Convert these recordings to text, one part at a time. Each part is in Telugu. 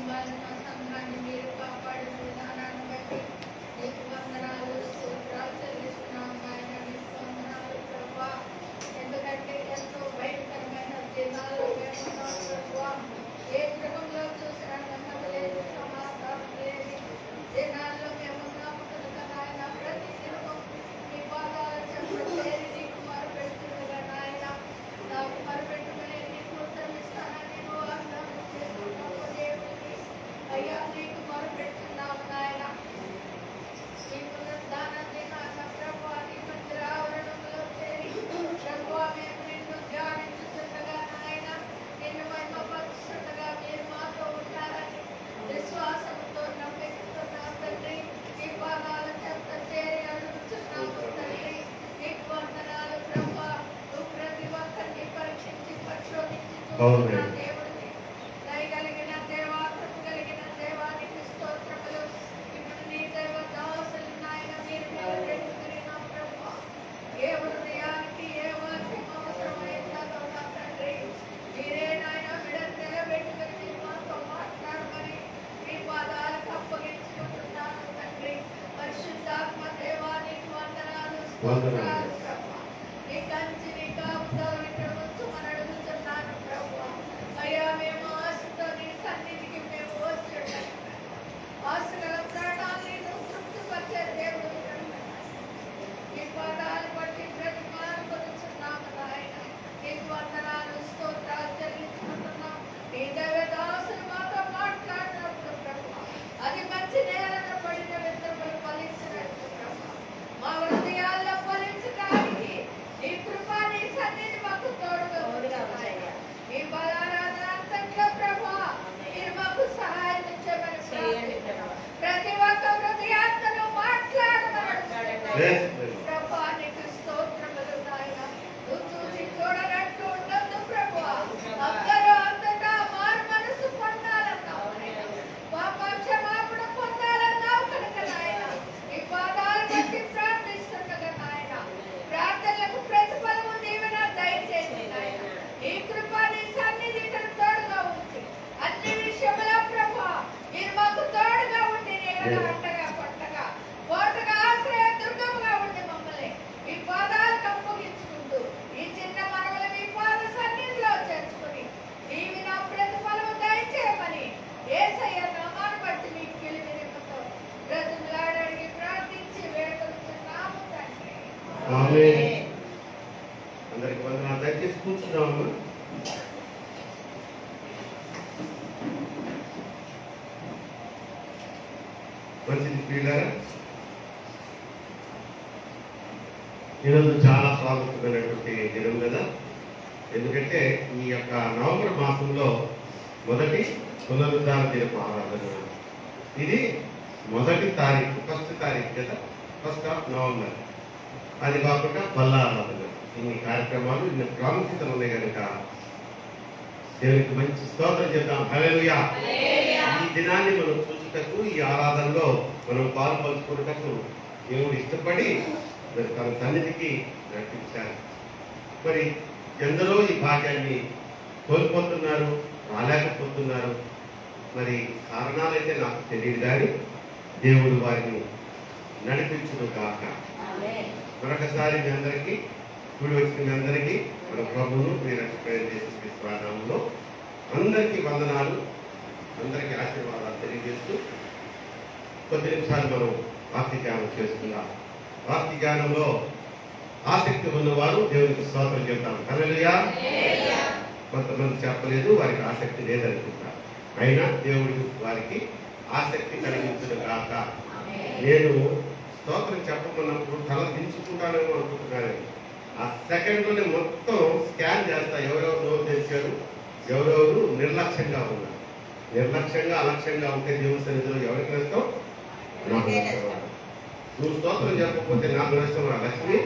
మమ్మల్ని మా సంఘాన్ని మీరు కాపాడిన విధానాన్ని బట్టి నీకు వందనాలు స్తోత్రాలు చెల్లిస్తున్నాం నాయన. నీకు వందనాలు ప్రభువా. ఎందుకంటే ఎంతో భయంకరమైన దినాల్లో మేము ఉన్నాం ప్రభువా. ఏ గృహంలో చూసినా నెమ్మది లేదు, సమాధానం లేదు. దినాల్లో మేము ఉన్నాము కనుక నాయన ప్రతి దినము నీ పాదాల చెంత చేరి నీకు మొరపెడుతుండగా నాయన నాకు మొరపెట్టుకునే నీకు ఉత్తరమిస్తానని నువ్వు వాగ్దానం చేస్తున్నావు దేవుడికి. అయ్యా నీకు మొరపెడుతున్నాము నాయన. నీ పునరుద్ధాన దినాన ప్రభువా నీ మందిర ఆవరణంలో చేరి ప్రభువా మేము నిన్ను ధ్యానించుతుండగా నాయన నిన్ను మహిమపరుస్తుండగా మీరు మాతో ఉంటారని విశ్వాసంతో నమ్మికతో నా తండ్రి నీ పాదాల చెంత చేరి అడుగుతున్నాము తండ్రి. నీకు వందనాలు ప్రభువా. నువ్వు ప్రతి ఒక్కరిని పరీక్షించి పరిశోధించి చూస్తున్న దేవుడిని. దయగలిగిన దేవా, కృప కలిగిన దేవానికి స్తోత్రములు. ఇప్పుడు నీ దైవ దాసులు నాయన మీరు నిలబెట్టుకుని నా ప్రభువా ఏ హృదయానికి ఏ వాక్యం అవసరమైందో నా తండ్రి మీరే నాయన బిడ్డను నిలబెట్టుకుని మీరు మాతో మాట్లాడమని మీ పాదాలకు అప్పగించుకుంటున్నాను తండ్రి. పరిశుద్ధాత్మ దేవా నీకు వందనాలు స్తోత్రాలు ప్రభువా. నీ కంచి నీ కాపుదల ఇక్కడ ఉంచమని అడుగుతున్నాను ప్రభువా. అయ్యా మేము ఆశతో నీ సన్నిధికి మేము వచ్చి ఉండాలి. ఆశ గల ప్రాణాన్ని నువ్వు తృప్తిపరిచే దేవుడు నీ పాదాలు బట్టి ప్రతి మార్పుతున్నాము నాయన. నీకు వందనాలు స్తోత్రాలు చెల్లించుకుంటున్నాం. నీ దైవదాసులు మాతో మాట్లాడినప్పుడు ప్రభువా అది మంచి నేలను పడిన విత్తనములు ఫలించినట్లు ప్రభువా మా హృదయాల్లో ఫలించడానికి నీ కృప నీ సన్నిధి మాకు తోడుగా ఉండాలి. మీ బలారాధన అంతట్లో ప్రభువా మీరు మాకు సహాయం చేయమని ప్రార్థిస్తున్నాం. ప్రతి ఒక్క హృదయాత్మను మాట్లాడమని ప్రభువా నీకు స్తోత్రములు నాయన. నువ్వు చూసి చూడనట్టు ఉండొద్దు ప్రభువా. అందరూ అంతటా మారు మనసు పొందాలన్నావు నాయన. పాప క్షమాపణ పొందాలన్నావు కనుక నాయన నీ పాదాలు బట్టి ప్రార్థిస్తుండగా నాయన ప్రార్థనలకు ప్రతిఫలము దీవెన దయచేసి నాయన నీ కృప నీ సన్నిధి ఇక్కడ తోడుగా ఉంచి అన్ని విషయముల ప్రభువా మీరు మాకు తోడుగా ఉండి నీడగా అండగా పట్టగా కోటగా ఆశ్రయ దుర్గముగా ఉండి మమ్మల్ని మీ పాదాలకు అప్పగించుకుంటూ ఈ చిన్న మనవులు మీ పాద సన్నిధిలో చేర్చుకుని నీవి నా ప్రతిఫలము దయచేయమని యేసయ్య నామాన్ని బట్టి మీ కిలిమిరికతో బ్రతుకులాడడిగి ప్రార్థించి వేడుకొనుచున్నాము తండ్రి. ఆమేన్. అందరికి వందనాలు. దయచేసి కూర్చున్నాము. మంచిది ప్రియులారా, ఈరోజు చాలా స్వాగతమైనటువంటి దినం కదా. ఎందుకంటే ఈ యొక్క నవంబర్ మాసంలో మొదటి పునరుద్ధాన దినపు ఆరాధన. ఇది మొదటి తారీఖు, ఫస్ట్ తారీఖు కదా, 1st of November. అది కాకుండా బల్ల ఆరాధన. ఇన్ని కార్యక్రమాలు ఇన్ని ప్రాముఖ్యతలు ఉన్నాయి కనుక దేవునికి మంచి స్తోత్రం చేద్దాం. హల్లెలూయా. ఈ దినాన్ని మనం చూసుటకు, ఈ ఆరాధనలో మనం పాలు పంచుకున్నటకు దేవుడు ఇష్టపడి మరి తన సన్నిధికి నడిపించారు. మరి ఎందరో ఈ భాగ్యాన్ని కోల్పోతున్నారు, రాలేకపోతున్నారు. మరి కారణాలైతే నాకు తెలియదు కానీ దేవుడు వారిని నడిపించును కాక. మరొకసారి మీ అందరికీ, కూడి వచ్చిన మీ అందరికీ మన ప్రభువును మీరు ప్రాణంలో అందరికీ వందనాలు, అందరికీ ఆశీర్వాదాలు తెలియజేస్తూ కొద్ది నిమిషాలు మనం వాక్య జ్ఞానం చేసుకుందాం. వాక్య జ్ఞానంలో ఆసక్తి ఉన్నవారు దేవునికి స్తోత్రం చెప్తాం. హల్లెలూయా. కొంతమంది చెప్పలేదు, వారికి ఆసక్తి లేదనుకుంటారు. అయినా దేవుడు వారికి ఆసక్తి కలిగించును కాక. నేను స్తోత్రం చెప్పమన్నప్పుడు తల దించుకుంటానేమో అనుకుంటున్నాను. ఆ సెకండ్లోనే మొత్తం స్కాన్ చేస్తా, ఎవరెవరు నోరు తెచ్చారు, ఎవరెవరు నిర్లక్ష్యంగా ఉన్నారు. నిర్లక్ష్యంగా అలక్ష్యంగా ఉంటే దేవుని సన్నిధిలో ఎవరికి నష్టం? నాకు నష్టం. నువ్వు స్తోత్రం చెప్పకపోతే నాకు నష్టం. లక్ష్మి,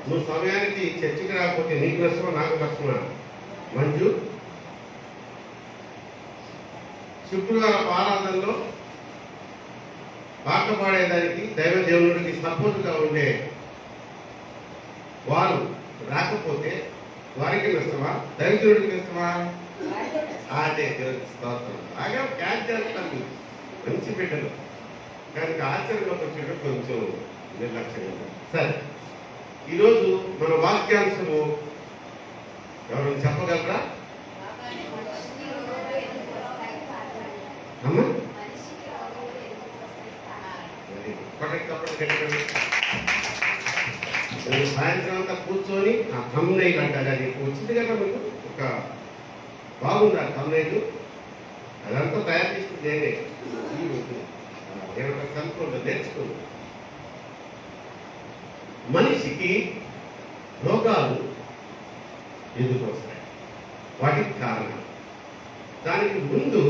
నువ్వు సమయానికి చర్చికి రాకపోతే నీకు నష్టమా నాకు నష్టమా? మంజు, శుక్రవారం ఆరాధనలో పాట పాడేదానికి దైవ దేవునికి సపోర్ట్గా ఉండే వారు రాకపోతే వారికి నష్టమా, దైవజనుడికి నష్టమా? అదే దేవునికి స్తోత్రం. బాగా క్యాచ్ చేస్తాను మంచి బిడ్డలు, కానీ ఆచరణలోకి వచ్చేటప్పుడు కొంచెం నిర్లక్ష్యంగా ఉంటుంది. సరే, ఈరోజు మన వాక్యాంశము ఎవరైనా చెప్పగలరా అమ్మా? నేను సాయంత్రం అంతా కూర్చొని ఆ thumbnail అంటారు, అది వచ్చింది కదా మీకు, ఒక బాగుంది ఆ thumbnail, అదంతా తయారు చేసింది నేనే. నేను కనుక్కుంటా, నేర్చుకుంటా. మనిషికి రోగాలు ఎందుకు వస్తాయి, వాటికి కారణం. దానికి ముందు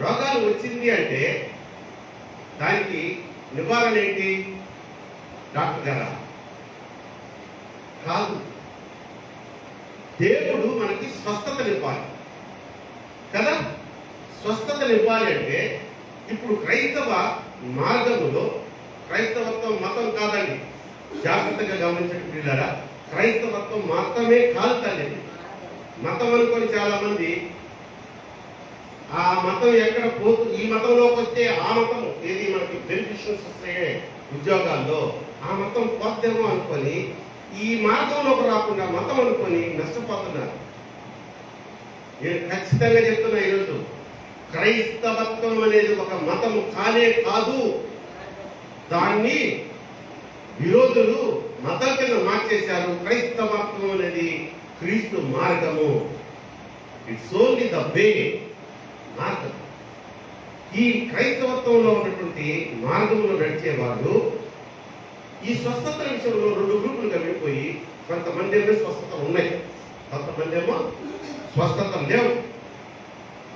రోగాలు వచ్చింది అంటే దానికి నివారణ ఏంటి? డాక్టర్ గారా? కాదు. దేవుడు మనకి స్వస్థతనివ్వాలి కదా. స్వస్థతనివ్వాలి అంటే ఇప్పుడు క్రైస్తవ మార్గములో, క్రైస్తవత్వం మతం కాదండి, జాగ్రత్తగా గమనించండి పిల్లరా. క్రైస్తవత్వం మతమే కాదు తల్లి. మతం అనుకొని చాలా మంది ఆ మతం ఎక్కడ పోతు, ఈ మతంలోకి వస్తే ఆ మతం ఏది మనకి బెనిఫిషియల్స్ వస్తాయే ఉద్యోగాల్లో, ఆ మతం పోద్దేమో అనుకొని ఈ మార్గంలోకి రాకుండా మతం అనుకొని నష్టపోతున్నారు. నేను ఖచ్చితంగా చెప్తున్నా, ఈరోజు క్రైస్తవత్వం అనేది ఒక మతము కానే కాదు. దాన్ని విరోధులు మతం కింద మార్చేశారు. క్రైస్తవత్వం అనేది క్రీస్తు మార్గము. ఇట్స్ ఓన్లీ ద వే, మార్గం. ఈ క్రైస్తవత్వంలో ఉన్నటువంటి మార్గంలో నడిచేవాళ్ళు ఈ స్వస్థత విషయంలో రెండు గ్రూపులుగా విడిపోయి, కొంతమంది ఏమో స్వస్థతలు ఉన్నాయి, కొంతమంది ఏమో స్వస్థతలు లేవు.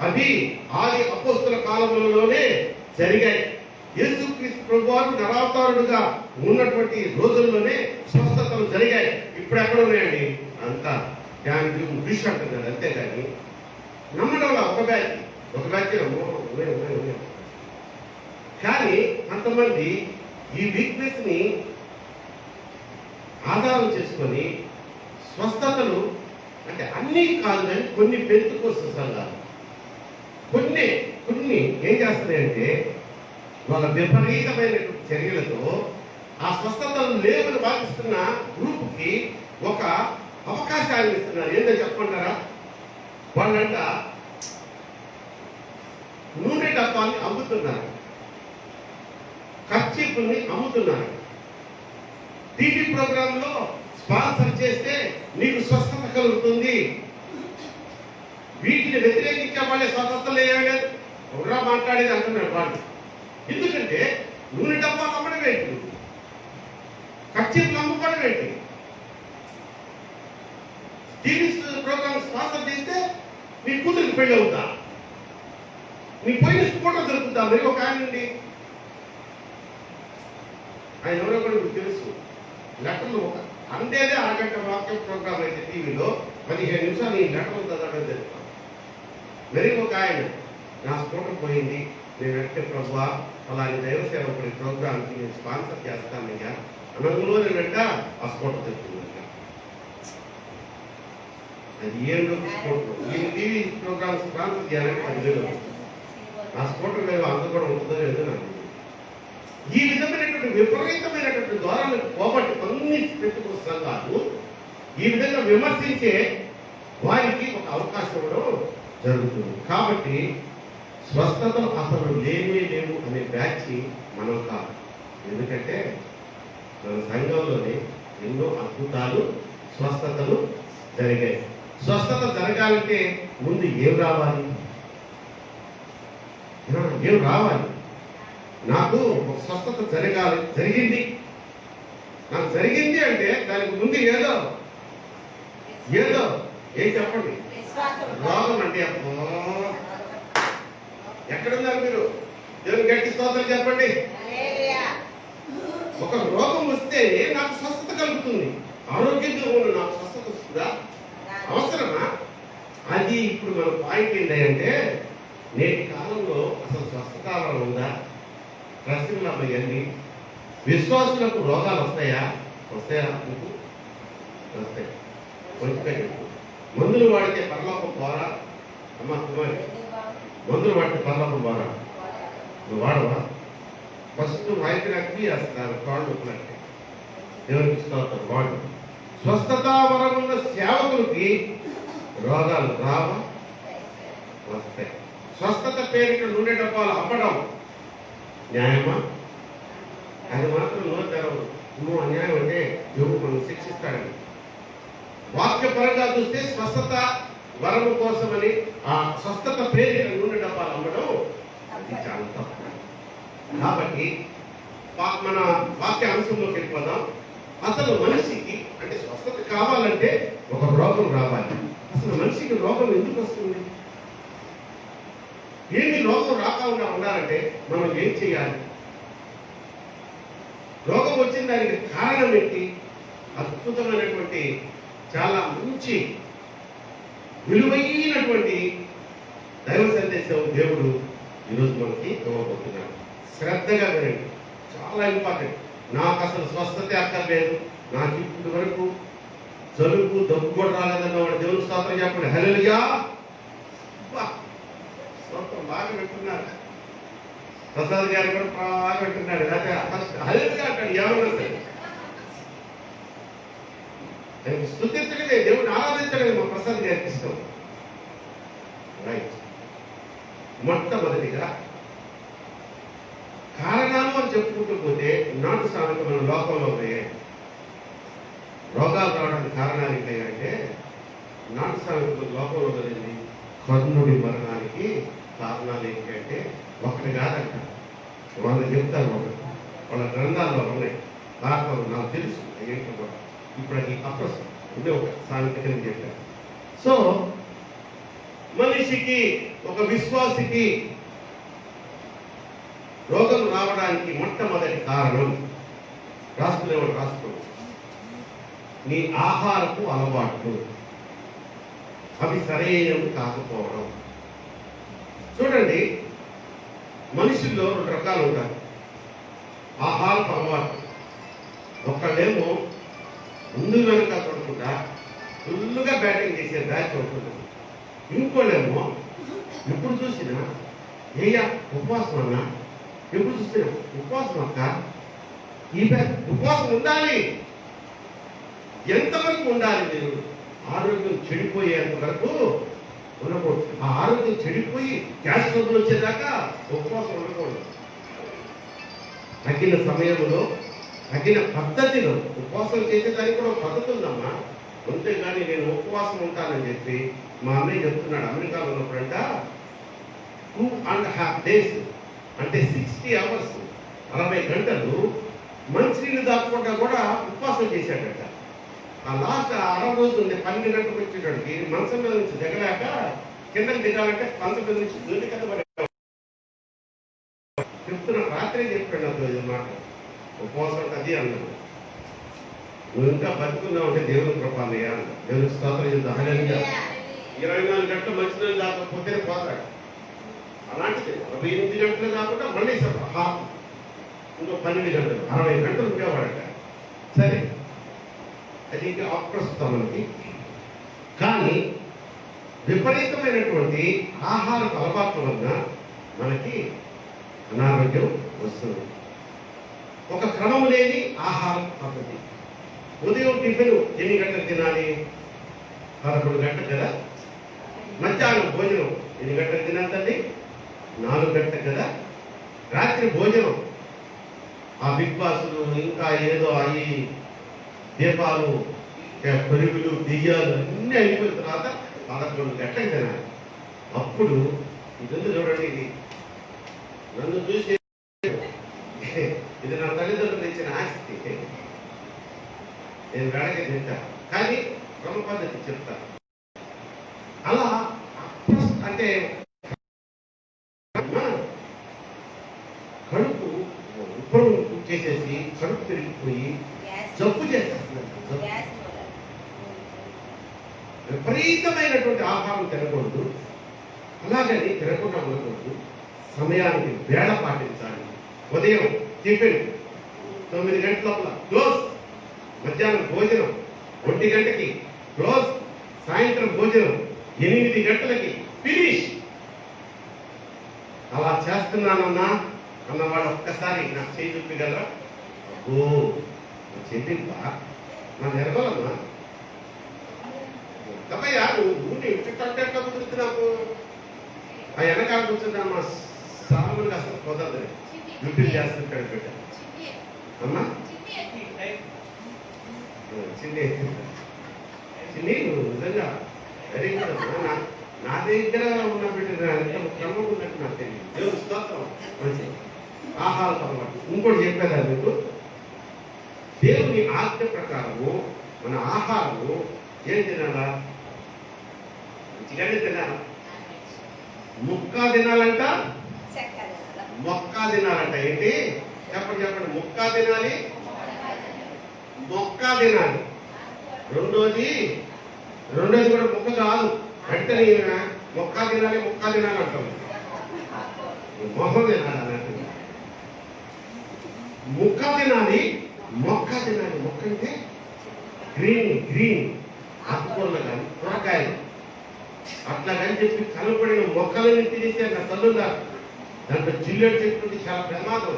అవి ఆది అపోస్తుల కాలంలోనే జరిగాయి. యేసుక్రీస్తు ప్రభువారు నరావతారుడుగా ఉన్నటువంటి రోజుల్లోనే స్వస్థతలు జరిగాయి. ఇప్పుడు ఎక్కడ ఉన్నాయండి? అంతా దాని విషయం అంటున్నారు, అంతేగాని నమ్మడం ఒక బ్యాచ్ కానీ కొంతమంది ఈ వీక్నెస్ ని ఆధారం చేసుకొని స్వస్థతలు అంటే అన్నీ కాదు, కానీ కొన్ని పెంతుకోసం సంఘాలు కొన్ని ఏం చేస్తున్నాయంటే వాళ్ళ విపరీతమైన చర్యలతో ఆ స్వస్థతలు లేవని భావిస్తున్న గ్రూప్కి ఒక అవకాశాన్ని ఇస్తున్నారు. ఏంటో చెప్పమంటారా? వాళ్ళంట నూనె డబ్బాల్ని అమ్ముతున్నారు, కర్చీఫ్ని అమ్ముతున్నారు. టీవీ ప్రోగ్రామ్ లో స్పాన్సర్ చేస్తే నీకు స్వస్థత కలుగుతుంది. వీటిని వ్యతిరేకించే వాళ్ళే స్వస్థతలు ఏమలేదు ఎవరా మాట్లాడేది అంటున్నారు వాళ్ళు. ఎందుకంటే నూనె డబ్బాలు అమ్మడం ఏంటి, కర్చీఫ్లు అమ్ముకోవడం ఏంటి? టీవీ ప్రోగ్రామ్ స్పాన్సర్ చేస్తే నీ కూతురికి పెళ్ళి అవుతా, నీ పోయిన ఫోటో దొరుకుతా. మరి ఒక ఆయన నుండి ఆయన ఎవరో కూడా మీకు తెలుసు, లెటర్లు ఒక అందేదే అరగంట వాక్యం ప్రోగ్రామ్ అయితే టీవీలో 15 నిమిషాలు ఈ లెటర్లు చదవడం జరుగుతాం. మరి ఒక ఆయన నా ఫోటో పోయింది, నేను అంటే ప్రభువా అలాంటి దైవ సేవకుడి ప్రోగ్రామ్కి నేను స్పాన్సర్ చేస్తానయ్యా అనంలో నేనంట ఆ ఫోటో తెచ్చుకుందంట. అది ఏం ఫోటో, ఈ టీవీ ప్రోగ్రామ్ స్పాన్సర్ చేయాలంటే 10,000. ఆ స్ఫోటో మేము అంత కూడా ఉంటుందో లేదో నాకు. ఈ విధమైనటువంటి విపరీతమైనటువంటి ద్వారాలకు పోబట్టి కొన్ని పెట్టుకున్న సంఘాలు ఈ విధంగా విమర్శించే వారికి ఒక అవకాశం ఇవ్వడం జరుగుతుంది. కాబట్టి స్వస్థతలు అసలు లేవే లేవు అనే బ్యాచ్ మనం కాదు. ఎందుకంటే మన సంఘంలోనే ఎన్నో అద్భుతాలు స్వస్థతలు జరిగాయి. స్వస్థత జరగాలంటే ముందు ఏం రావాలి? ఏం రావాలి? నాకు ఒక స్వస్థత జరిగింది. నాకు జరిగింది అంటే దానికి ముందు ఏదో ఏం చెప్పండి? రోగం అంటే అప్పో ఎక్కడున్నారు మీరు? దేవుని గట్టి స్తోత్రం చెప్పండి. ఒక రోగం వస్తే నాకు స్వస్థత కలుగుతుంది, ఆరోగ్యంగా ఉన్న నాకు స్వస్థత వస్తుందా? అవసరమా? అది ఇప్పుడు మన పాయింట్ ఏంటంటే నేటి కాలంలో అసలు స్వస్థకాలం ఉందా? ప్రశ్నలు అమ్మాయి విశ్వాసులకు రోగాలు వస్తాయా? మీకు వస్తాయి. కొంచెం మందులు వాడితే పరలోకం పోరా? అమ్మ కుమారి, మందులు వాడితే పరలోకం పోరా? నువ్వు వాడవా? ఫస్ట్ వాయిద్యం అగ్గి వేస్తారు కాళ్ళు నొప్పులంటే. దేవునికి స్తోత్రం. వాడు స్వస్థత వరమున్న సేవకులకి రోగాలు రావా? వస్తాయి. స్వస్థత పేరిట నూనె డబ్బాలు అమ్మడం న్యాయమా? అది మాత్రం నోరు తెరవదు. నువ్వు అన్యాయం అంటే దేవుడు మనం శిక్షిస్తాడని. వాక్యపరంగా చూస్తే స్వస్థత వరము కోసమని ఆ స్వస్థత పేరిట నూనె డబ్బాలు అమ్మడం అది చాలా తప్పు. కాబట్టి మన వాక్య అంశంలోకి వెళ్ళిపోదాం. అసలు మనిషికి అంటే స్వస్థత కావాలంటే ఒక రోగం రావాలి. అసలు మనిషికి రోగం ఎందుకు వస్తుంది? ఏమి రోగం రాకుండా ఉండాలంటే మనం ఏం చేయాలి? రోగం వచ్చిన దానికి కారణం ఏంటి? అద్భుతమైనటువంటి చాలా మంచి విలువైనటువంటి దైవ సందేశం దేవుడు ఈరోజు మనకి ఇవ్వబోతున్నాడు. శ్రద్ధగా వినండి, చాలా ఇంపార్టెంట్. నాకు అసలు స్వస్థత అక్కర్లేదు, నాకు ఇప్పటి వరకు జలుబు దగ్గు కూడా రాలేదన్న వాడు దేవుని స్తోత్రం చెప్పండి. హల్లెలూయా. స్తోత్రం బాగా పెట్టున్నారు. ప్రసాద్ గారు కూడా బాగా పెట్టున్నాడు. హల్లెలూయా అంటాడు. ఎవరు స్తుతించడమే, దేవుడిని ఆరాధించడమే మా ప్రసాద్ గారికి ఇష్టం. రైట్. మొట్టమొదటిగా కారణాలు అని చెప్పుకుంటూ పోతే నాటు సామెత మన లోకంలో ఉన్నాయి. రోగాలు రావడానికి కారణాలు ఏంటంటే నాటు సామెత లోకంలో జరిగింది. కర్ణుడి మరణానికి కారణాలు ఏంటంటే ఒకటి కాదంట, వాళ్ళు చెప్తారు. వాళ్ళ గ్రంథాల్లో ఉన్నాయి. కారణాలు నాకు తెలుసు ఏంటో కూడా. ఇప్పుడు అది అప్రసం ఉండే ఒక సామెత కింద చెప్పారు. సో మనిషికి, ఒక విశ్వాసికి రోగం రావడానికి మొట్టమొదటి కారణం రాసుకో నీ ఆహారపు అలవాట్లు అవి సరైనవి కాకపోవడం. చూడండి, మనుషుల్లో రెండు రకాలు ఉంటారు ఆహారపు అలవాట్లు. ఒకళ్ళేమో ముందు వెనుక చూడకుండా ఫుల్లుగా బ్యాటింగ్ చేసే బ్యాచ్ ఉంటుంది. ఇంకోళ్ళేమో ఎప్పుడు చూసినా ఉపవాసం అన్నా, ఎప్పుడు చూసినా ఉపవాసం అక్క, ఈ ఉపవాసం ఉండాలి. ఎంతవరకు ఉండాలి? మీరు ఆరోగ్యం చెడిపోయేంత వరకు ఉండకూడదు. ఆ ఆరోగ్యం చెడిపోయి గ్యాస్ ట్రబుల్ వచ్చేదాకా ఉపవాసం ఉండకూడదు. తగిన సమయంలో తగిన పద్ధతిలో ఉపవాసం చేసేదానికి కూడా పద్ధతి ఉందమ్మా. అంతేగాని నేను ఉపవాసం ఉంటానని చెప్పి మా అన్నయ్య చెప్తున్నాడు. అమెరికాలో ఉన్నప్పుడంట 2.5 days అంటే 60 hours 60 గంటలు మంచినీళ్ళు దాక్కుండా కూడా ఉపవాసం చేశాడట. ఆ లాస్ట్ 60 రోజులు ఉండే 12 గంటలకు వచ్చేటడికి మంచం మీద నుంచి దిగలేక కిందకి దిగాలంటే మంచం మీద నుంచి దూరి కింద పడే చెప్తున్నా. రాత్రే చెప్పాడు నాకు ఇది మాట. ఉపవాసం అది అన్నాడు. నువ్వు ఇంకా బతుకున్నావు అంటే దేవుని కృపన్నయ్యా అన్న. దేవుని స్తోత్రం చేద్దాం. 24 గంటలు మంచినీళ్ళు దాకపోతే పోతాడు. అలాంటిది 48 గంటలు కాకుండా మళ్ళీ హాఫ్ ఇంకో 12 గంటలు 60 గంటలు ఉండేవాడట. సరే, అది ఇంకా అప్రస్తుతం మనకి. కానీ విపరీతమైనటువంటి ఆహార అలవాట్ల వలన మనకి అనారోగ్యం వస్తుంది. ఒక క్రమం లేని ఆహార పద్ధతి. ఉదయం టిఫిన్ ఎన్ని గంటలకు తినాలి? 11 గంటలకు కదా. మధ్యాహ్నం భోజనం ఎన్ని గంటలకు తినాలి? 4 గంటలకు కదా. రాత్రి భోజనం ఆ బిగ్ బాసులు ఇంకా ఏదో అవి దీపాలు పెరుగులు బియ్యాలు అన్నీ అయిపోయిన తర్వాత 11 గంటలకు తినాలి. అప్పుడు ఇదంతా చూడండి, ఇది నన్ను చూసి ఇది నా తల్లిదండ్రులు ఇచ్చిన ఆస్తి. నేను వేడగా తింటాను, కానీ క్రమ పద్ధతి చెప్తాను. అలా అంటే కడుపు ఉప్పరం చేసేసి కడుపు పెరిగిపోయి జబ్బు చేసేస్తున్నారు. విపరీతమైనటువంటి ఆహారం తినకూడదు. అలాగని తినకుండా ఉండకూడదు. సమయానికి వేళ పాటించాలి. ఉదయం టిఫిన్ 9 గంటల లోపల క్లోజ్. మధ్యాహ్నం భోజనం 1 గంటకి క్లోజ్. సాయంత్రం సాయంత్రం భోజనం 8 గంటలకి ఫినిష్. అలా చేస్తున్నానన్నా అన్నవాడు ఒక్కసారి నాకు చేయి చూపించగలరా? అబ్బో చెల్లింపా నా నెరవలమ్మా కమ్మయ్యా నువ్వు ఇంటికంటే కుదురుతు నాకు ఆ వెనకాల కూర్చున్నామ్మా సామాన్యులు అసలు కుదరదు. డ్యూటీలు చేస్తుంటాడు బిడ్డ అమ్మా చిన్ని చిన్ని నువ్వు నిజంగా వెరీ గుడ్ అమ్మా. నా దగ్గర ఉన్న బిడ్డ క్రమం ఉన్నట్టు నాకు తెలియదు. దేవుడు స్తోత్రం. మంచి ఆహారం అలవాటు. ఇంకోటి చెప్పేదా మీకు, దేవుని ఆజ్ఞ ప్రకారము మన ఆహారము ఏం తినాలా? మంచిగానే తినాలా? ముక్క తినాలంట, మొక్క తినాలంట. ఏంటి చెప్పండి చెప్పండి. ముక్క తినాలి, మొక్క తినాలి. రెండోది కూడా ముక్క కాదు, వెంటనే మొక్క తినాలి అంటాం. మొహం తినాలి అన్నట్టు. ముక్క తినాలి, మొక్క తినాలి. మొక్క అంటే గ్రీన్ ఆకుకూరలు కానీ కూరగాయలు అట్లా కానీ చెప్పి కనపడిన మొక్కలని తినేసి నా తల్లుగా దాంట్లో జిల్లెడు చెట్టు చాలా ప్రమాదం.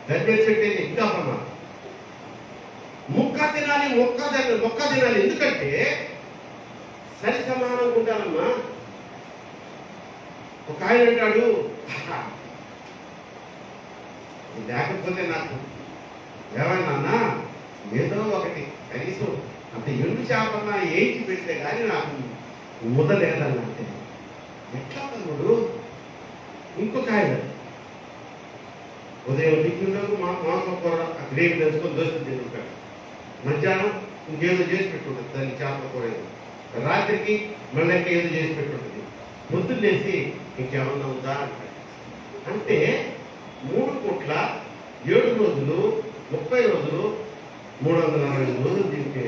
గద్దె చెట్టు అయితే ఇంకా ప్రమాదం. మొక్క తినాలి, మొక్క తినాలి. ఎందుకంటే సరి సమానంగా ఉండాలమ్మా. ఒక ఆయన అంటాడు, లేకపోతే నాకు ఏమైనా ఏదో ఒకటి కనీసం అంత ఎండు చేపన్నా ఏంటి పెడితే కానీ నాకు ముద్ద లేదన్నంటే ఎట్లా తమ్ముడు? ఇంకొక ఆయన ఉదయం టిఫిన్లకు మాంసం కూర గ్రేవీ తెచ్చుకొని దోశలు తింటుంటాడు. మధ్యాహ్నం ఇంకేదో చేసి పెట్టుంటుంది దాన్ని చేపల కూర. రాత్రికి మళ్ళీ ఇంకా ఏదో చేసి పెట్టుంటుంది. పొద్దున్న లేసి ఇంకేమన్నా ఉందా అంటాడు. అంటే 3 పూట్ల 7 రోజులు 30 రోజులు 365 రోజులు తింటే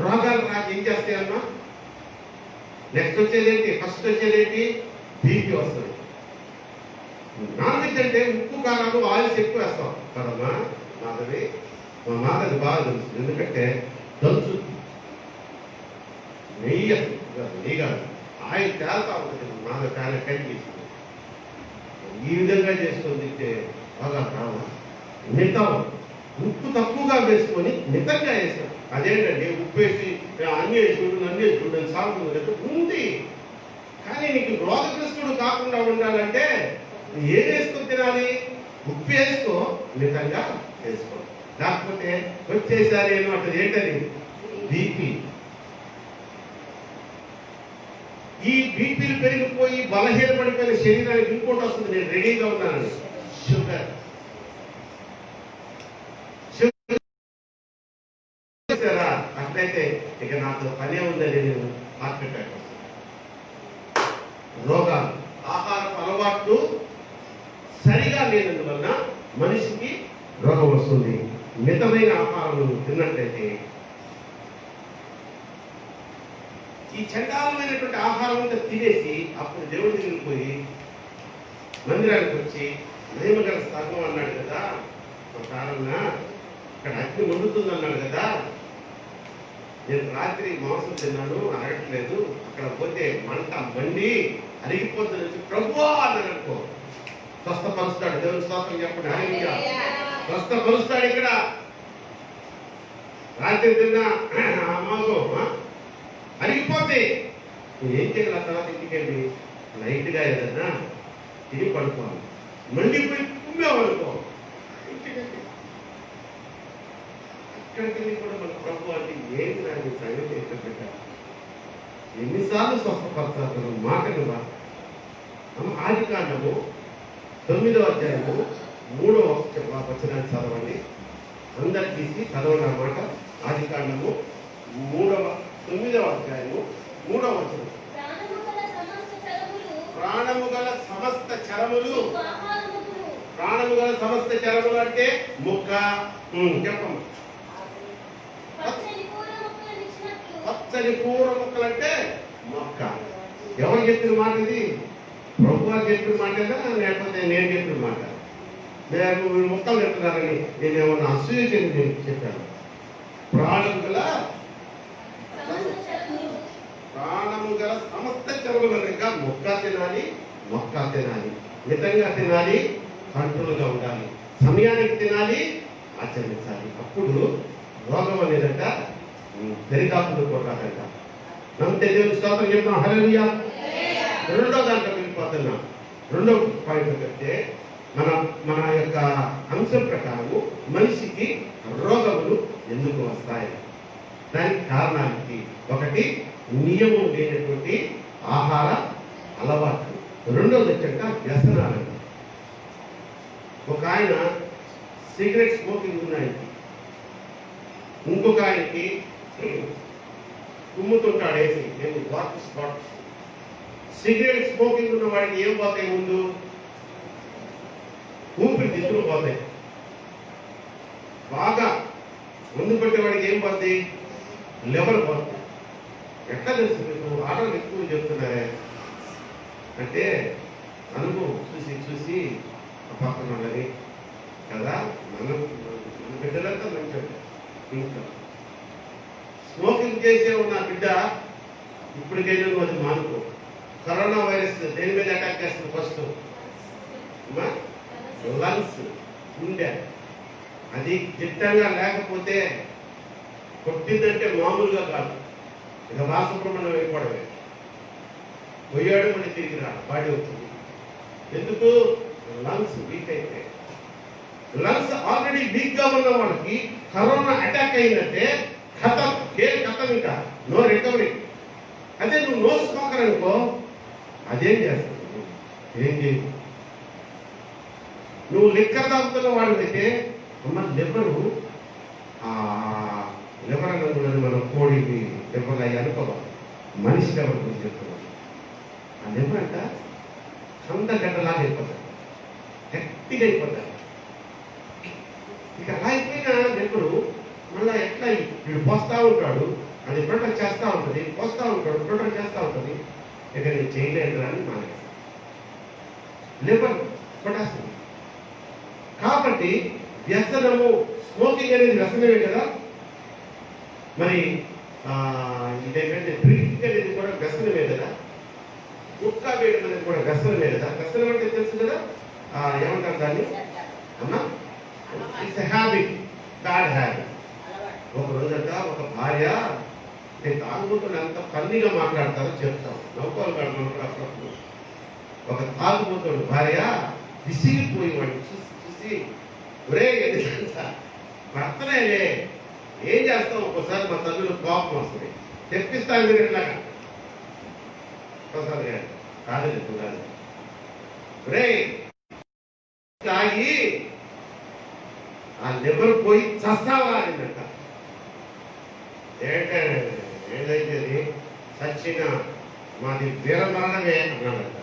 రోగాలు నాకు ఏం చేస్తాయమ్మా? నెక్స్ట్ వచ్చేదేంటి? ఫస్ట్ వచ్చేదేంటి? బీపీ వస్తుంది. నాన్ వెజ్ అంటే ఉప్పు కారాలు ఆయిల్స్ ఎక్కువ వేస్తాం కదమ్మా. మా మాధవి బాగా తెలుసు. ఎందుకంటే దంచు నెయ్యి కాదు ఆయిల్ తేలుతా ఉంటుంది. మాధవి చాలా కలిగి ఈ విధంగా చేసుకొని తింటే బాగా కావాలి. మిగతాం ఉప్పు తక్కువగా వేసుకొని మితంగా వేసాం. అదేంటండి ఉప్పు వేసి అన్నీ చూడండి సాగుతుంది ఉంది. కానీ నీకు రోగగ్రస్తుడు కాకుండా ఉండాలంటే ఏం వేసుకొని తినాలి? ఉప్పు వేసుకో, మితంగా వేసుకో. లేకపోతే వచ్చేసారి ఏమో అంటే ఏంటది? బీపీ. ఈ బీపీలు పెరిగిపోయి బలహీనపడిపోయిన శరీరానికి ఇంకోటి వస్తుంది. నేను రెడీగా ఉన్నానని షుగర్. అట్లయితే ఇక నాకు పనే ఉందని నేను హార్ట్ అటాక్ వస్తుంది. రోగాలు, ఆహారపు అలవాట్లు సరిగా లేనందువలన మనిషికి రోగం వస్తుంది. మితమైన ఆహారం తిన్నట్లయితే ఈ చండాలమైనటువంటి ఆహారం అంతా తినేసి అప్పుడు దేవుడి దగ్గరికి పోయి మందిరానికి వచ్చి మహిమగల స్థానం అన్నాడు కదా, కారణంగా ఇక్కడ అగ్ని మండుతుంది అన్నాడు కదా. నేను రాత్రి మాంసం తిన్నాను, అరగట్లేదు. అక్కడ పోతే మంట మండి అరిగిపోతుంది. ప్రభు అన్నాడు అనుకో, స్వస్థపరుస్తాడు. దేవుని స్తోత్రం చెప్పండి. హల్లెలూయా. స్వస్థపరుస్తాడు. ఇక్కడ రాత్రి తిన్నా మాంసం అరిగిపోతే ఏం చేయాలి? ఆ తర్వాత ఇంటికెళ్ళి లైట్గా ఏదన్నా తిని పడుకోవాలి. మండిపోయి కుమ్మేవాడుకో ఇంటికెళ్ళి. అక్కడికి కూడా మన ప్రభు అంటే ఏంటి దాన్ని సంగతి ఎక్కడ పెట్టారు? ఎన్నిసార్లు స్వస్థపరచారు మాటలు రా. ఆదికాండము 9వ అధ్యాయము 3వ వచనాన్ని చదవండి. అందరు తీసి చదవండి ఆ మాట. ఆదికాండము 9వ అధ్యాయము 3వ వచనం. ప్రాణము గల సమస్త చరములు. ప్రాణము గల సమస్త చరములు అంటే ముక్క. చెప్పమ్మా. పచ్చని కూర ముక్కలు అంటే మొక్క. ఎవరు చెప్పిన మాట ఇది? ప్రభు గారు చెప్పిన మాటేనా లేకపోతే నేను చెప్పిన మాట? నేను మొక్కలు చెప్తున్నారని నేనేమన్నా అసూయ చెప్పాను. ప్రాణం గల సమస్త చెరువులనగా మొక్క తినాలి, మితంగా తినాలి, కంట్రోల్గా ఉండాలి, సమయానికి తినాలి, ఆచరించాలి. అప్పుడు రోగం అనేదంట దరిదాపులు కొట్టాలంట. నమ్మితే దేవుని స్తోత్రం చెప్తాం. హల్లెలూయా. రెండో దాంట్లో వెళ్ళిపోతున్నా. రెండో పాయింట్ చెప్తే మన యొక్క అంశం ప్రకారము మనిషికి రోగములు ఎందుకు వస్తాయి, దానికి కారణానికి ఒకటి నియమం లేనటువంటి ఆహార అలవాట్లు, రెండోది వచ్చాక వ్యసనాలు. ఒక ఆయన సిగరెట్ స్మోకింగ్ ఉన్నాయనికి, ఇంకొక ఆయనకి కుమ్ముతుంటాడు వేసి నేను స్పాట్. సిగరెట్ స్మోకింగ్ ఉన్న వాడికి ఏం పోతాయి, ముందు ఊపిరితిత్తులు పోతాయి. బాగా ముందు పెట్టేవాడికి ఏం పోతాయి, లెవెల్ పోతాయి. ఎట్లా తెలుసు మీకు? ఆటలు ఎక్కువ చెప్తున్నారే అంటే అనుభవం చూసి పక్కనని కదా. మన బిడ్డలంతా మంచి ఇంట్లో స్మోకింగ్ చేసే ఉన్న బిడ్డ ఇప్పటికైనా నువ్వు అది మానుకో. కరోనా వైరస్ దేని మీద అటాక్ చేస్తుంది? ఫస్ట్ లంగ్స్, గుండె. అది దిట్టంగా లేకపోతే కొట్టిందంటే మామూలుగా కాదు. ఇక బాలసుబ్రహ్మణ్యం అయిపోవడమే. పోయాడు మళ్ళీ తిరిగి రా బాడీ అవుతుంది. ఎందుకు? లంగ్స్ వీక్ అయితే. లంగ్స్ ఆల్రెడీ వీక్ గా ఉన్న వాళ్ళకి కరోనా అటాక్ అయిందంటే ఖతం, ఇంకా నో రికవరీ. అదే నువ్వు నో స్మోకర్ అనుకో, అదేం చేస్తావు? ఏం చేయదు. నువ్వు లిక్కర్ తాగుతున్న వాడినైతే అమ్మ లివరు అన్నది మనం కోడికి లివర్ అయ్యి అనుకోవాలి. మనిషి లివర్ గురించి చెప్తున్నాం. ఆ లివర్ అంట కందగడ్డలాగా అయిపోతాడు, గట్టిగా అయిపోతాడు. ఇక అలా అయిపోయిన లివరు మళ్ళా ఎట్లా వీడు పోస్తా ఉంటాడు, అది ప్రొటెక్ట్ చేస్తూ ఉంటుంది, పోస్తా ఉంటాడు, ప్రొటెక్ట్ చేస్తూ ఉంటుంది. ఇక నేను చేయలేను అని మానేస్తాను. లివర్ కొట్టేస్తుంది. కాబట్టి వ్యసనము, స్మోకింగ్ అనేది వ్యసనమే కదా. మరి ఇదేంటంటే డ్రింకింగ్ అనేది కూడా వ్యసనమే కదా. గుట్కా వేయడం అనేది కూడా వ్యసనమే కదా. వ్యసనం అంటే తెలుసు కదా, ఏమంటారు దాన్ని అమ్మా? It's habit, bad habit. ఒక రోజంట ఒక భార్య, నేను తాగుబోతున్న ఎంత ఫన్నీగా మాట్లాడతారో చెప్తాం, నౌకోలు కడమన్నప్పుడు అప్పుడప్పుడు. ఒక తాగుబోతున్న భార్య విసిగిపోయి వాడిని చూసి ఒరే భర్తనేలే ఏం చేస్తాం, ఒక్కోసారి మా తల్లులు కోపం వస్తుంది, తెప్పిస్తాను మీరు ఇట్లాగా ఒకసారి కాదు కాదు ఒరే తాగి ఆ లివర్ పోయి చస్తావా అనిందంట. ఏదైతే సచ్చిన మాది వీరమరణమే అన్నాడంట.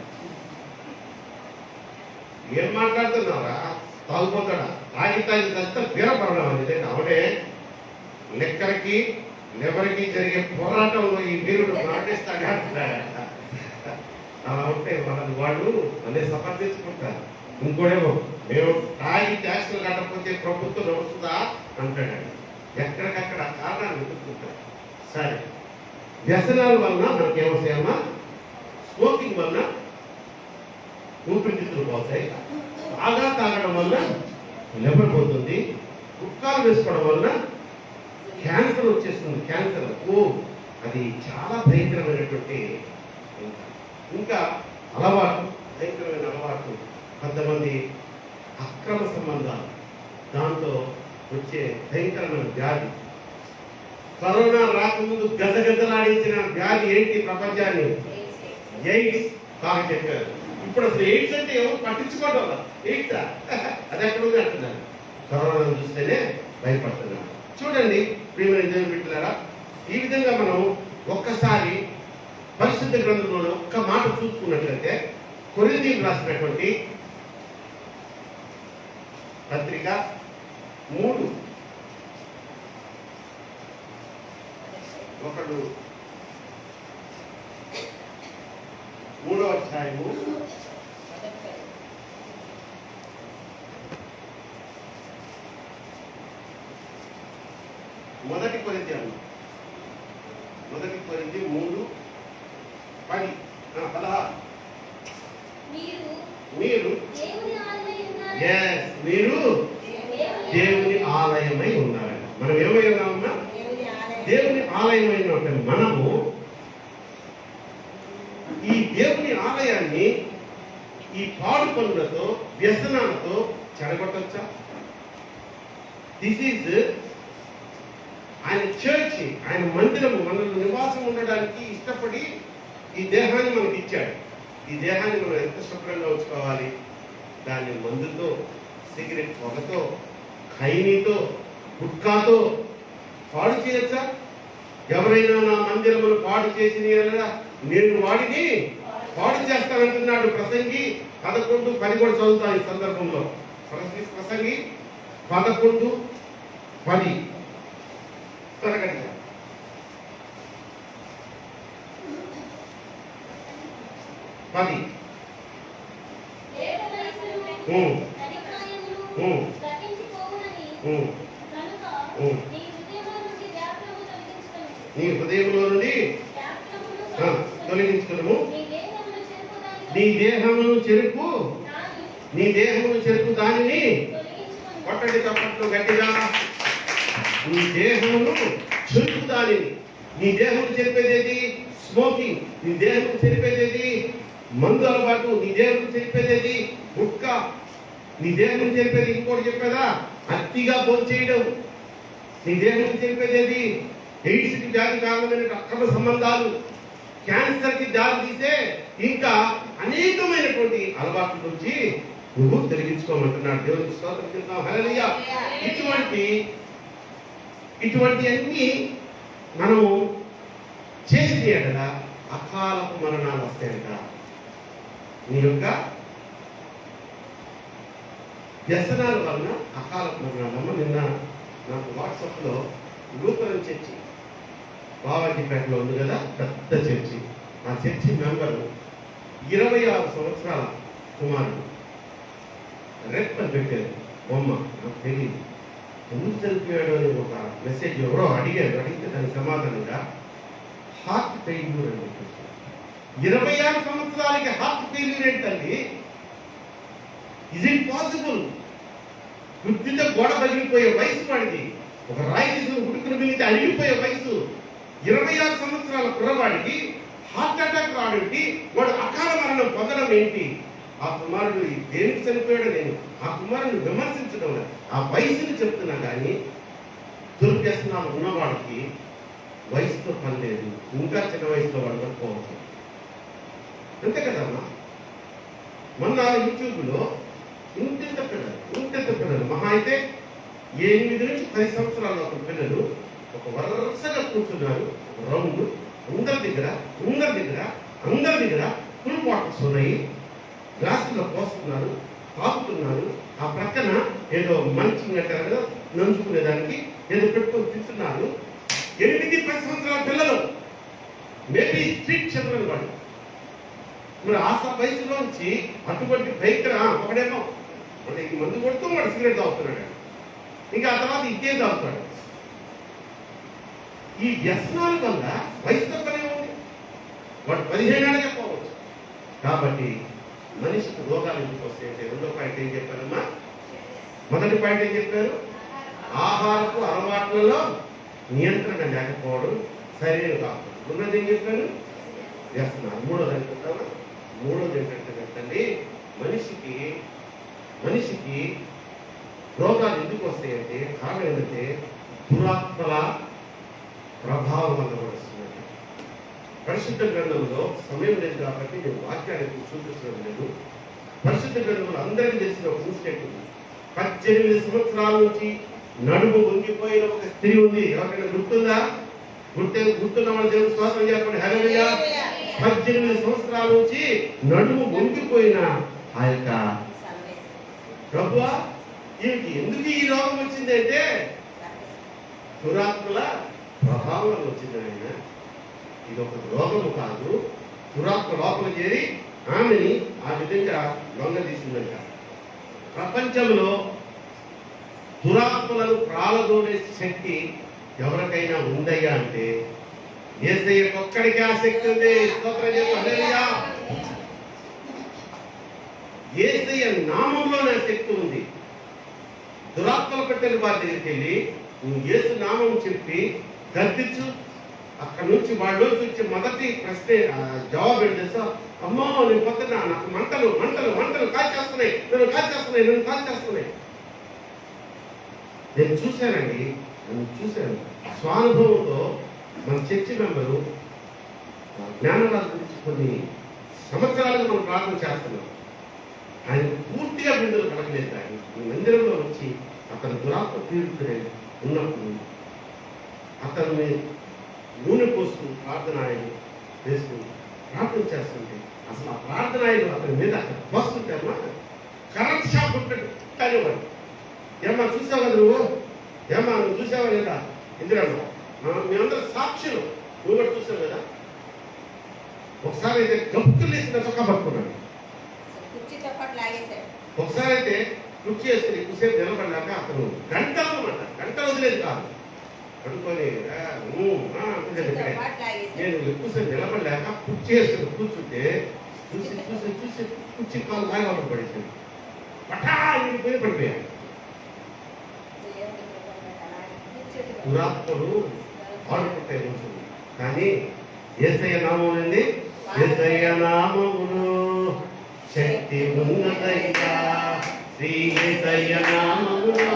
ఏం మాట్లాడుతున్నారా? తాగుపోతాడా? తాగి చస్తే వీరమరణం అనేది అవునే. లెక్కలకి లివర్కి జరిగే పోరాటంలో ఈ వీరుడు మరణిస్తాడా? అలా ఉంటే వాళ్ళు అనే సమర్థించుకుంటారు. ఇంకోడేమో మేము తాగి ట్యాక్సులు కట్టకపోతే ప్రభుత్వం నడుస్తుందా అంటాడు. ఎక్కడికక్కడ కారణాలు వెతుక్కుంటారు. సరే, వ్యసనాల వలన మనకేమొస్తాయమ్మా? స్మోకింగ్ వలన ఊపిరితిత్తులు పోతాయి, బాగా తాగడం వల్ల లివర్ పోతుంది, గుట్కాలు వేసుకోవడం వల్ల క్యాన్సర్ వచ్చేస్తుంది. క్యాన్సర్ అది చాలా భయంకరమైనటువంటి. ఇంకా అలవాటు, భయంకరమైన అలవాటు. కొంతమంది అక్రమ సంబంధాలు, దాంతో వచ్చే భయంకరమైన వ్యాధి. కరోనా రాకముందు గజగజలాడించిన వ్యాధి ఏంటి ప్రపంచాన్ని? ఎయిడ్స్. బాగా చెప్పారు. ఇప్పుడు అసలు ఎయిడ్స్ అంటే ఎవరు పట్టించుకోవడం వల్ల ఎయిడ్సా అది ఎక్కడ ఉంది అంటున్నారు. కరోనా చూస్తేనే భయపడుతున్నారు. చూడండి ప్రియమైన దేవుని బిడ్డలారా, ఈ విధంగా మనం ఒక్కసారి పరిశుద్ధ గ్రంథంలో ఒక్క మాట చూసుకున్నట్లయితే, కొరింథీయులకు రాసినటువంటి పత్రిక 3వ అధ్యాయము 1 కొరింథీ 3:5 ఆలయాన్ని ఈ పాడు పనులతో వ్యసనాలతో చెడగొట్టొచ్చా? దిస్ ఈజ్ ఆయన చర్చి, ఆయన మందిరము, మనల్ని నివాసం ఉండడానికి ఇష్టపడి ఈ దేహాన్ని మనకి ఇచ్చాడు. ఈ దేహాన్ని మనం ఎంత శుభ్రంగా ఉంచుకోవాలి? దాన్ని మందుతో, సిగరెట్ పొగతో, ఖైనీతో, గుట్కాతో పాడు చేయొచ్చా? ఎవరైనా నా మందిరమును పాడు చేసిన నేను వాడిని పాడు చేస్తానంటున్నాడు ప్రసంగి 11:10 కూడా చదువుతాను ఈ సందర్భంలో. ప్రసంగి 11:10 తరగతి 10. నీ హృదయంలో నుండి తొలగించుకును. నీ దేహమును చెరుపు దానిని కొట్టండి చప్పట్లు గట్టిగా. నీ దేహమును చెరుపు దానిని. నీ దేహము చెరిపేదేది స్మోకింగ్, నీ దేహము చెరిపేదేది మందు అలవాటు, నీ దేహము చెరిపేదేది గుట్కా, నీ దేహము చెరిపేది ఇంకోటి చెప్పేదా అతిగా భోంచేయడం, నీ దేహము చెరిపేదేది ఎయిడ్స్ కి దారి కారణమైన అక్రమ సంబంధాలు, క్యాన్సర్ కి దారి తీసే ఇంకా అనేకమైనటువంటి అలవాట్ల నుంచి నువ్వు తొలగించుకోమంటున్నాడు. దేవునికి స్తోత్రం చెప్తాం. హల్లెలూయా. ఇటువంటి అన్ని మనము చేసి కదా అకాలపు మరణాలు వస్తాయంట. నీ యొక్క వ్యసనాల వలన అకాలపు మరణాలు. నిన్న నాకు వాట్సాప్ లో లూథరన్ చర్చి బావాజీపేటలో ఉంది కదా, పెద్ద చర్చి. ఆ చర్చి మెంబరు 26 సంవత్సరాల కుమారుడు రెప్ అని పెట్టారు బొమ్మ. నాకు తెలియదు ఎందుకు చనిపోయాడు అని ఒక మెసేజ్ ఎవరో అడిగాడు. అడిగితే దానికి సమాధానంగా హార్ట్ ఫెయిల్యూర్ అని చెప్పేసి. 26 సంవత్సరాలకి హార్ట్ ఫెయిల్యూర్ ఏంటండి? Is it possible? గుర్తితే గోడ పగిలిపోయే వయసు వాడిది. ఒక రాయి తీసుకుని గుడుకుని మిగిలితే అడిగిపోయే వయసు. 26 సంవత్సరాల కుర్రవాడికి హార్ట్ అటాక్ రావడానికి వాడు అకాల మరణం పొందడం ఏంటి? ఆ కుమారుడు దేనికి చనిపోయాడో నేను ఆ కుమారుని విమర్శించడం లేదు, ఆ వయసుని చెప్తున్నా. కానీ దుర్వ్యసనాలు ఉన్నవాడికి వయసుతో పని లేదు. ఇంకా చిన్న వయసులో వాడు పోవచ్చు. అంతే కదమ్మా. మొన్న యూట్యూబ్లో ఇంత పిల్లలు మహా అయితే 8 నుంచి 10 సంవత్సరాల పిల్లలు ఒక వరుసగా కూర్చున్నారు. ఒక రౌండ్ అందరి దగ్గర ఫుల్ బాటిల్స్ ఉన్నాయి. గ్లాసుల్లో పోస్తున్నారు, తాగుతున్నారు. ఆ ప్రక్కన ఏదో మంచింగ్ అంటారు కదా, నంచుకునేదానికి ఏదో పెట్టుకొని తింటున్నారు. 8-10 సంవత్సరాల పిల్లలు, మేబీ స్ట్రీట్ చిల్డ్రన్ వాళ్ళు. మరి ఆ వయసులోంచి అటువంటి భయంకర ఒకడేమో అంటే ఈ మందు కొడుతూ వాడు సిగరెట్ తాగుతున్నాడు, ఇంకా ఆ తర్వాత ఇంకేం తాగుతాడు. ఈ వ్యసనాల వల్ల వయసు తప్పనే ఉంది. వాడు 15 ఏళ్ళ చెప్పవచ్చు. కాబట్టి మనిషికి రోగాలు ఎందుకు వస్తాయంటే రెండో పాయింట్ ఏం చెప్పారమ్మా? మొదటి పాయింట్ ఏం చెప్పారు? ఆహారపు అలవాట్లలో నియంత్రణ లేకపోవడం సరైన కాదు. ఉన్నది ఏం చెప్పారు? వ్యసనాలు. మూడోది అనుకుంటామా? మూడోది ఏంటంటే చెప్పండి, మనిషికి రోగాలు ఎందుకు వస్తాయంటే కారణం ఏంటంటే దురాత్మల ప్రభావం వల్ల వస్తున్నాయి. పరిశుద్ధ గ్రంథంలో సమయం లేదు కాబట్టి నేను వాక్యానికి చూపించడం లేదు. పరిశుద్ధ గ్రంథంలో అందరికీ తెలిసిన ఒక ఇన్సిడెంట్ ఉంది. 18 సంవత్సరాల నుంచి నడుము వంగిపోయిన ఒక స్త్రీ ఉంది. ఎవరికైనా గుర్తుందా? గుర్తున్న వాళ్ళ దేవుడు స్తోత్రం చెప్పండి. హల్లెలూయా. 18 సంవత్సరాల నుంచి నడుము వంగిపోయిన ఆ యొక్క ప్రభువా ఈయనకి ఎందుకు ఈ రోగం వచ్చింది అంటే దురాత్మల ప్రభావం వచ్చింది. ఆయన ఇది ఒక రోగము కాదు, దురాత్మ లోపల చేరి ఆమెని ఆ విధంగా లొంగదీసిందంట. ప్రపంచంలో దురాత్మలను ప్రాలదోనే శక్తి ఎవరికైనా ఉందయ్యా అంటే యేసయ్యకు ఒక్కడికి ఆ శక్తి ఉంది. స్తోత్రం చెప్పు. హల్లెలూయా. యేసయ్య నామంలోనే శక్తి ఉంది. దురాత్మలు పెట్టిన వారి దగ్గరికి వెళ్ళి నువ్వు యేసు నామం చెప్పి గద్దించు, అక్కడ నుంచి వాళ్ళు వచ్చి మొదటి ప్రశ్న జవాబు ఏంటి తెలుసా? అమ్మో నేను పొద్దున నాకు మంటలు మంటలు మంటలు కాల్చేస్తున్నాయి, నన్ను కాల్చేస్తున్నాయి. నేను చూశానండి, స్వానుభవంతో మన చర్చి మెంబరు జ్ఞానరాజు గురించి కొన్ని సంవత్సరాలుగా మనం ప్రార్థన చేస్తున్నాం. ఆయన పూర్తిగా బిందులు కలగలేదు. ఆయన ఈ మందిరంలో వచ్చి అతను దురాత్మ పీడితుడే ఉన్నప్పుడు అతన్ని నూనె పోసుకుని ప్రార్థన ఆయన వేసుకుని ప్రార్థన చేస్తుంటే అసలు ఆ ప్రార్థన ఆయన అతని మీద అక్కడ పోస్తుంటే అమ్మా కరెంట్ షాక్ ఉంటాడు కానివాడు. ఏమా చూసావా నువ్వు? నువ్వు చూసావా లేదా? ఎందుకమ్మా మేమందరూ సాక్షులు, నువ్వు కూడా చూసావు కదా. ఒకసారి అయితే గప్పులు వేసిన చొక్కా పట్టుకున్నాడు. ఒకసారి అయితే కుర్చీ వేసుకుని ఎక్కువసేపు నిలబడ్డాక అతను గంటలు వదిలేదు కాదు పడుకొని నేను ఎక్కువసేపు నిలబడలేక కుర్చీ వేసుకుని కూర్చుంటే చూసి కుర్చీ కాలు బాగా పడేసాను. పటా పోయి పడిపోయాను. దురాత్మలు ఆడుకుంటాయి రోజు. కానీ యేసయ్య నామం అండి, యేసయ్య నామములో శక్తి ఉన్నదయ్యా. శ్రీ యేసయ్య నామములో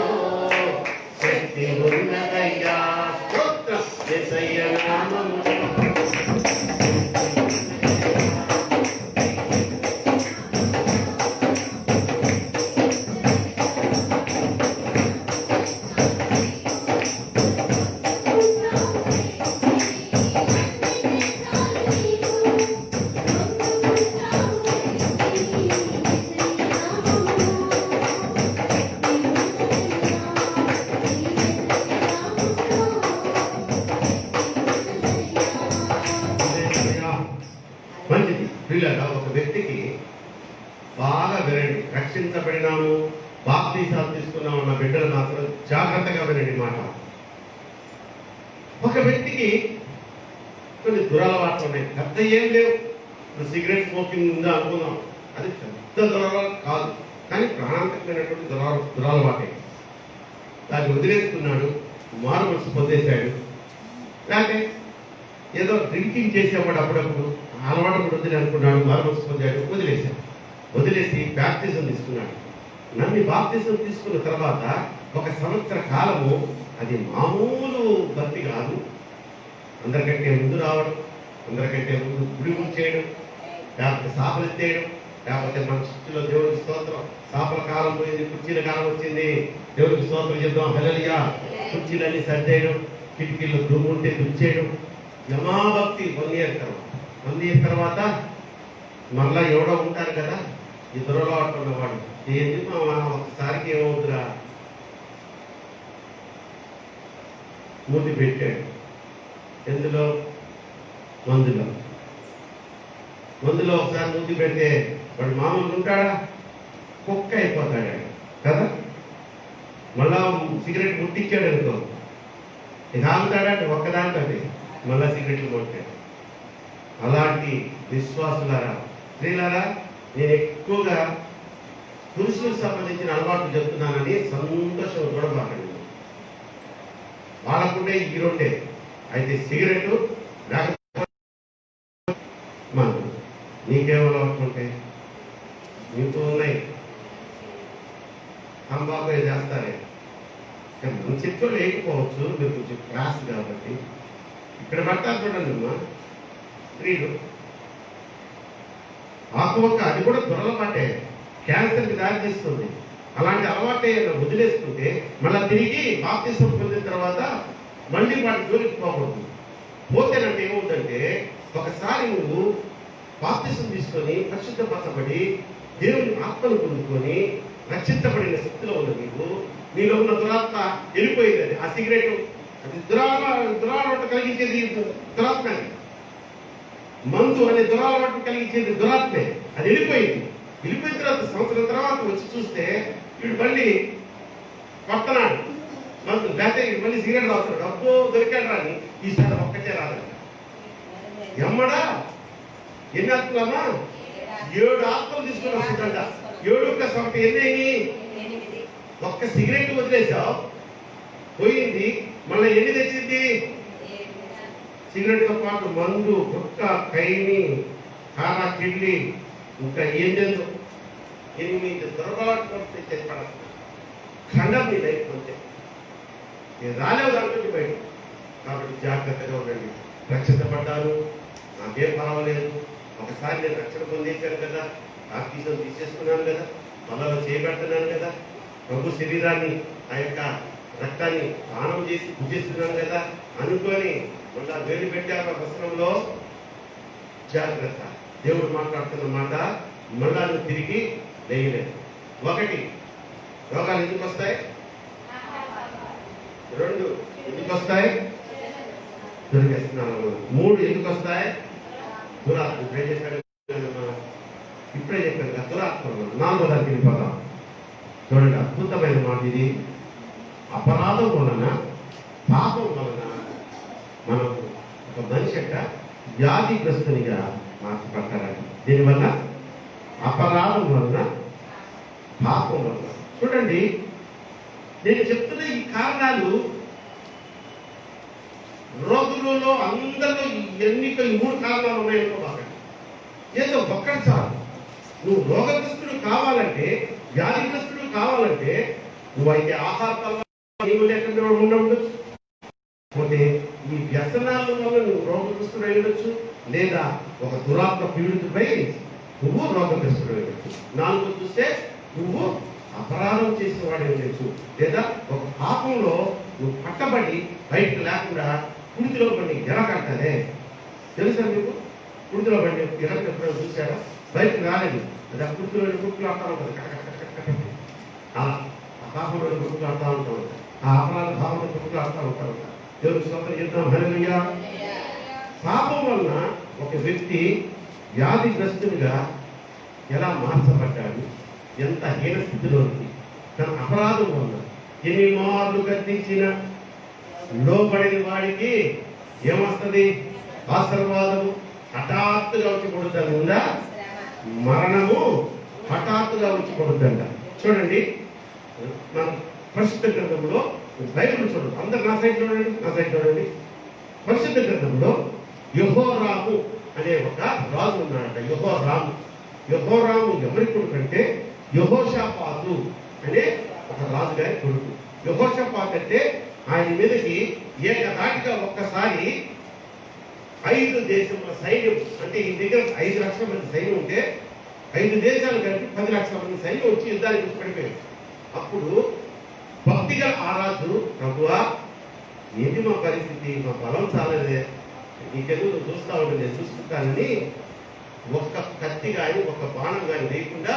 శక్తి ఉన్నదయ్యా. స్తోత్రం యేసయ్య నామములో. మంచిది పిల్లగా ఒక వ్యక్తికి బాగా వినండి. రక్షించబడినాము, బాప్తీసాలు తీసుకున్నాము అన్న బిడ్డలు మాత్రం జాగ్రత్తగా వినండి మాట. ఒక వ్యక్తికి కొన్ని దురలవాట్లు ఉన్నాయి. పెద్ద ఏం లేవు. ఇప్పుడు సిగరెట్ స్మోకింగ్ ఉందా అనుకున్నాం, అది పెద్ద దురలవాటు కాదు, కానీ ప్రాణాంతకమైనటువంటి దురలవాటే. దాన్ని వదిలేసుకున్నాడు, మారు మనసు పొందేశాడు. లేకపోతే ఏదో డ్రింకింగ్ చేసేవాడు అప్పుడప్పుడు, అలవాటు కూడా వదిలే అనుకున్నాడు, మారు మనసు పొందాడు, వదిలేసి బాప్తిజం తీసుకున్నాడు. నన్ను బాప్తిజం తీసుకున్న తర్వాత 1 సంవత్సర కాలము అది మామూలు భక్తి కాదు. అందరికంటే ముందు రావడం, అందరికంటే ముందు గుడి చేయడం, లేకపోతే సాపలు ఎత్తేయడం, లేకపోతే మన చుట్టూలో దేవుడికి స్తోత్రం. సాపల కాలం పోయింది, కుర్చీల కాలం వచ్చింది, దేవుడికి స్తోత్రం చెప్దాం హల్లెలూయా. కుర్చీలన్నీ సర్దేయడం, కిటికీల్లో దుమ్ము ఉంటే దుచ్చేయడం. యమాభక్తి 1 ఇయర్ తర్వాత మళ్ళా ఎవడో ఉంటారు కదా ఈ దురలవాటు ఉన్నవాడు. ఏంది ఒకసారికి ఏమవుతురా మూతి పెట్టాడు. ఎందులో? మందులో ఒకసారి మూతి పెడితే వాడు మామూలు ఉంటాడా? కుక్క అయిపోతాడు కదా. మళ్ళా సిగరెట్ ముట్టించాడు అనుకో, ఇక ఆగుతాడంటే ఒక్కదాంతో మళ్ళా సిగరెట్లు కొట్టాడు. అలాంటి విశ్వాసులారా, స్త్రీలారా, నేను ఎక్కువగా పురుషులకు సంబంధించిన అలవాట్లు చెప్తున్నానని సంతోషం కూడా మాట్లాడింది. వాళ్ళకుండే ఈ 2 అయితే సిగరెట్ మనం నీకేం అలవాట్లు ఉంటాయి? మీకు ఉన్నాయి. అంబాకు చేస్తారే, మన చెట్లు లేకపోవచ్చు, మీరు కొంచెం క్లాస్ కాబట్టి. ఇక్కడ పడతారు చూడండి అమ్మా స్త్రీలు, ఆకువక్క అది కూడా దురలవాటే, క్యాన్సర్కి దారి తీస్తుంది. అలాంటి అలవాటే వదిలేసుకుంటే మళ్ళీ తిరిగి బాప్తిసం పొందిన తర్వాత మళ్ళీ వాటి జోలికి పోకూడదు. పోతేనంటే ఏమవుతుందంటే, ఒకసారి నువ్వు బాప్తిసం తీసుకొని పరిశుద్ధపరచబడి దేవుని ఆత్మను పొందుకొని రక్షించబడిన స్థితిలో ఉన్న నీలో ఉన్న దురాత్మ వెళ్ళిపోయింది. ఆ సిగరెట్ అది దురాలవాటు కలిగించేది దురాత్మే. మందు అనే దురాలవాటు కలిగించేది దురాత్మే. అది వెళ్ళిపోయింది. వెళ్ళిపోయిన తర్వాత సంవత్సరం తర్వాత వచ్చి చూస్తే వీడు మళ్ళీ కొత్తనాడు మందు, లేకపోతే మళ్ళీ సిగరెట్ తాగుతాడు. అబ్బో దొరికాడు రాని ఈసారి ఒక్కటే రాదు. ఎమ్మడా ఎన్ని ఆత్మలమ్మా? 7 ఆత్మలు తీసుకొని వస్తుందంట. 7 ఎన్ని? ఒక్క సిగరెట్ వదిలేసావు పోయింది, మళ్ళీ ఎన్ని తెచ్చింది? సిగరెట్తో పాటు మందు, గుట్క, ఖైని, కారా, కిడ్లీ, ఇంకా ఏంటో 8 దురలవాట్లు తెచ్చిపడాలి. ఖండం మీ లైఫ్ అంతే. నేను రాలేవు దాంట్లో బయట. కాబట్టి జాగ్రత్తగా ఉండండి. రక్షించబడ్డాను, నాకేం పర్వాలేదు. ఒకసారి నేను రక్షణ పొందేశాను కదా, ఆఫీసులో తీసేసుకున్నాను కదా, పనులలో చేయబడుతున్నాను కదా, ప్రభు శరీరాన్ని ఆ యొక్క రక్తాన్ని స్నానం చేసి పూజిస్తున్నాను కదా అనుకొని మళ్ళా వేలు పెట్టారు వస్త్రంలో. జాగ్రత్త. దేవుడు మాట్లాడుతున్న మాట మళ్ళా నువ్వు తిరిగి లేయలేదు. 1, రోగాలు ఎందుకు వస్తాయి? 2, ఎందుకు వస్తాయి? దొరికేస్తున్నాను. 3, ఎందుకు వస్తాయి? దురాత్మ. ఇప్పుడే చెప్పాను కదా, దురాత్మ. 4వ దానికి వెళ్ళిపోతాం. చూడండి, అద్భుతమైన మాట ఇది. అపరాధం వలన, పాపం వలన మనం ఒక మనిషి యొక్క వ్యాధిగ్రస్తునిగా మార్చబడతారండి. దీనివల్ల అపరాధం వలన, పాపం వలన. చూడండి, నేను చెప్తున్న ఈ కారణాలు రోగులలో అందరిలో ఎన్నిక 3 కారణాలు ఉన్నాయనుకోబాకండి. ఏదో ఒక్కటి చాలు. నువ్వు రోగగ్రస్తుడు కావాలంటే, వ్యాధిగ్రస్తుడు కావాలంటే నువ్వైతే ఆహార నీవు లేకుండా ఉండవచ్చు, పోతే ఈ వ్యసనాల వల్ల నువ్వు రోగగ్రస్తుడు అయ్యవచ్చు, లేదా ఒక దురాత్మ పీడితుపై నువ్వు రోగగ్రస్తుడు అయ్యవచ్చు. 4 చూస్తే నువ్వు అపరాధం చేసిన వాడు అయ్యవచ్చు, లేదా ఒక పాపంలో నువ్వు పట్టబడి బయటకు లేకుండా కుడితిలో బండి ఎరగంటదే. తెలుసా మీకు? కుడితిలో బండి ఎరగ ఎప్పుడైనా చూసారా? బయటకు రాలేదు. అది ఆ కుడితిలో కుట్లు ఆడుతూ ఉంటుంది. ఆ పాపంలో కుట్లు ఆడుతూ ఉంటారు. ఆ అపరాధ భావంలో కుట్లు ఆడుతూ ఉంటారు. దేవుడు స్తోత్రం చెప్తాం. హల్లెలూయా. పాపం వలన ఒక వ్యక్తి వ్యాధిగ్రస్తునిగా ఎలా మార్చబడ్డాడు, ఎంత హీన స్థితిలోకి. తన అపరాధం వలన ఎన్ని మార్లు గద్దించిన లోబడిన వాడికి ఏమొస్తుంది? ఆశీర్వాదము హఠాత్తుగా వచ్చి పడుతుంది ఉందా? మరణము హఠాత్తుగా వచ్చి పడుతుందంట. చూడండి, మన పరిశుద్ధ గ్రంథంలో బైబిల్ చూడండి. అందరు నా సైడ్ చూడండి, నా సైడ్ చూడండి. పరిశుద్ధ గ్రంథంలో యెహోరాము అనే ఒక రాజు ఉన్నాడట. యెహోరాము ఎవరి కొడుకు అంటే యెహోషాపాతు అనే ఒక రాజు గారి కొడుకు. యెహోషాపాతు అంటే ఆయన మీదకి ఏకధాటిగా ఒక్కసారి 5 దేశముల సైన్యం, అంటే ఈ దగ్గర 5 లక్షల మంది సైన్యం ఉంటే 5 దేశాలు కలిపి 10 లక్షల మంది సైన్యం వచ్చి యుద్ధానికి పడిపోయారు. అప్పుడు భక్తిగా ఆ రాజు, ప్రభువా ఏంటి మా పరిస్థితి, మా బలం చాలదే, నీకెందుకు నువ్వు చూస్తా ఉంటే నేను చూసుకుంటానని ఒక్క కత్తి కానీ ఒక్క బాణం కానీ లేకుండా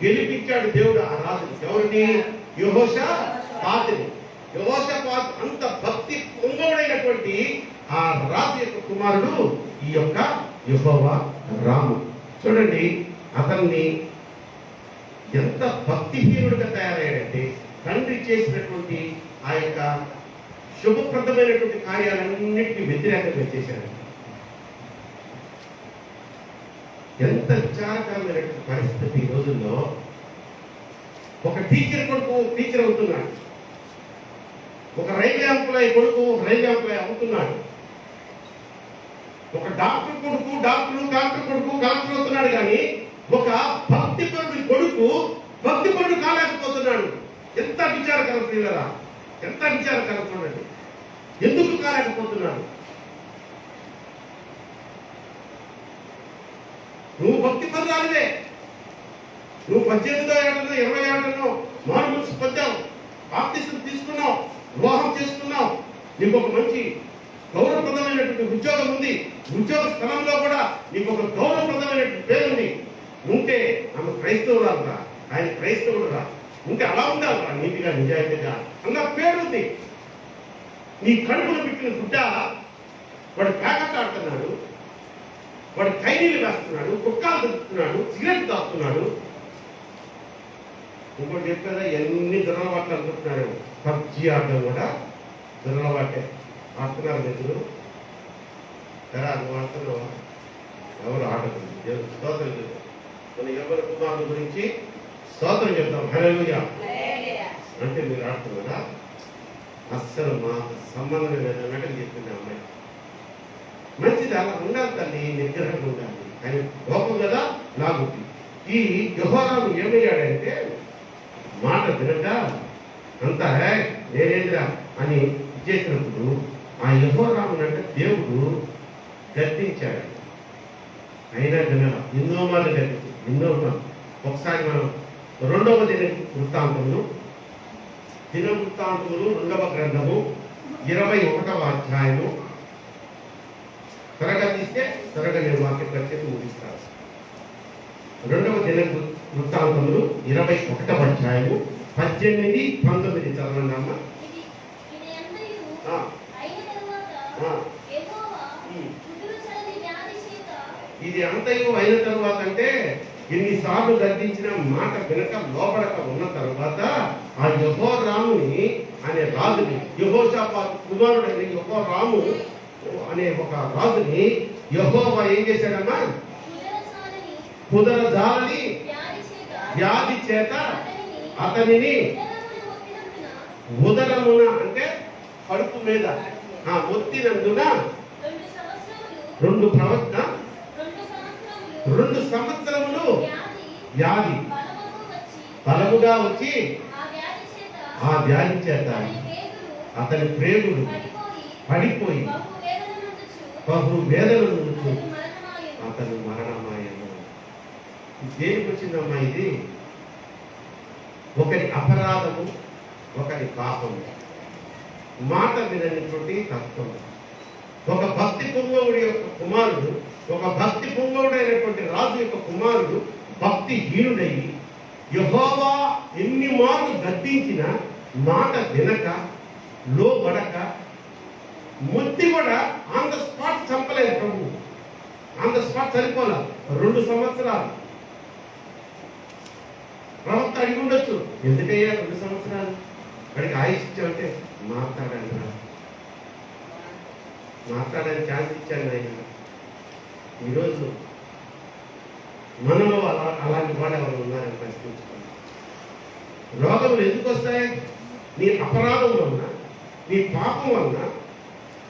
గెలిపించాడు దేవుడు ఆ రాజు. ఎవరిని? యెహోషాపాతుని. యెహోషాపాతు అంత భక్తి పొంగవుడైనటువంటి ఆ రాజు యొక్క కుమారుడు ఈ యొక్క యెహోవా రాము. చూడండి, అతన్ని ఎంత భక్తిహీనుడిగా తయారయ్యాడంటే తండ్రి చేసినటువంటి ఆ యొక్క శుభప్రదమైనటువంటి కార్యాలన్నింటినీ వ్యతిరేకంగా చేశాడు. ఎంత విచారకరమైనటువంటి పరిస్థితి ఈ రోజుల్లో. ఒక టీచర్ కొడుకు టీచర్ అవుతున్నాడు, ఒక రైల్వే ఎంప్లాయీ కొడుకు రైల్వే ఎంప్లాయీ అవుతున్నాడు, ఒక డాక్టర్ కొడుకు డాక్టర్ అవుతున్నాడు. కానీ ఒక భక్తిపరుడి కొడుకు భక్తిపరుడు కాలేకపోతున్నాడు. ఎంత విచారకరం పిల్లరా, ఎంత విచారకరం. చూడండి, ఎందుకు కాలేకపోతున్నాడు? నువ్వు భక్తి పరురాలివే. నువ్వు 18వ ఏటనో 20వ ఏటనో మార్పుల్స్ పొందావు, బాప్తిసం తీసుకున్నావు, వివాహం చేసుకున్నావు, నీకు ఒక మంచి గౌరవప్రదమైనటువంటి ఉద్యోగం ఉంది, ఉద్యోగ స్థలంలో కూడా నీకు ఒక గౌరవప్రదమైనటువంటి పేరు ఉంది. ఉంటే ఆమె క్రైస్తవురాలు రా, ఆయన క్రైస్తవుడు రా, ఉంటే అలా ఉండాలిరా, నీతిగా నిజాయితీగా అన్న పేరు ఉంది. నీ కడుపును పెట్టిన గుడ్డ వాడు ప్యాకెట్ ఆడుతున్నాడు, వాడు ఖైనీలు వేస్తున్నాడు, కుక్కాలు దొరుకుతున్నాడు, సిగరెట్ తాగుతున్నాడు. ఇంకోటి చెప్పారా, ఎన్ని దురలవాట్లు అనుకుంటున్నాడు. పబ్జీ ఆడడం కూడా దురలవాటే. ఆడుతున్నారు నిధులు సరే, నువ్వు ఆడుతున్నావా? ఎవరు ఆడదు. దేవుడు స్తోత్రం చెప్తాం. మన ఎవరి కుమారుల గురించి స్తోత్రం చెప్తాం. హల్లెలూయా అంటే మీరు ఆడుతున్నారా? అస్సలు మా సంబంధం లేదన్నట్టు చెప్పింది అమ్మాయి. మంచిది అలా ఉండాలి తల్లి, నిగ్రహంగా ఉండాలి. కానీ కోపం కదా లాగుద్ది. ఈ యెహోరాము ఏమయ్యాడంటే మాట వినక అంతా నేనేంద్రా అని చేసినప్పుడు ఆ యెహోరామును అంటే దేవుడు గద్దించాడు. అయినా వినల, ఎన్నో మార్లు గద్దించాడు, ఎన్నో మార్లు. ఒకసారి మనం 2వ దినవృత్తాంతములు 2వ గ్రంథము 21వ అధ్యాయము త్వరగా తీస్తే త్వరగా నేను వాక్య పరిచయం ముగిస్తాను. 2వ దినవృత్తాంతములు 21వ అధ్యాయము 18, 19 చదవండి అమ్మ. ఇది అంతయు అయిన తరువాత అంటే ఎన్నిసార్లు గర్దించిన మాట వెనక లోపడక ఉన్న తరువాత ఆ యెహోరాముని అనే రాజుని, యెహోషాపాతు కుమారుడైన యెహోరాము అనే ఒక రాజుని యెహోవా ఏం చేశాడమ్మా? కుదరజాలని వ్యాధి చేత అతనిని ఉదరమున అంటే కడుపు మీద ఒత్తినందున 2 సంవత్సరములు వ్యాధి బలముగా వచ్చి ఆ వ్యాధి చేత అతని ప్రేగులు పడిపోయి బహు వేదన నుంచి అతను మరణమాయను. దేనికి వచ్చిందమ్మా ఇది? ఒకరి అపరాధము, ఒకరి పాపము, మాట వినటువంటి తత్వం. ఒక భక్తి పుంగవుడి యొక్క కుమారుడు, ఒక భక్తి పుంగవుడైనటువంటి రాజు యొక్క కుమారుడు భక్తిహీనుడయ్యి యెహోవా ఎన్ని మార్లు గద్దించిన మాట వినక లోబడక మొత్తి కూడా ఆన్ ద స్పాట్ చంపలేదు ప్రభు. ఆన్ ద స్పాట్ చనిపోలా. 2 సంవత్సరాలు ప్రవక్త అడిగి ఉండొచ్చు, ఎందుకయ్యా 2 సంవత్సరాలు? వాడికి ఆయుష్ ఇచ్చామంటే మాట్లాడని ఛాన్స్ ఇచ్చాను ఆయన. ఈరోజు మనలో అలాంటి వాడు ఎవరు ఉన్నారని ప్రశ్నించుకోండి. రోగములు ఎందుకు వస్తాయి? నీ అపరాధం వలన, నీ పాపం వలన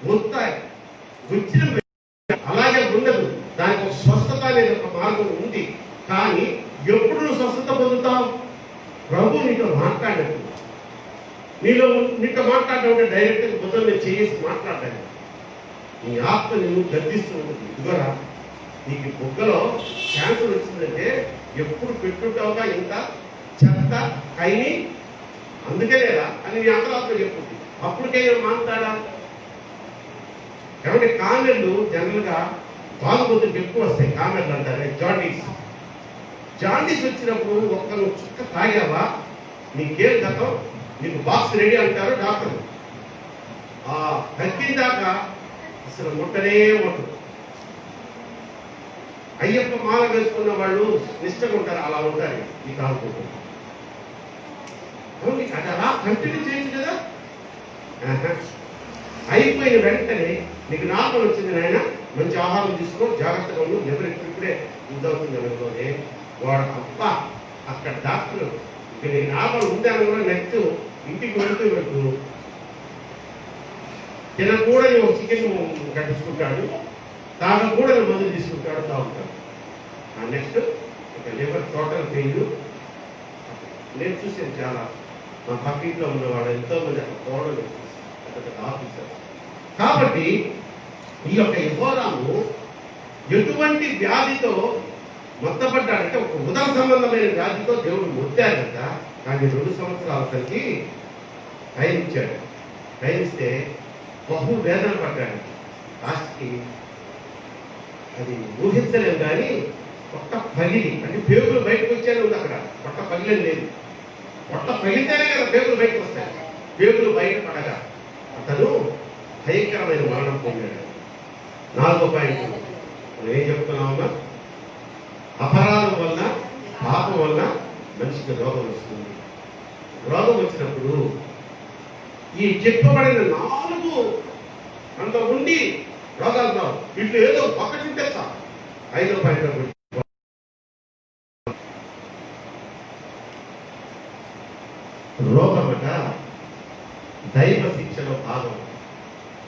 వస్తాయి. వచ్చిన అలాగే ఉండదు. దానికి ఒక స్వస్థత అనేది ఒక మార్గం ఉంది. కానీ ఎప్పుడు నువ్వు స్వస్థత పొందుతావు? ప్రభు నీతో మాట్లాడినప్పుడు. నీతో మాట్లాడడం డైరెక్ట్గా బుద్ధం మీద చేసి మాట్లాడాలి. నీ ఆత్మ నువ్వు గర్దిస్తూ ఉంటుంది. ఇదిగోరా, నీకు బుగ్గలో క్యాన్సర్ వచ్చిందంటే ఎప్పుడు పెట్టుంటావుగా ఇంత చెత్త అయిని అందుకనేలా అని నీ అంతరాత్మ చెప్పుతుంది. అప్పటికైనా మాట్లాడా? కాబట్టి కామెర్లు జనరల్గా బాగుబోతులకు ఎక్కువ వస్తాయి. కామెర్లు అంటారు జాండీస్ వచ్చినప్పుడు ఒక్క చుక్క తాగావా నీకేం గతం, నీకు బాక్స్ రెడీ అంటారు డాక్టర్. తగ్గిన దాకా అసలు ముట్టనే ముట్టదు. అయ్యప్ప మాల వేసుకున్న వాళ్ళు నిష్టగా ఉంటారు, అలా ఉంటారు ఈ తాగుకుంటారు. అది అలా కంటిన్యూ చేయొచ్చు కదా. అయిపోయిన వెంటనే నీకు నార్మల్ వచ్చింది నాయన, మంచి ఆహారం తీసుకో, జాగ్రత్తగా ఉండు, ఇప్పుడే ఇదవుతుంది అనుకోనే వాడు అప్ప అక్కడ డాక్టర్ ఇక నీకు నార్మల్ ఉందని కూడా నెక్స్ట్ ఇంటికి వెళ్తూ తినకూడని ఒక చికెన్ కట్టించుకుంటాడు, తాగకూడని మందు తీసుకుంటాడు, తాగుతాడు. నెక్స్ట్ ఇక లివర్ టోటల్ ఫెయిల్. నేను చూసాను చాలా, మా పక్కింట్లో ఉన్నవాడు ఎంతో మంది అక్కడ పోవడం ఆఫీసర్. కాబట్టి ఈ యొక్క యెహోరాము ఎటువంటి వ్యాధితో మొత్తపడ్డాడంటే ఒక ఉదర సంబంధమైన వ్యాధితో దేవుడు మొత్తాడు కదా. కానీ 2 సంవత్సరాల అతనికి టైం ఇచ్చాడు. టైం ఇస్తే బహు వేదన పడ్డాడు. లాస్ట్కి అది ఊహించలేము. కానీ పొట్ట పగిలి అంటే పేగులు బయటకు వచ్చేది ఉంది అక్కడ. పొట్ట పగిలేదు లేదు. పొట్ట పగిలితేనే కదా పేగులు బయటకు వస్తాయి. పేగులు బయట పడగా అతను భయంకరమైన మరణం పొందాడు. 4వ పాయింట్ మనం ఏం చెప్తున్నామన్నా? అపరాధం వల్ల, పాపం వల్ల మనిషికి రోగం వస్తుంది. రోగం వచ్చినప్పుడు ఈ చెప్పబడిన 4 అంత ఉండి రోగాలు రావు. వీటిలో ఏదో ఒకటి ఉంటే సార్. 5వ పాయింట్ రోగమట దైవ శిక్షలో భాగం.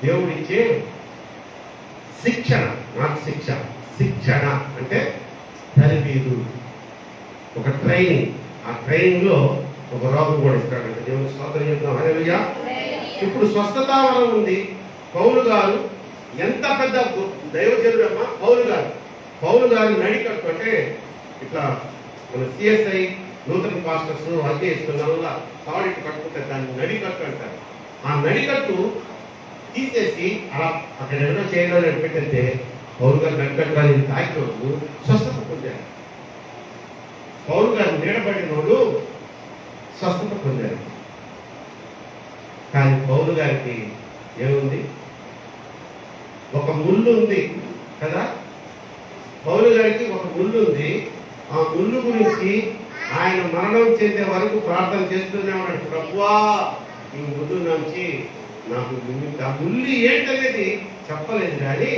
దేవుడిచ్చే శిక్షణ. అంటే తరబీదు, ఒక ట్రైనింగ్. ఆ ట్రైనింగ్ లో ఒక రోగం కూడా ఇస్తాడంటే దేవుని స్తోత్రం చెప్తాం. హల్లెలూయా. ఇప్పుడు స్వస్థత వరం ఉంది. పౌలు గారు ఎంత పెద్ద దైవజనుడు అమ్మా. పౌలు గారు నడికట్టు అంటే ఇట్లా మన సిఎస్ఐ నూతన పాస్టర్స్ అధ్యయిస్తున్న తాడిట్టు కట్టుకుంటే దాన్ని నడికట్టు అంటారు. ఆ నడికట్టు తీసేసి అలా అక్కడ ఎవరో చేయడం పెట్టితే పౌరు గారు నడికట్టాలని తాకినోడు స్వస్థత పొందారు. పౌరు గారు నీడబడిన వాడు స్వస్థత పొందారు. కానీ పౌరు గారికి ఏముంది? ఒక ముళ్ళు ఉంది కదా. పౌలు గారికి ఒక ముళ్ళు ఉంది. ఆ ముళ్ళు గురించి ఆయన మరణం చెందే వరకు ప్రార్థన చేస్తూనే ఉన్నాడు. ప్రభువా, ఈ ముళ్ళు నుంచి నాకు ఆ ముళ్ళు ఏంటనేది చెప్పలేదు, కానీ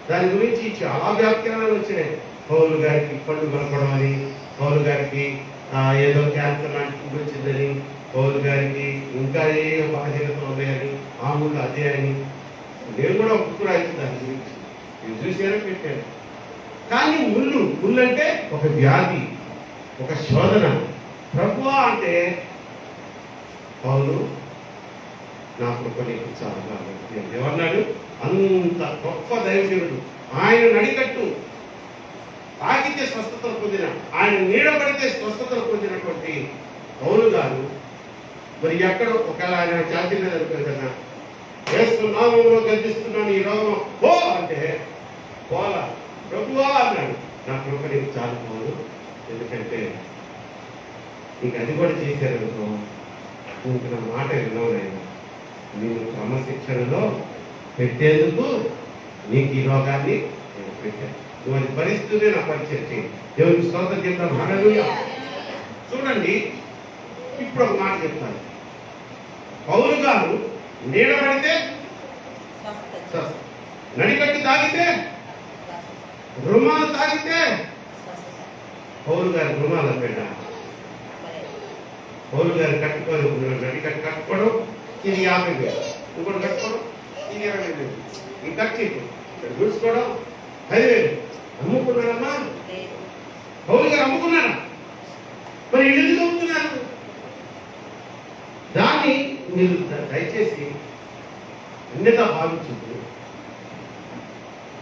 దాని గురించి చాలా వ్యాఖ్యానాలు వచ్చినాయి. పౌలు గారికి కళ్ళు కనపడం అని, పౌలు గారికి ఏదో క్యాన్సర్ లాంటి వచ్చిందని, పౌలు గారికి ఇంకా ఏ బలహీనతలు ఉన్నాయని, ఆ ముళ్ళు అదే అని. నేను కూడా ఒప్పుకు రాయింది దాని గురించి, నేను చూసేనే పెట్టాను. కానీ ముళ్ళు అంటే ఒక వ్యాధి, ఒక శోధన. ప్రభువా అంటే పౌలు నా కృప నీకు చాలా ఏమన్నాడు? అంత గొప్ప దైవజనుడు. ఆయన నడికట్టు తాకితే స్వస్థతలు పొందిన, ఆయన నీడబడితే స్వస్థతలు పొందినటువంటి పౌలు గారు మరి ఎక్కడ ఒకవేళ ఆయన ఛాతీ మీద అనుకోరు కదా, యేసు నామములో గర్జిస్తున్నాను ఈ రోగం పో అంటే పోలా. ప్రభువా అన్నాడు, నా కృప నీకు చాలు పోదు. ఎందుకంటే నీకు అది కూడా చేశారనుకో, ఇంక నా మాట వినవలేదు. నేను క్రమశిక్షణలో పెట్టేందుకు నీకు ఈ రోగాన్ని నేను పెట్టాను. నువ్వు అది పరిస్థితులే నా పరిచయం చేయి. దేవునికి స్తోత్రం చెప్తాను. హల్లెలూయా. చూడండి, ఇప్పుడు ఒక మాట చెప్తాను. పౌలు గారు నీడబడితే నడికట్టు తాగితే, రుమాలు తాగితే, పౌలు గారి రుమాలు అమ్మేట. పౌలు గారు కట్టుకొని నడికట్టు కట్టుకోవడం, ఇది 50,000. ఇంకోటి కట్టుకోవడం, ఇది 20,000. ఈ ఖర్చు ఇక్కడ చూసుకోవడం 10,000. అమ్ముకున్నారమ్మా. పౌలు గారు అమ్ముకున్నారా? మరి ఎందుకు అమ్ముతున్నారు? దాన్ని మీరు దయచేసి అన్యత భావించదు.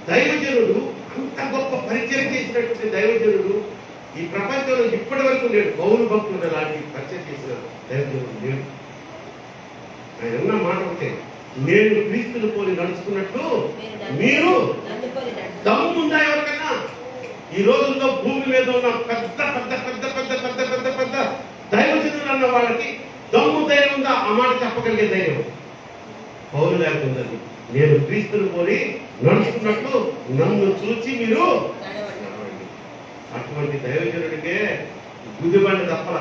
దైవజనుడు, అంత గొప్ప పరిచయం చేసినటువంటి దైవజనుడు ఈ ప్రపంచంలో ఇప్పటి వరకు లేడు. పౌలు భక్తుడు లాంటి పరిచయం చేసిన దైవజనుడు లేడు. ఆయన ఉన్న మాట ఒకటే, నేను క్రీస్తుని పోలి నడుచుకున్నట్లు మీరు దమ్ముందా ఎవరికైనా? ఈ రోజుల్లో భూమి మీద ఉన్న పెద్ద పెద్ద పెద్ద పెద్ద పెద్ద పెద్ద పెద్ద దైవజనులు అన్న వాళ్ళకి దమ్ము ధైర్యం ఉందా? ఆ మాట చెప్పగలిగే ధైర్యం పౌలు గారికి ఉందండి. నేను క్రీస్తుని పోలి నడుచుకున్నట్లు నన్ను చూచి మీరు నడవండి. అటువంటి దైవజనుడికే గుదిబండి తప్పల,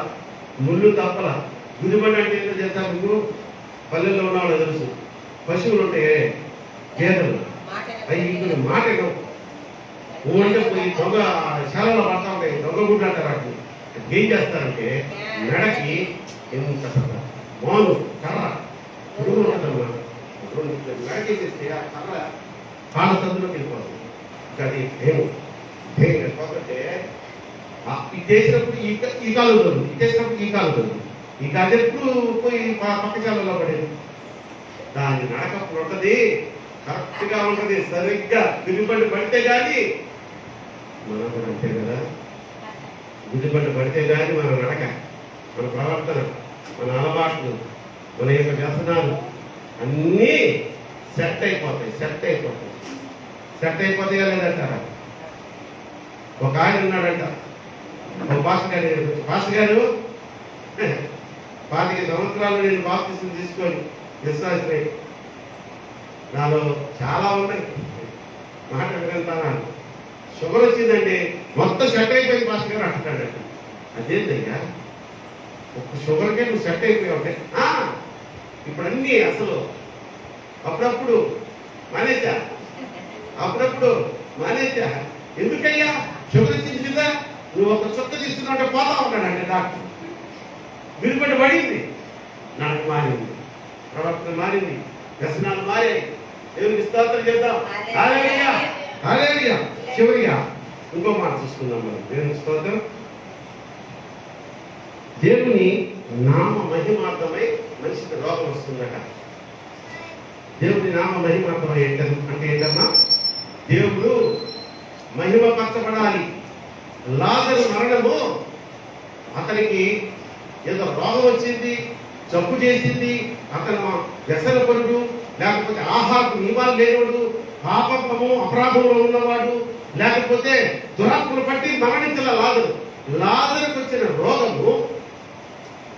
ముళ్ళు తప్పల. గుదిబండి అంటే ఏంటో చేస్తా? మీకు పల్లెల్లో ఉన్నవాళ్ళు తెలుసు. పశువులు ఉంటాయే, గేదెలు, అవి ఇప్పుడు మాట అంటే పోయి దొంగ శాలలో పడతా ఉంటాయి. దొంగ గుడ్లు అంటారు. వాటిని ఏం చేస్తారంటే మెడకి ఎంత మాను కర్ర పురుగులు ఉంటుందమ్మా. మెడకేసేస్తే ఆ కర్ర పాల సందులోకి వెళ్ళిపోతుంది. అది భేము కాబట్టి ఇది చేసినప్పుడు ఈ కాలు ఉంటుంది, ఇది చేసినప్పుడు ఈ కాలు ఉంటుంది. ఈ కాలు ఎప్పుడు పోయి పక్క చాలలో పడేది. దాని నడకప్పుడు ఉంటుంది, కరెక్ట్ గా ఉంటుంది, సరిగ్గా గుదిబండి పడితే కానీ మనం కూడా అంతే కదా. గుదిబండి పడితే కానీ మన నడక, మన ప్రవర్తన, మన అలవాట్లు, మన యొక్క వ్యసనాలు అన్నీ సెట్ అయిపోతాయి. సెట్ అయిపోతాయా లేదంటారా? ఒక ఆయన ఉన్నాడంట, ఒక పాస్టర్ గారు 25 సంవత్సరాలు నేను బాప్తిసం తీసుకొని విశ్వాసమే, నాలో చాలా ఉన్నాయి, మాట వినంటాను. షుగర్ వచ్చిందండి, మొత్తం సెట్ అయిపోయింది పాస్టర్ గారు అంటున్నాడంట. అదేంటయ్యా, ఒక షుగర్కే నువ్వు సెట్ అయిపోయావు అంటే ఇప్పుడు అన్నీ అసలు అప్పుడప్పుడు మానేసా. ఎందుకయ్యా? షుగర్ వచ్చింది కదా, నువ్వు ఒక చుక్క తీసుకున్నావు పోతా ఉన్నాడంటే డాక్టర్. విరుపడి పడింది, నాకు మారింది, ప్రవర్తన మారింది, వ్యసనాలు మారాయి. దేవునికి స్తోత్రం చేద్దాం. హల్లెలూయా, హల్లెలూయా. చివరిగా ఇంకో మాట చూసుకుందాం మనం. దేవుని స్తోత్రం. దేవుని నామ మహిమార్థమై మనిషికి రోగం వస్తుందట. దేవుని నామ మహిమార్థమై అంటే ఏంటమ్మా? దేవుడు మహిమపరచబడాలి. లాజరు మరణము అతనికి ఏదో రోగం వచ్చింది, జబ్బు చేసింది, అతను వ్యసనపరుడు, లేకపోతే ఆహార నియమాలు లేనివాడు, పాపము అపరాధంలో ఉన్నవాడు, లేకపోతే దురాత్మను బట్టి మరణించిన లాజరుకు వచ్చిన రోగము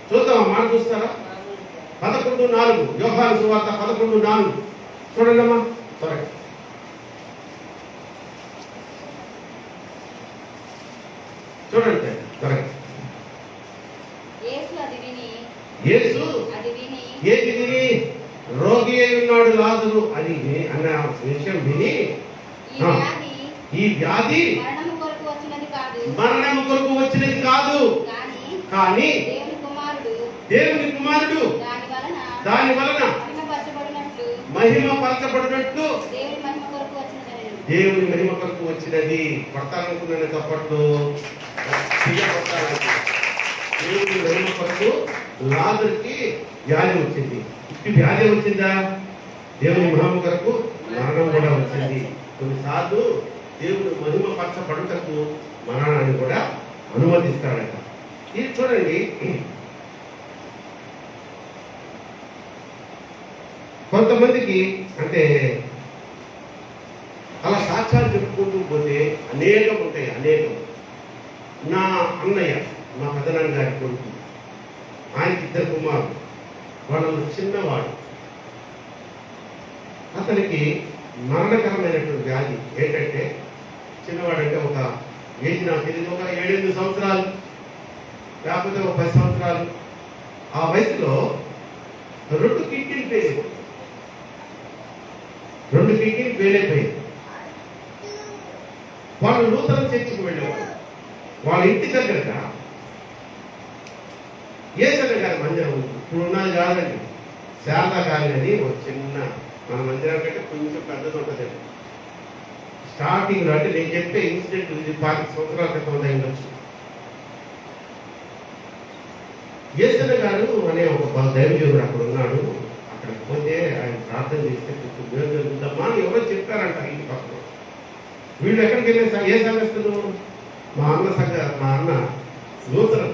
చూద్దాం. మాట చూస్తారా? 11:4 యోహాను సువార్త 11:4 చూడండమ్మా. త్వరగా చూడండి, త్వరగా. యేసు ఏది విని రోగి అయి ఉన్నాడు లాజరు అని అన్న విషయం విని ఈ వ్యాధి మరణము కొరకు వచ్చినది కాదు, కానీ దేవుని కుమారుడు దాని వలన మహిమపరచబడినట్లు దేవుని మహిమ కొరకు వచ్చినది. పడతానుకున్నాను తప్పట్లు. దేవుని మహిమ కొరకు లాజరుకి వ్యాధి వచ్చింది. ఈ వ్యాధి వచ్చిందా? దేవుని మహిమ కొరకు మరణం కూడా వచ్చింది. కొన్నిసార్లు దేవుడు మహిమపరచబడుటకు మరణాన్ని కూడా అనుమతిస్తాడట. ఇది చూడండి, కొంతమందికి అంటే అలా సాక్ష్యాలు చెప్పుకుంటూ పోతే అనేకం ఉంటాయి, అనేకం. నా అన్నయ్య, మా పెదనాన్న గారి కొడుకు, ఆయనకి 2 కుమారులు. వాళ్ళు చిన్నవాడు. అతనికి మరణకరమైనటువంటి వ్యాధి ఏంటంటే, చిన్నవాడంటే ఒక ఏజ్ నాకు తెలియదు, ఒక 7-8 సంవత్సరాలు, లేకపోతే ఒక 10 సంవత్సరాలు. ఆ వయసులో 2 కిడ్నీలు పేరు, 2 కిడ్నీలు పేలైపోయాయి. వాళ్ళు నూతన చర్చికి వెళ్ళేవాడు. వాళ్ళ ఇంటి దగ్గరగా ఏసన్న గారి మందిరం ఉంది. ఇప్పుడు ఉన్నది కాదండి, శారదా గారి అని ఒక చిన్న మన మందిరం కంటే కొంచెం పెద్దది ఉంటుంది. స్టార్టింగ్ లో అంటే నేను చెప్పే ఇన్సిడెంట్ ఇది 5 సంవత్సరాల క్రితం అయిండొచ్చు. ఏసన్న గారు అనే ఒక దైవజనుడు అక్కడ ఉన్నాడు. అక్కడికి పోతే ఆయన ప్రార్థన చేస్తే కొంచెం మేలు జరుగుతుందమ్మా అని ఎవరో చెప్పారంట ఇంటి పక్కన. వీళ్ళు ఎక్కడికి వెళ్ళే ఏ సంఘస్థులు? మా అన్న నూతనం.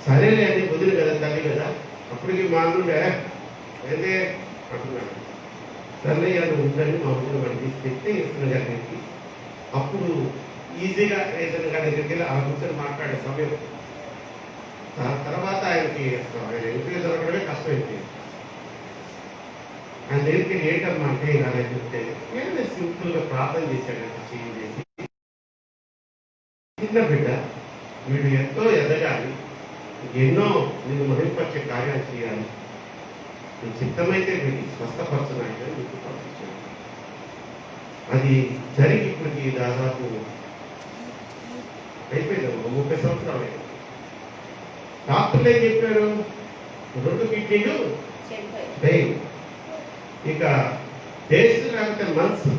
సరేలే అని వదిలి కదా, తల్లి కదా. అప్పటికి మా అన్నుండే అయితే అంటున్నాడు. సర్లే అది ఉందని మా ఊరు వాడిని తీసుకెళ్తే ఈశ్వర గారి దగ్గరికి. అప్పుడు ఈజీగా ఈశ్వర గారి దగ్గరికి వెళ్ళి ఆ కూర్చొని మాట్లాడే సమయం. తర్వాత ఆయనకి ఆయన ఎంపిక దొరకడమే కష్టమైంది. ఆయన దగ్గరికి ఏంటమ్మా అంటే ఇలా చెప్తే నేను సింపుల్ గా ప్రార్థన చేశాడంట. చేసి చిన్న బిడ్డ, వీడు ఎంతో ఎదగాలి, ఎన్నో నేను మహిమపరిచే కార్యాలు చేయాలి, నీ చిత్తమైతే వీడిని స్వస్థపరచడానికి మీకు పంపించాను. అది జరిగి ఇప్పటికి దాదాపు అయిపోయింది, 30 సంవత్సరాలు అయింది. డాక్టర్లు ఏం చెప్పారు? 2 కిడ్నీలు ఫెయిల్. ఇక డేస్ లేకపోతే మంత్స్,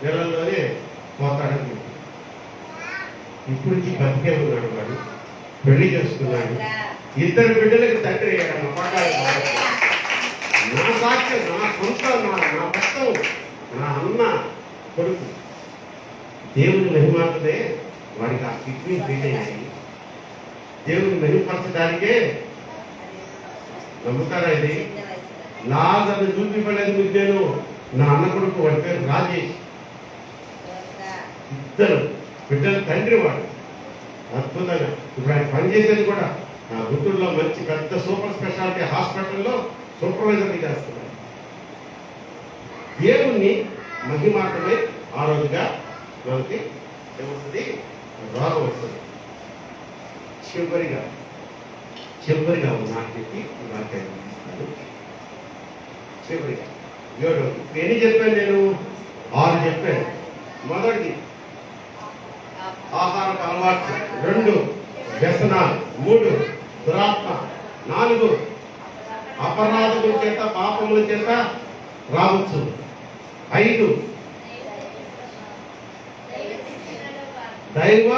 నెలల్లోనే పోతాడని. ఇప్పటికి బతికే ఉన్నాడు. వాడు పెళ్లి చేసుకున్నాడు. 2 బిడ్డలకి తండ్రి అయ్యాడు. నా సాక్ష్యం, నా సొంత, నా భక్తం, నా అన్న కొడుకు. దేవుని మహిమాతమే వాడికి ఆ కిడ్నీ ఫెయిల్ అయ్యాయి. దేవుని మహిమపరచడానికే నమ్ముతారా? ఇది లాజరు చూపిపడలేదు మీకు. నేను నా అన్న కొడుకు, వాడి పేరు రాజేష్. 2 బిడ్డల తండ్రి వాడు. అద్భుతంగా ఇప్పుడు ఆయన పనిచేసేది కూడా నా గుంటూరులో మంచి పెద్ద సూపర్ స్పెషాలిటీ హాస్పిటల్లో సూపర్వైజర్ని చేస్తున్నాడు. దేవుణ్ణి మహిమాటమే ఆ రోజుగా మనకి ఏమవుతుంది? రోగం వస్తుంది. చివరిగా నాకు చెప్పి వాక్యాన్ని ఇస్తాను. చివరిగా 7 ఎన్ని చెప్పాను నేను? 6 చెప్పాను. మొదటిది ఆహారపు అలవాటు, 2 వ్యసనాలు, 3 దురాత్మ, 4 అపరాధముల చేత పాపముల చేత రావచ్చు, 5 దైవ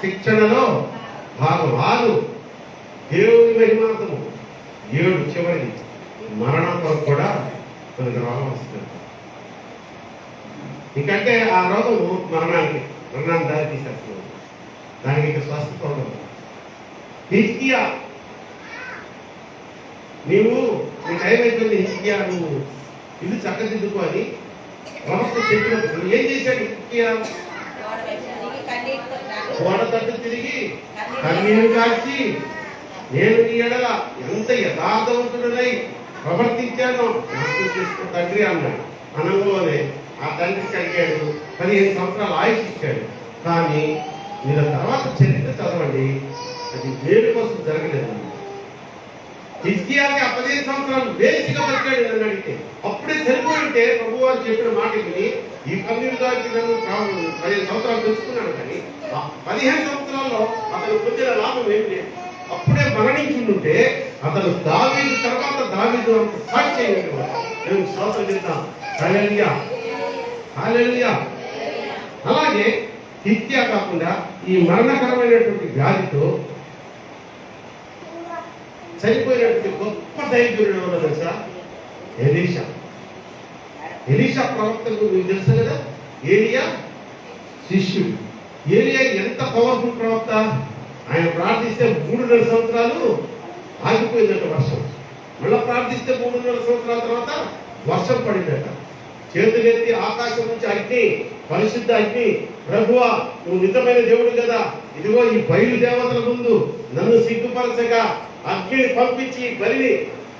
శిక్షణలో భాగం. 6 దేవుని మహిమార్థము. 7 చివరిది మరణం కొరకు కూడా మనకు రోగం వస్తుంది. ఇంకంటే ఆ రోగము మరణాన్ని దారి తీసేస్తుంది. దానికి ఇంకా స్వస్థత ఉండదు. హిజ్కియా, నీవు నీ టైం అయిపోయింది. హిజ్కియా, నువ్వు ఇల్లు చక్కదిద్దుకో అని ప్రవక్త చెప్పినప్పుడు నువ్వు ఏం చేశాడు? హిజ్కియా గోడ తట్టు తిరిగి కన్నీరు కాచి, నేను నీ ఎడల ఎంత యథార్థవంతుడనై ప్రవర్తించానో జ్ఞాపకం చేసుకో తండ్రి అన్నాడు. అనంలోనే ఆ తండ్రికి అడిగాడు. 15 సంవత్సరాలు ఆయుష్ ఇచ్చాడు. కానీ మీరు తర్వాత చరిత్ర చదవండి, అది వేరు కోసం జరగలేదు. హిజ్కియాకి ఆ 15 సంవత్సరాలు వేసిగా బతికాడు నన్ను అడిగితే. అప్పుడే చనిపోయి ఉంటే ప్రభు వారు చెప్పిన మాట విని ఈ కన్నీరు దానికి నన్ను 15 సంవత్సరాలు తెలుసుకున్నాను. కానీ ఆ 15 సంవత్సరాల్లో అతను పొందిన లాభం ఏం లేదు. అప్పుడే మరణించుంటే అతను దావీదు తర్వాత దావీదు అంత సాక్షి చేయగలిగాడు. మేము స్తోత్రం చేద్దాం. హల్లెలూయా, హల్లెలూయా. అలాగే హిజ్కియా కాకుండా ఈ మరణకరమైనటువంటి వ్యాధితో చనిపోయినటువంటి గొప్ప దైవజనుడు ఎవరో తెలుసా? ఎలీషా. ఎలీషా ప్రవక్తకు మీకు తెలుసు కదా. ఏలియా శిష్యుడు. ఏలియా ఎంత పవర్ఫుల్ ప్రవక్త. ఆయన ప్రార్థిస్తే 3.5 సంవత్సరాలు ఆగిపోయిందట వర్షం. మళ్ళీ ప్రార్థిస్తే 3.5 సంవత్సరాల తర్వాత వర్షం పడిందట. చేతులెత్తి ఆకాశం నుంచి అగ్ని, పరిశుద్ధ అగ్ని, ప్రభువా నువ్వు నిజమైన దేవుడు కదా, ఇదిగో ఈ బయలు దేవతల ముందు నన్ను సిగ్గుపరచగా అగ్నిని పంపించి బలిని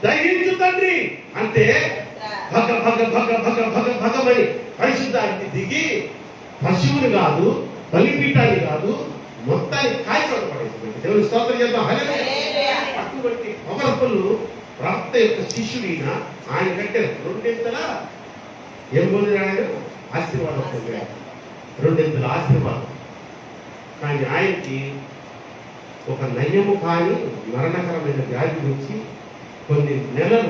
దహించు తండ్రి అంటే భగ భగ భగ భగ భగ భగమని పరిశుద్ధ అగ్ని దిగి పశువుని కాదు, బలిపీఠాన్ని కాదు, మొత్తాన్ని కాయచోట పడేస్తుంది. దేవుని స్తోత్రం చేద్దాం. హల్లెలూయా. అటువంటి పవర్ఫుల్ ప్రాప్త యొక్క శిష్యుడిన ఆయన కంటే 2 ఏం పొందిన ఆయన ఆశీర్వాదం పొందాడు. 2 ఆశీర్వాదం. కానీ ఆయనకి ఒక నయము కాని మరణకరమైన వ్యాధి వచ్చి కొన్ని నెలలు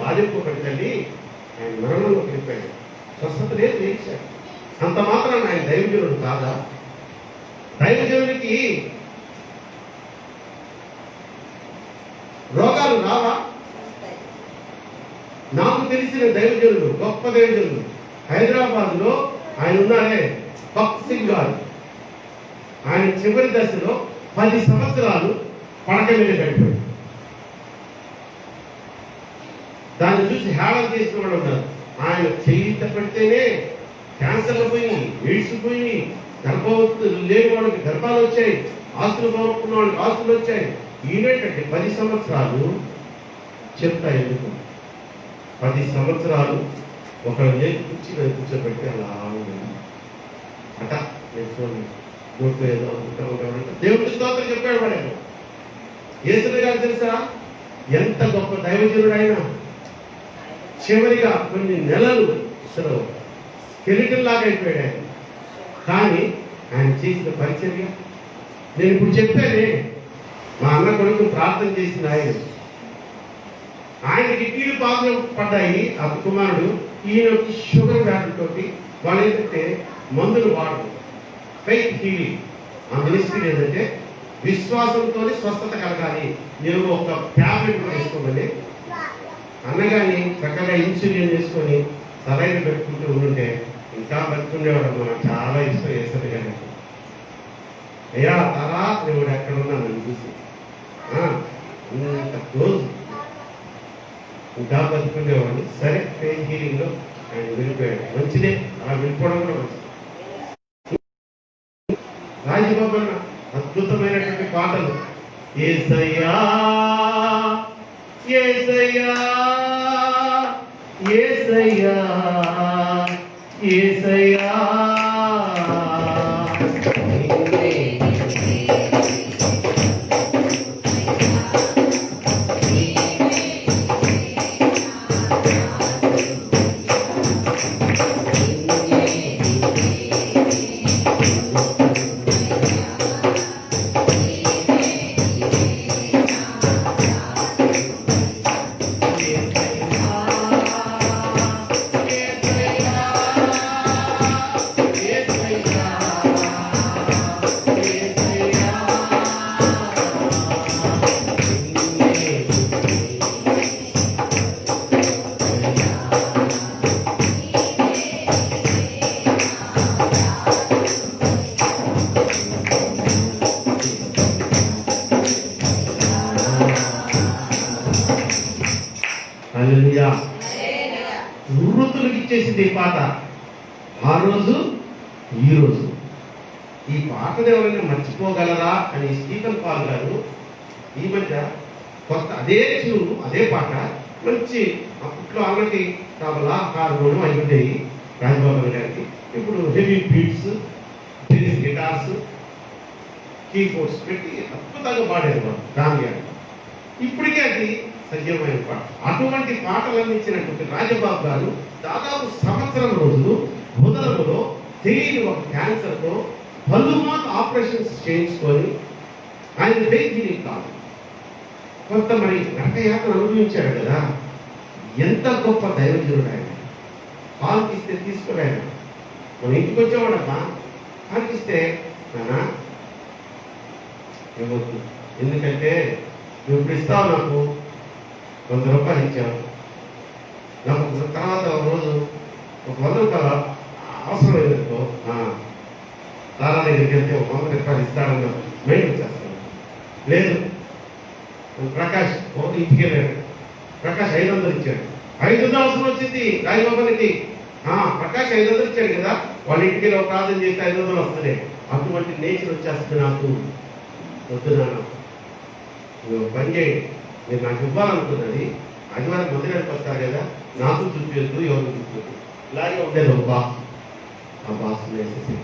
బాధింపబడి ఆయన మరణంలో వెళ్ళిపోయాడు. స్వస్థత లేదు, లేచాడు. అంత మాత్రం ఆయన దైవజనుడు కాదా? దైవజనుడికి రోగాలు రావా? నాకు తెలిసిన దైవజనుడు, గొప్ప దైవజనుడు హైదరాబాద్ లో ఆయన ఉన్నారే, భక్త్ సింగ్ గారు. ఆయన చివరి దశలో 10 సంవత్సరాలు పడక మీద గడిపాడు. దాన్ని చూసి హేళన చేసిన వాళ్ళు ఉన్నారు. ఆయన చేయిత పెడితేనే క్యాన్సర్లు పోయి, ఎయిడ్స్ పోయి, గర్భవతులు లేని వాళ్ళకి గర్భాలు వచ్చాయి, ఆస్తులు పోగొట్టుకున్న వాళ్ళకి ఆస్తులు వచ్చాయి. ఈయనేంటంటే 10 సంవత్సరాలు చెప్తా ఎందుకు 10 సంవత్సరాలు ఒకరు కూర్చోబెట్టి అలా అట చూడండి ఏదో దేవుడి స్తోత్రం చెప్పాడు. వాడు యేసు గారు తెలుసా ఎంత గొప్ప దైవజనుడు ఆయన. చివరిగా కొన్ని నెలలు అసలు స్కెలిటన్ లాగా అయిపోయాడు ఆయన. కానీ ఆయన చేసిన పరిచర్య నేను ఇప్పుడు చెప్పానే. మా అన్న కొడుకు ప్రార్థన చేసిన ఆయనకి కీడు బాధలు పడ్డాయి. ఆ కుమారుడు ఈయనకి షుగర్ వ్యాధులతోటి వాళ్ళు ఏంటంటే మందులు వాడరు. ఫెయిత్ హీలింగ్ ఆ మినిస్ట్రీ ఏంటంటే విశ్వాసంతో స్వస్థత కలగాలి. నేను ఒక ట్యాబ్లెట్ వేసుకోమని అన్నగాని చక్కగా ఇన్సులిన్ వేసుకొని సరైన పెట్టుకుంటూ ఉంటే ఇంకా బతుకుండేవాడు. మనకు చాలా ఇష్టం వేస్తుంది కానీ అయ్యా తరా దేవుడు ఎక్కడున్నా నన్ను చూసి క్లోజ్ ఇంకా బతుకుండేవాడు. సరే ఫెయిత్ హీలింగ్ లో ఆయన వెళ్ళిపోయాడు. మంచిదే, అలా వెళ్ళిపోవడం కూడా మంచిది. రాజబాబు అన్న అద్భుతమైనటువంటి పాటలు. యేసయ్యా యేసయ్యా యేసయ్యా యేసయ్యా ఈ పాట ఆ రోజు ఈ రోజు. ఈ పాటను ఎవరైనా మర్చిపోగలరా అని స్టీఫెన్ పాల్ గారు ఈ మధ్య కొత్త అదే ట్యూన్ అదే పాట మంచి అప్పట్లో ఆల్రెడీ తబలా హార్మోనియం అయి ఉండేవి రాజబాబు గారికి. ఇప్పుడు హెవీ బీట్స్, గిటార్స్, కీబోర్డ్స్ పెట్టి అద్భుతంగా పాడారు వాళ్ళు దాని గారు. ఇప్పటికే అది సజీవమైన పాట. అటువంటి పాటలు అందించినటువంటి రాజబాబు గారు దాదాపు సంవత్సరం రోజులు హృదయంలో తెలియని ఒక క్యాన్సర్తో పలుమార్లు ఆపరేషన్స్ చేయించుకొని ఆయన వెయిట్ కాదు కొంత మరి నరకయాత్ర అనుభవించాడు కదా. ఎంత గొప్ప దైవజనుడు ఆయన. పాలు తీస్తే తీసుకోలేడు. మన ఇంటికి వచ్చేవాడమ్మా పాలిస్తే నానా ఇవ్వద్దు, ఎందుకంటే నువ్వు ఇప్పుడు ఇస్తావు, నాకు 100 రూపాయలు ఇచ్చావు, నాకు తర్వాత ఒక రోజు ఒక 100 రూపాయలు అవసరం లేదనుకో దాదా దగ్గరికి వెళ్తే ఒక 100 రూపాయలు ఇస్తాడన్న మైండ్ వచ్చేస్తాను. లేదు ప్రకాష్ ఒక ఇంటికి వెళ్ళాడు, ప్రకాష్ 500 ఇచ్చాడు, 500 అవసరం వచ్చింది రాజబాబానికి. ప్రకాష్ 500 ఇచ్చాడు కదా, వాళ్ళ ఇంటికి వెళ్ళి ఒక ప్రార్థన చేస్తే 500 వస్తుంది. అటువంటి నేచర్ వచ్చేస్తుంది నాకు. వద్దున్నాను, నువ్వు పని చేయండి, మీరు నాకు ఇవ్వాలనుకున్నది ఆదివారం మందిరానికి వస్తారు కదా, నాకు చూపించద్దు, ఎవరు చూపించద్దు. ఇలాగే ఉండేది ఒక బాస్. ఆ బాస్ వేసేసి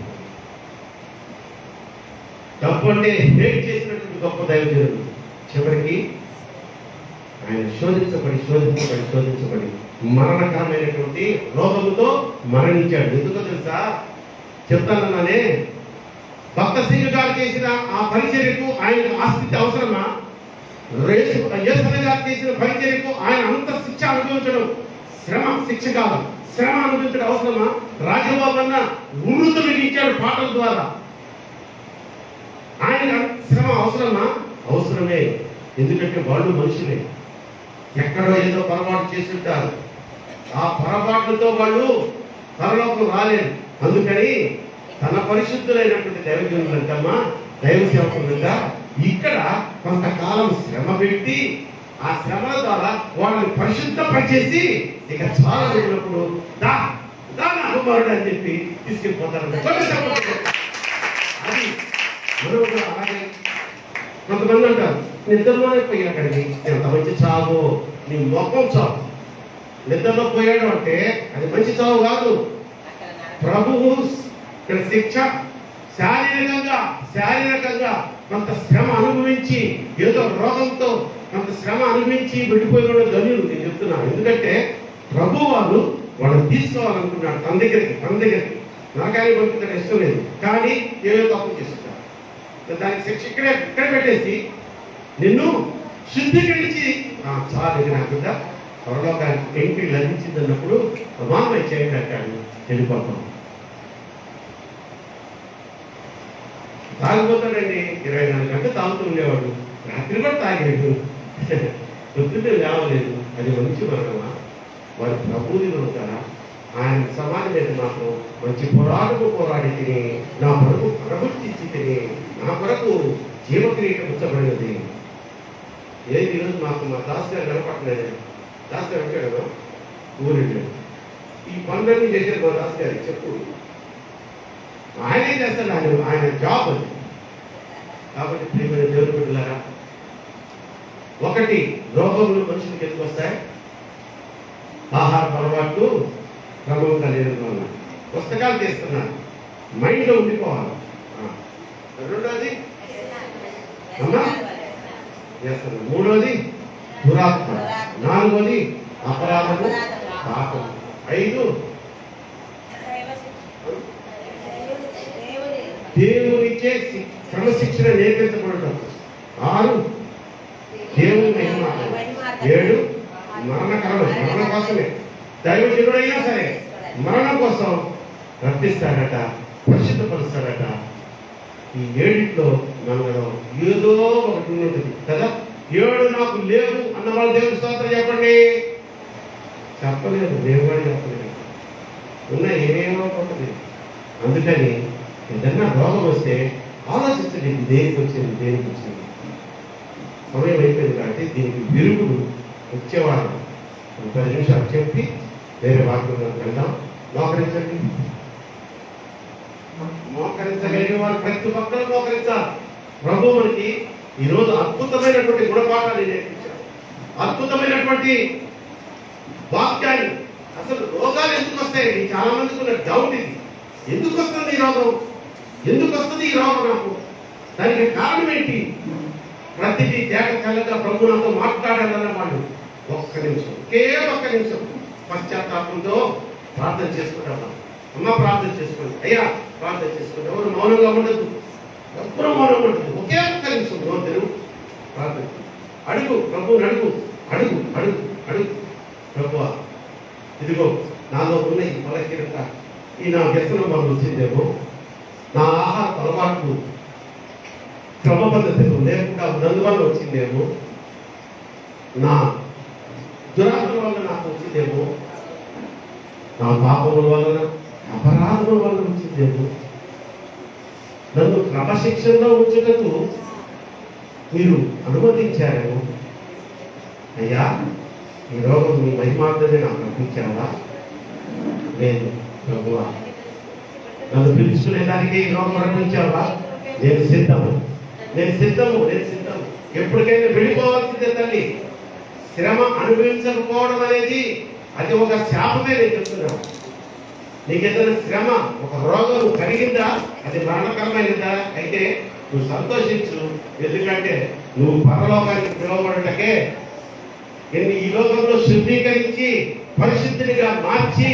డబ్బు అంటే హేట్ చేసినటువంటి గొప్ప దైవజనుడు చివరికి ఆయన శోధించబడి మరణకరమైనటువంటి రోగముతో మరణించాడు. ఎందుకో తెలుసా? చెప్తానన్నానే, భక్త సింగ్ గారు చేసిన ఆ పరిచర్యకు ఆయన ఆస్తి అవసరమా? యేసన్న గారు చేసిన పరిచర్యకు ఆయన అంత శిక్ష అనుభవించడం శిక్ష కాదు, శ్రమ అనుభవించడం అవసరమా? రాజబాబు అన్న ఉరుతులు ఇచ్చాడు పాటల ద్వారా. ఆయన శ్రమ అవసరమా? అవసరమే. ఎందుకంటే వాళ్ళు మనుషులే, ఎక్కడో ఏదో పొరపాటు చేస్తుంటారు. ఆ పొరపాట్లతో వాళ్ళు పరలోకం రాలేదు. అందుకని తన పరిశుద్ధులైనటువంటి దైవజనులంటమ్మా, దైవ సేవకులంతా ఇక్కడ కొంతకాలం శ్రమ పెట్టి ఆ శ్రమల ద్వారా వాళ్ళని పరిశుద్ధపరిచేసి ఇక చాలా రోజులప్పుడు కుమారుడు అని చెప్పి తీసుకెళ్ళిపోతారు. అది మనం కూడా అలాగే. కొంతమంది అంటారు, నిద్రలోనే పోయాడండి, ఎంత మంచి చావు, నీ మొఖం చావు. నిద్రలో పోయాడు అంటే అది మంచి చావు కాదు. ప్రభువు ఇక్కడ శిక్ష శారీరకంగా కొంత శ్రమ అనుభవించి, ఏదో రోగంతో కొంత శ్రమ అనుభవించి వెళ్ళిపోయిన ధన్యులు నేను చెప్తున్నాను. ఎందుకంటే ప్రభు వాళ్ళని తీసుకోవాలనుకున్నాడు తన దగ్గరికి. నాకాయ పంపించడం ఇష్టం లేదు, కానీ ఏదో తప్పు చేస్తుంటారు. దానికి శిక్ష ఇక్కడ పెట్టేసి నిన్ను శుద్ధీకరించి చాలా నాకుగా పరలోకానికి ఎంట్రీ లభించింది అన్నప్పుడు మామయ్య చేయండి అంటాడు, వెళ్ళిపోతాం. తాగిపోతాడండి, 24 గంటలు తాగుతూ ఉండేవాడు. రాత్రి కూడా తాగాడు, పొద్దున్నే లేవలేదు. అది మంచి మరణమా? వారి ప్రభువులు ఉంటారా? ఆయన సమాజం మీద మాత్రం మంచి పోరాడి తిని నా కొరకు ప్రవర్తించి తిని నా కొరకు జీవక్రియట ఉంచబడినది. ఏది ఈరోజు మాకు మా దాస్ గారు కనపడలేదు. దాస్ గారు వచ్చాడు కదా ఊరిలో, ఈ పనులన్నీ చేసేది మా దాస్ గారికి చెప్పు. ఆయనే చేస్తాడు, ఆయన జాబ్ అది. కాబట్టి ప్రియమైన దేవుని బిడ్డలారా, ఒకటి రోగములు మనుషులకు ఎందుకు వస్తాయి? ఆహార అలవాట్లు క్రమం కలిగిన వల్ల. పుస్తకాలు తీస్తున్నారు, మైండ్లో ఉండిపోవాలి. రెండోది అమ్మా చేస్తున్నారు. మూడోది దురాత్మ. నాలుగోది అపరాధము, పాపం. 5 దేవునిచే క్రమశిక్షణ నేర్పించబడటం. 6 దేవుని మహిమ. 7 మరణ కోసమే. దైవజనుడైనా సరే మరణం కోసం రప్పిస్తాడట, పరిశుద్ధపరుస్తాడట. ఈ 7 మనలో ఏదో ఒకటి ఉన్నది కదా. 7 నాకు లేవు అన్న వాళ్ళు దేవుని స్తోత్రం చెప్పండి. చెప్పలేదు, దేవుడు చెప్పలేదు. ఉన్నాయి ఏమో ఉంటుంది. అందుకని ఏదన్నా రోగం వస్తే ఆలోచించండి, దేనికి వచ్చింది. సమయం అయిపోయింది కాబట్టి దీనికి విరుగుడు వచ్చేవారు 30 నిమిషాలు చెప్పి వేరే వాక్యంలోకి వెళ్దాం. మోకరించండి. మోకరించగలిగిన వారు ప్రతి ఒక్కరూ మోకరించాలి. ప్రభు మనకి ఈరోజు అద్భుతమైనటువంటి గుణపాఠాలు నేర్పించారు, అద్భుతమైనటువంటి వాక్యాన్ని. అసలు రోగాలు ఎందుకు వస్తాయండి? చాలా మందికి ఉన్న డౌట్ ఇది. ఎందుకు వస్తుంది ఈ రోగం? ఎందుకు వస్తుంది ఈ రోగం నాకు? దానికి కారణం ఏంటి? ప్రతిదీ జాగ్రత్తగా ప్రభు నాతో మాట్లాడాలన్న వాళ్ళు ఒక్క నిమిషం, ఒక్క నిమిషం పశ్చాత్తాపంతో ప్రార్థన చేసుకుంటాం. అమ్మ ప్రార్థన చేసుకోండి, అయ్యా ప్రార్థన చేసుకోండి. ఎవరు మౌనంగా ఉండదు, ఎవ్వరూ మౌనంగా ఉండదు. ఒక్క నిమిషం తెరువు, ప్రార్థన అడుగు, ప్రభువుని అడుగు, అడుగు అడుగు అడుగు. ప్రభువా, ఇదిగో నాలో ఉన్న ఈ బలహీనత, ఈ నా వ్యసనం వల్ల వచ్చిందేమో, నా ఆహార అలవాట్లు క్రమబద్ధతలు లేకుండా ఉన్నందువల్ల వచ్చిందేమో, నా దురాత్మల వల్ల నాకు వచ్చిందేమో, నా పాపముల వలన అపరాధముల వల్ల వచ్చిందేమో, నన్ను క్రమశిక్షణలో ఉంచుటకు మీరు అనుమతించారేమో. అయ్యా, ఈ రోగం మీ మహిమార్థమే నాకు అనిపించావా? లేదు ప్రభువా, నన్ను పిలుచుకునేదానికి ఈ రోగం అనిపించావా? నేను సిద్ధము, నేను సిద్ధము, నేను సిద్ధము. ఎప్పటికైనా వెళ్ళిపోవాల్సిందే తల్లి. శ్రమ అనుభవించకపోవడం అనేది అది ఒక శాపమే. నేను చెప్తున్నాను, నీకేదైనా శ్రమ, ఒక రోగం కలిగిందా, అది మరణకరమైనదా అయితే నువ్వు సంతోషించు. ఎందుకంటే నువ్వు పరలోకానికి పిలువబడటకే, నేను ఈ లోకంలో శుద్ధీకరించి పరిశుద్ధిగా మార్చి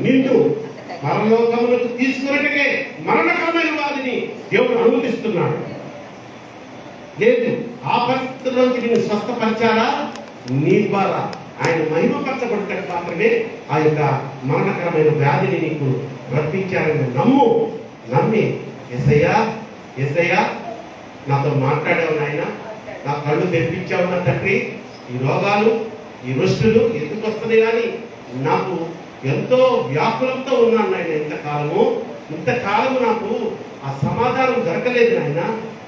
నిన్ను పరలోకములకు తీసుకున్నట్టుకే మరణకరమైన వారిని దేవుడు అనుమతిస్తున్నాడు. లేదు, ఆ పరిస్థితుల్లోంచి నిన్ను స్వస్థపరిచారా, నీ ద్వారా ఆయన మహిమపరచబడటకు మాత్రమే ఆ యొక్క మరణకరమైన వ్యాధిని నీకు రప్పించారని నమ్మి యేసయ్యా, యేసయ్యా నాతో మాట్లాడావు నాయన, నా కళ్ళు తెప్పించావు నా తండ్రి. ఈ రోగాలు, ఈ రుష్టులు ఎందుకు వస్తున్నాయి కానీ నాకు ఎంతో వ్యాకులంతో ఉన్నాను నాయన. ఇంతకాలము నాకు ఆ సమాధానం దొరకలేదు నాయన.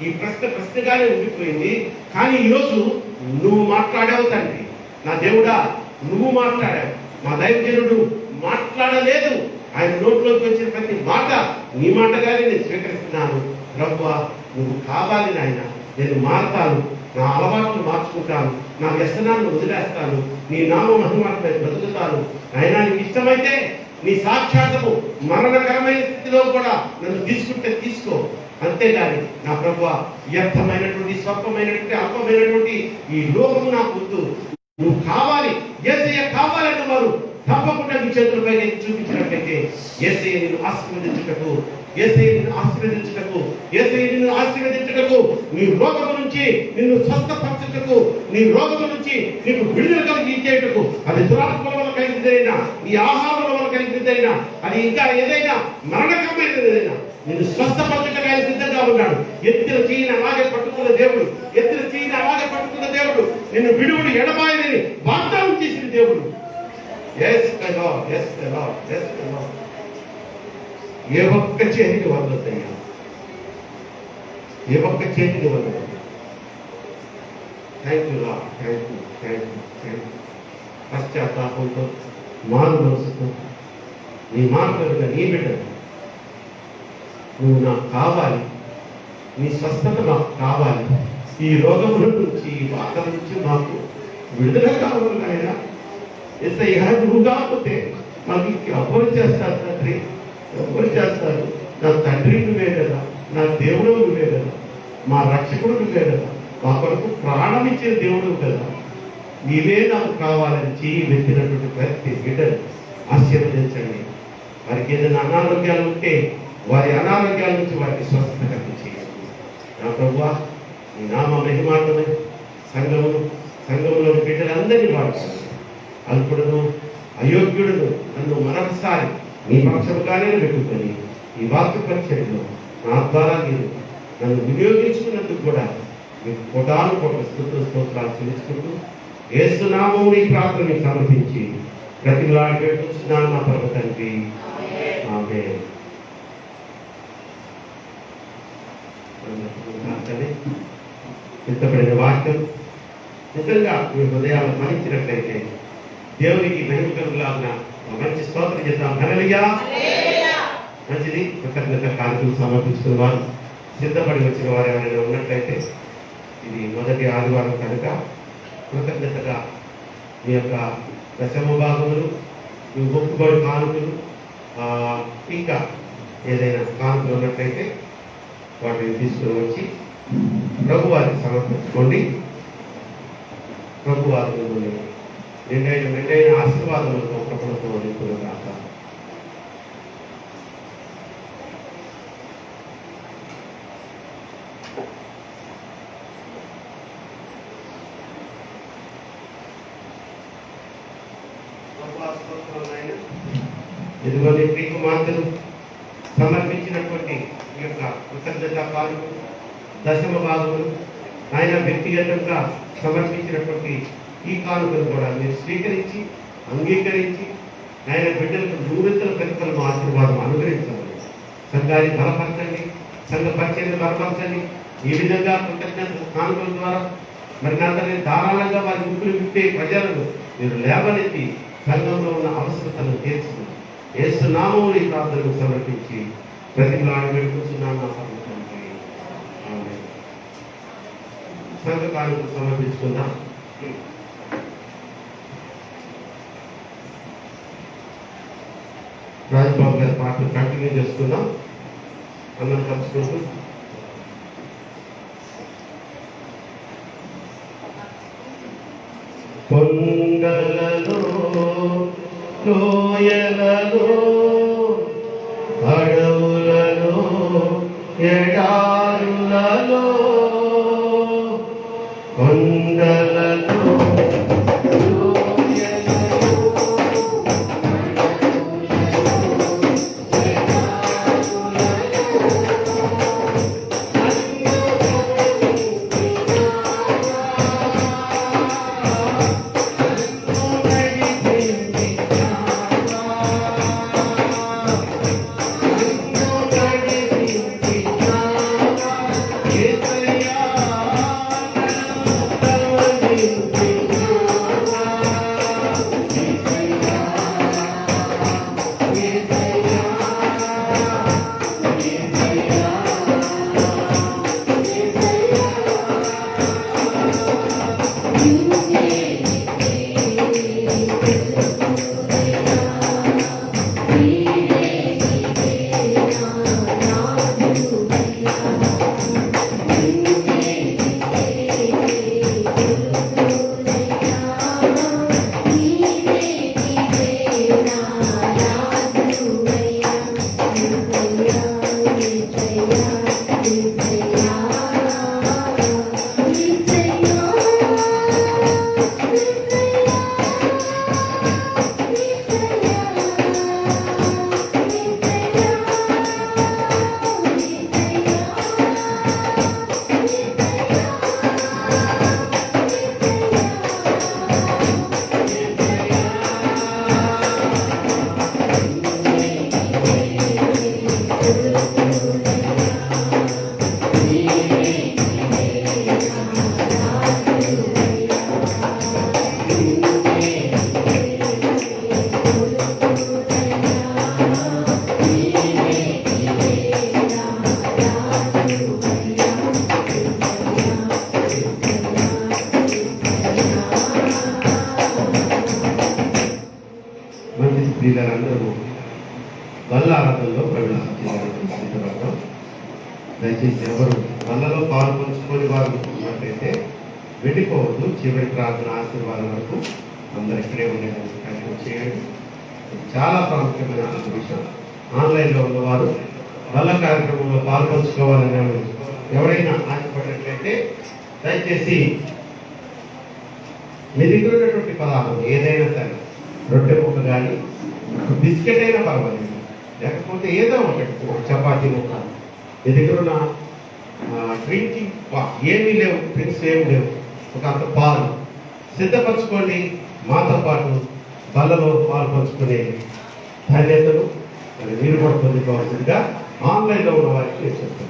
ఈ ప్రశ్నగానే ఉండిపోయింది. కానీ ఈరోజు నువ్వు మాట్లాడావు తండ్రి. నా దేవుడా, నువ్వు మాట్లాడావు. మా దైవజనుడు మాట్లాడలేదు. ఆయన నోట్లోకి వచ్చిన ప్రతి మాట నీ మాటగానే నేను స్వీకరిస్తున్నాను. ప్రభువా, నువ్వు కావాలి నాయన. నేను మారతాను, నా అలవాట్లు మార్చుకుంటాను, నా వ్యసనాలను వదిలేస్తాను, నీ నామ మహిమార్థమై బ్రతుకుతాను. అయినా నీకు ఇష్టమైతే నీ సాక్షాత్తము మరణకరమైన స్థితిలో కూడా నన్ను తీసుకుంటే తీసుకో. అంతేగాని నా ప్రభువా, వ్యర్థమైనటువంటి, స్వల్పమైనటువంటి, అల్పమైనటువంటి ఈ లోకము నాకు వద్దు. నువ్వు కావాలి, యేసయ్య కావాలన్న వారు తప్పకుండా నీ చేతులపై చూపించినట్లయితే యేసయ్య నిన్ను ఆశీర్వదించుటకు, యేసయ్య నిన్ను ఆశీర్వదించుటకు, యేసయ్య నిన్ను ఆశీర్వదించుటకు, నీ రోగము నుంచి నిన్ను స్వస్థపరచుటకు, నీ రోగము నుంచి నీకు విడుదల కలిగించేటకు, అది దురాత్మల వల్ల కలిగిందైనా, నీ ఆహారం వల్ల కలిగిందైనా, అది ఇంకా ఏదైనా మరణకరమైనది ఏదైనా నిన్ను స్వస్థపరచుటకు ఆయన సిద్ధంగా ఉన్నాడు. ఎత్తిన చెయ్యిని అలాగే పట్టుకున్న దేవుడు, ఎత్తిన చెయ్యిని అలాగే పట్టుకున్న దేవుడు, నిన్ను విడువుడు ఎడబాయని వాగ్దానం చేసిన దేవుడు. ఏ ఒక్క చేతికి వదలొద్దయ్యా, ఏ ఒక్క చేతికి వదలదు. Thank you lord, thank you, thank you, thank you. పశ్చాత్తాపంతో, మారు మనసుతో నీ మార్గంగా నీ బిడ్డను నువ్వు నాకు కావాలి, నీ స్వస్థత నాకు కావాలి, ఈ రోగముల నుంచి, ఈ బాధల నుంచి మాకు విడుదల కావాలి ఆయన. యేసయ్యా, నువ్వు కాకపోతే మాకు ఎవరు చేస్తారు తండ్రి? ఎవరు చేస్తారు? నా తండ్రి నువ్వే కదా, నా దేవుడు నువ్వే కదా, మా రక్షకుడు నువ్వే కదా, మా కొరకు ప్రాణం ఇచ్చే దేవుడు కదా. నీవే నాకు కావాలని చెయ్యి వెతినటువంటి ప్రతి బిడ్డను ఆశీర్వదించండి. వారికి ఏదైనా అనారోగ్యాలు ఉంటే వారి అనారోగ్యాల నుంచి వారికి స్వస్థత కలిగించేయండి. నా ప్రభువా, నీ నామ మహిమార్థమై సంఘంలోని బిడ్డలందరినీ వాడుతాను. అల్పుడును, అయోగ్యుడును నన్ను మరొకసారి నీ పక్షముగానే పెట్టుకొని ఈ వాక్య పరిచర్యలో నా ద్వారా మీరు నన్ను వినియోగించుకున్నందుకు కూడా మీకు కోటాను కోట్ల స్తోత్రాలు చెల్లించుకుంటూ యేసు నామమున ఈ ప్రార్థన సమర్పించి ప్రతిలాడి పెట్టుచున్నాను నా పరమ తండ్రి. ఆమేన్. సిద్ధపడిన వాక్యం నిజంగా మీ హృదయాలు మరించినట్లయితే దేవునికి మహిమ కలుగులాగున మంచి స్తోత్రం చేద్దాం. హల్లెలూయా. మంచిది. కృతజ్ఞత కానుకలు సమర్పించుకున్న వారు, సిద్ధపడి వచ్చిన వారు ఎవరైనా ఉన్నట్లయితే, ఇది మొదటి ఆదివారం కనుక కృతజ్ఞతగా మీ యొక్క దశమ భాగములు, మీ మొక్కుబడి కానుకలు, ఇంకా ఏదైనా కానుకలు ఉన్నట్లయితే వాటిని తీసుకుని వచ్చి ప్రభువారికి సమర్పించుకోండి. ప్రభువారి మిమ్మల్ని మెండైన ఆశీర్వాదములతో ప్రభుత్వం నింపును కాక. ఇదిగోని ప్రియ కుమార్తెలు సమర్పించినటువంటి ఈ యొక్క కృతజ్ఞత కానుకలు, దశమ భాగములు, ఆయన వ్యక్తిగతంగా సమర్పించినటువంటి ఈ కానుకలు కూడా మీరు స్వీకరించి అంగీకరించి ఆయన బిడ్డలకు నూరెంతల ప్రతిఫలం ఆశీర్వాదం అనుగ్రహించండి. సంఘాన్ని బలపరచండి, సంఘ పరిచయాన్ని బలపరచండి. ఈ విధంగా కృతజ్ఞత కానుకల ద్వారా మరి అందరినీ ధారాళంగా వారి ముక్కులు విప్పే ప్రజలను మీరు లేవనెత్తి సంఘంలో ఉన్న అవసరతలను తీర్చుకుని యేసు నామములో ఈ ప్రార్థనకు సమర్పించి ప్రతిలాడి పెట్టుకుంటున్నాను. సంఘ కానుకలు సమర్పించుకుందాం. రాజబాబు గారి పాటలు కంటిన్యూ చేసుకుందాం. అన్నం కలుసుకుంటూ కొండలలో లోయలలో అడవులలో ఎడారులలో కొండలలో స్త్రీలందరూ వల్ల ఆరాధనలో ప్రవేశించారు. దయచేసి ఎవరు వల్లలో పాలు పంచుకొని వారు ఉన్నట్లయితే వెళ్ళిపోవద్దు. చివరి ప్రార్థన ఆశీర్వాదం వరకు అందరు ఇక్కడే ఉండేదానికి ప్రయత్నం చేయండి. చాలా ప్రాముఖ్యమైన విషయం. ఆన్లైన్లో ఉన్నవారు వల్ల కార్యక్రమంలో పాలు పంచుకోవాలని ఎవరైనా ఆశపడినట్లయితే దయచేసి మీ దగ్గర ఉన్నటువంటి పదార్థం ఏదైనా సరే, రొట్టె ముక్క కానీ బిస్కెట్ అయినా పర్వాలేదు, లేకపోతే ఏదో ఒకటి, చపాతీ ముక్క, మీ దగ్గర ఉన్న డ్రింకింగ్ ఏమీ లేవు, డ్రింక్స్ ఏమి లేవు, ఒక అంత పాలు సిద్ధపరచుకోండి. మాతో పాటు బల్లలో పాలు పంచుకునే ధన్యతలు మరి మీరు కూడా పొందుకోవాల్సిందిగా ఆన్లైన్లో ఉన్న వారికి నేను చెప్తున్నాను.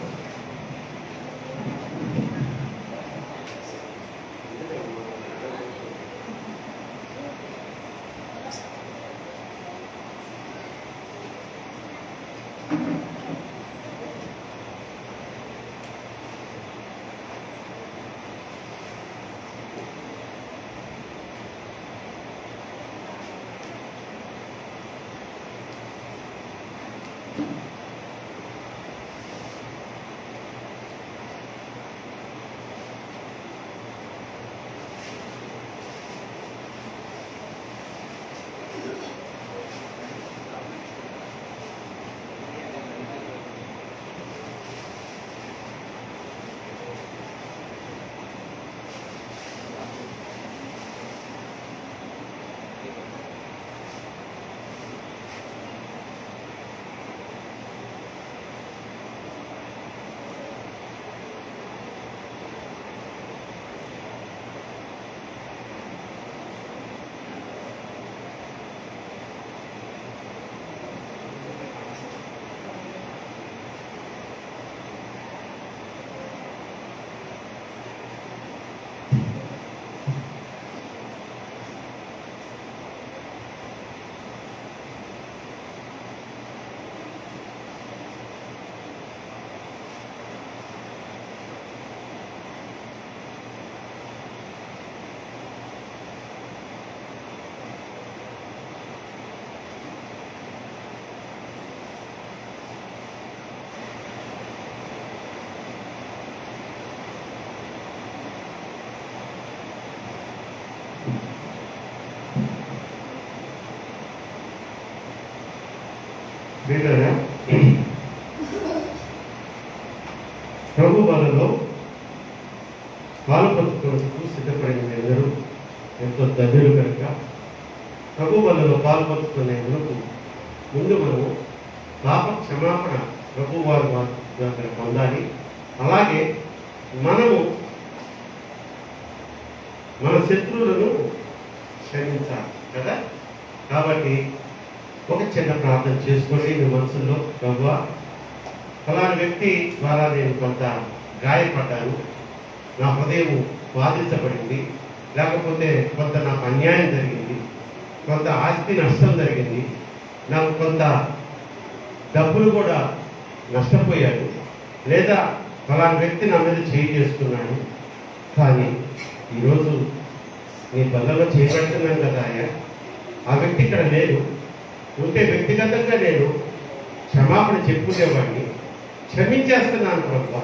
వీళ్ళరా ప్రభు వాళ్ళలో పాలుపంచుకోవడానికి సిద్ధపడిన అందరూ ఎంతో ధన్యులు కనుక ప్రభు వాళ్ళలో పాల్పంచుకునే మనకు ముందు మనము పాప క్షమాపణ ప్రభు వారి దగ్గర పొందాలి. అలాగే మనము మన శత్రువులను క్షమించాలి కదా. కాబట్టి ఒక చిన్న ప్రార్థన చేసుకోండి మీ మనసులో. ప్రభువా, ఫలాని వ్యక్తి ద్వారా నేను కొంత గాయపడ్డాను, నా హృదయం బాధించబడింది, లేకపోతే కొంత నాకు అన్యాయం జరిగింది, కొంత ఆస్తి నష్టం జరిగింది, నాకు కొంత డబ్బులు కూడా నష్టపోయాను, లేదా ఫలాని వ్యక్తి నా మీద చేయి చేసుకున్నాను, కానీ ఈరోజు నీ బల్లలో చేపడుతున్నాను కదా అయ్యా, ఆ వ్యక్తి ఇక్కడ లేదు, ఉంటే వ్యక్తిగతంగా నేను క్షమాపణ చెప్పుకునేవాడిని, క్షమించేస్తున్నాను ప్రభు,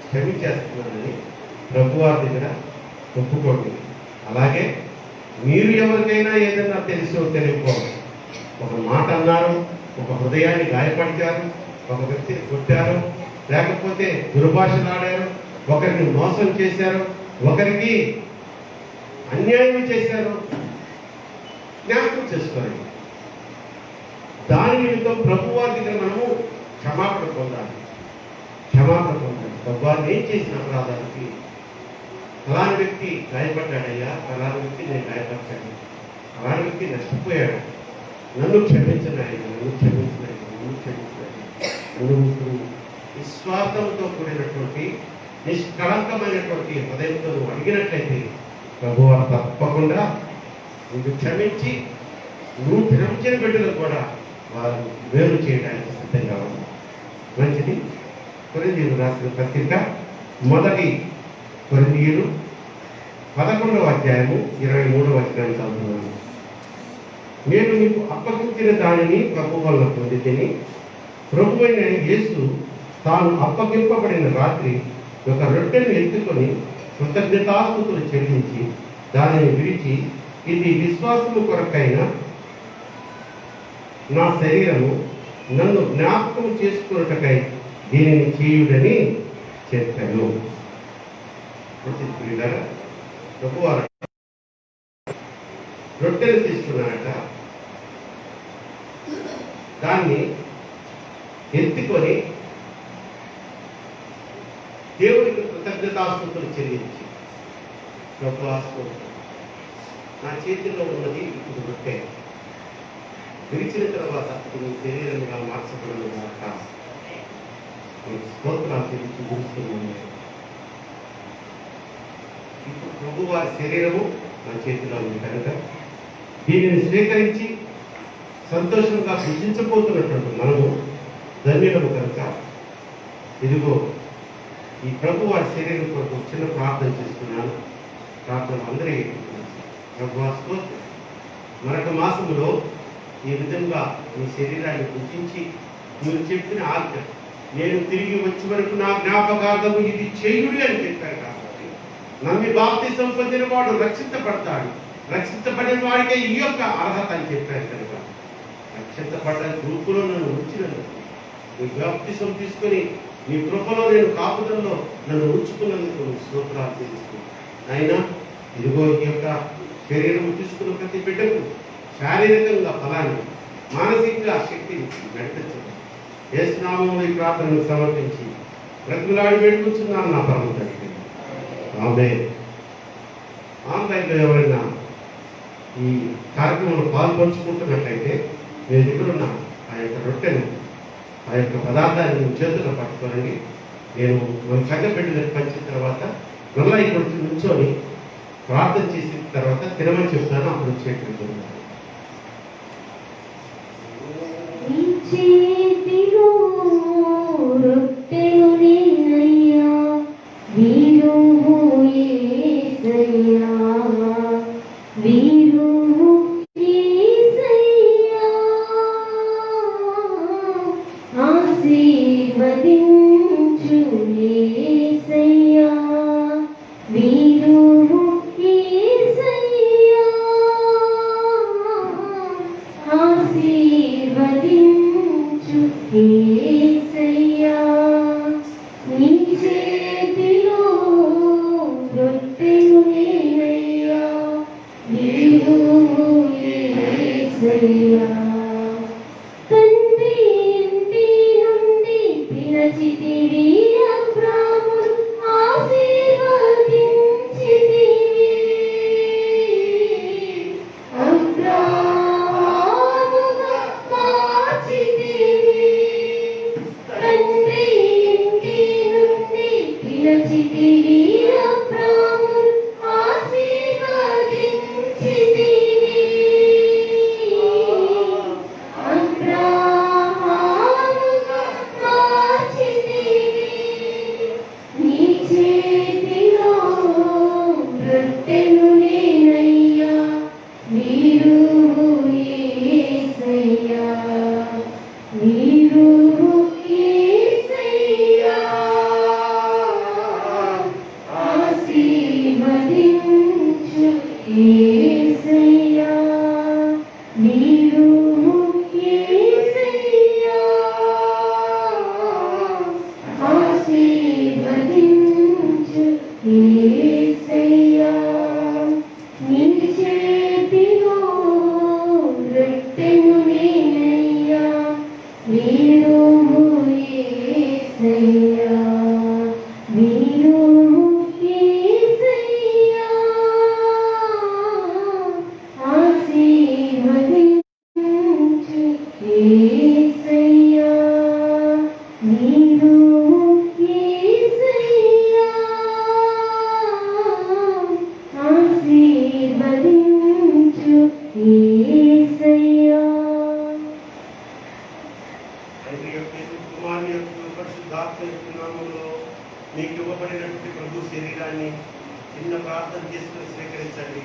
క్షమించేస్తున్నానని ప్రభువారి దగ్గర ఒప్పుకోండి. అలాగే మీరు ఎవరికైనా ఏదైనా తెలుసో తెలియకో ఒక మాట అన్నారు, ఒక హృదయాన్ని గాయపరిచారు, ఒక వ్యక్తిని కొట్టారు, లేకపోతే దుర్భాషలాడారు, ఒకరిని మోసం చేశారు, ఒకరికి అన్యాయం చేశారు, జ్ఞాపకం చేసుకోండి. దాని నిమిత్తం ప్రభువారి దగ్గర మనము క్షమాపణ పొందాలి. ప్రభువారిని ఏం చేసిన అపరాధానికి అలాంటి వ్యక్తి గాయపడ్డాడయ్యా, అలాంటి వ్యక్తి నేను గాయపడ్డాను, అలాంటి వ్యక్తి నష్టపోయాడు, నన్ను క్షమించనాయి, నువ్వు విశ్వాసంతో కూడినటువంటి నిష్కళంకమైనటువంటి హృదయంతో నువ్వు అడిగినట్లయితే ప్రభువారు తప్పకుండా నువ్వు క్షమించి నువ్వు క్షమించిన బిడ్డలు కూడా వారు వేరు చేయడానికి సిద్ధంగా ఉంది. మంచిది. కొరింథీయులకు రాసిన పత్రిక మొదటి కొరింథీయులు 11వ అధ్యాయము 23వ వచనాన్ని చదువుతున్నాను. నేను మీకు అప్పగించిన దానిని ప్రభు వల్ల పొందితిని. ప్రభువైన యేసు తాను అప్పగింపబడిన రాత్రి ఒక రొట్టెను ఎత్తుకొని కృతజ్ఞతాస్తుతులు చెల్లించి దానిని విడిచి, ఇది విశ్వాసము కొరకైన నా శరీరము, నన్ను జ్ఞాపకం చేసుకున్నటకై దీనిని చేయుడని చెప్పాను. ప్రభువారు రొట్టెలు తీసుకున్నారట, దాన్ని ఎత్తుకొని దేవునికి కృతజ్ఞతాస్తుతులు చెల్లించి, ప్రభువాస్తవం నా చేతిలో ఉన్నది ఇప్పుడు రొట్టె, విరిచిన తర్వాత ఇది శరీరంగా మార్చబడిన దాకా స్తోత్రాలు చెల్లించి గుర్తున్నాను. ఇప్పుడు ప్రభు వారి శరీరము నా చేతిలో ఉంది కనుక దీనిని స్వీకరించి సంతోషంగా భుజించబోతున్నటువంటి మనము ధన్యులము కనుక ఇదిగో ఈ ప్రభు వారి శరీరం కొరకు చిన్న ప్రార్థన చేస్తున్నాను. ప్రార్థన అందరూ ప్రభు స్తోత్రం. మరొక మాసంలో ఈ విధంగా మీ శరీరాన్ని పూజించి మీరు చెప్పిన ఆజ్ఞ, నేను తిరిగి వచ్చే వరకు నా జ్ఞాపకార్థము ఇది చేయుడి అని చెప్పారు. కాబట్టి నమ్మి బాప్తిసం పొందిన వాడు రక్షించబడతాడు, రక్షించబడిన వాడికే ఈ యొక్క అర్హత అని చెప్పారు కనుక రక్షించబడ్డ గ్రూపులో నన్ను ఉంచినందుకు, మీ బాప్తిసం తీసుకొని మీ కృపలో నేను కాపుదల్లో నన్ను ఉంచుకున్నందుకు స్తోత్రాలు తెలుసుకున్నాను. అయినా ఇదిగో ఈ యొక్క శరీరం తీసుకున్న ప్రతి బిడ్డకు శారీరకంగా ఫలాన్ని, మానసికంగా శక్తిని నడిపించండి. యేసు నామములో ఈ ప్రార్థనను సమర్పించి బ్రతిమలాడి వేడుకుంటున్నాను నా పరమ తండ్రి. ఆమేన్. ఆన్లైన్లో ఎవరైనా ఈ కార్యక్రమంలో పాల్పంచుకుంటున్నట్లయితే మీ దగ్గర ఉన్న ఆ యొక్క రొట్టెను, ఆ యొక్క పదార్థాన్ని చేతుల్లో పట్టుకోనండి. నేను మన సంఘ బిడ్డలకు పంచిన తర్వాత మళ్ళీ ఇక్కడ నుంచొని ప్రార్థన చేసిన తర్వాత తినమని చెప్తాను, అప్పుడు చేతులు. చేతిలో రొట్టెలు నేనయ్యా, వీరువు యేసయ్యా, వీరువు యేసయ్యా, ఆశీర్వదించు యేసయ్యా, వీరువు యేసయ్యా, ఆశీర్వదించు యేసయ్యా నీ చేతిలో రొట్టెను నేనయ్యా నీవు యేసయ్యా తండ్రి ఇంటి నుండి పిలచితివి అబ్రామును ఆశీర్వదించితివి అబ్రాముగా మార్చితివి తండ్రి ఇంటి నుండి పిలచితివి అబ్రామును ఆశీర్వదించితివి అబ్రాముగా మార్చితివి నీ చేతిలో రొట్టెను నేనయ్యా నీరు యేసయ్యా నీరు యేసయ్యా ఆశీర్వదించు యేసయ్యా నీరు యేసయ్యా ఆశీర్వదించు యేసయ్యా నీ చేతిలో రొట్టెను నేనయ్యా నీరు యేసయ్యా నీరు యేసయ్యా ఆశీర్వదించు యేసయ్యా నీరు యేసయ్యా ఆశీర్వదించు యేసయ్యా తండ్రి యొక్క కుమారుని యొక్క పరిశుద్ధాత్మ యొక్క నామములో మీకు ఇవ్వబడినటువంటి ప్రభు శరీరాన్ని చిన్న ప్రార్థన చేసుకుని స్వీకరించండి.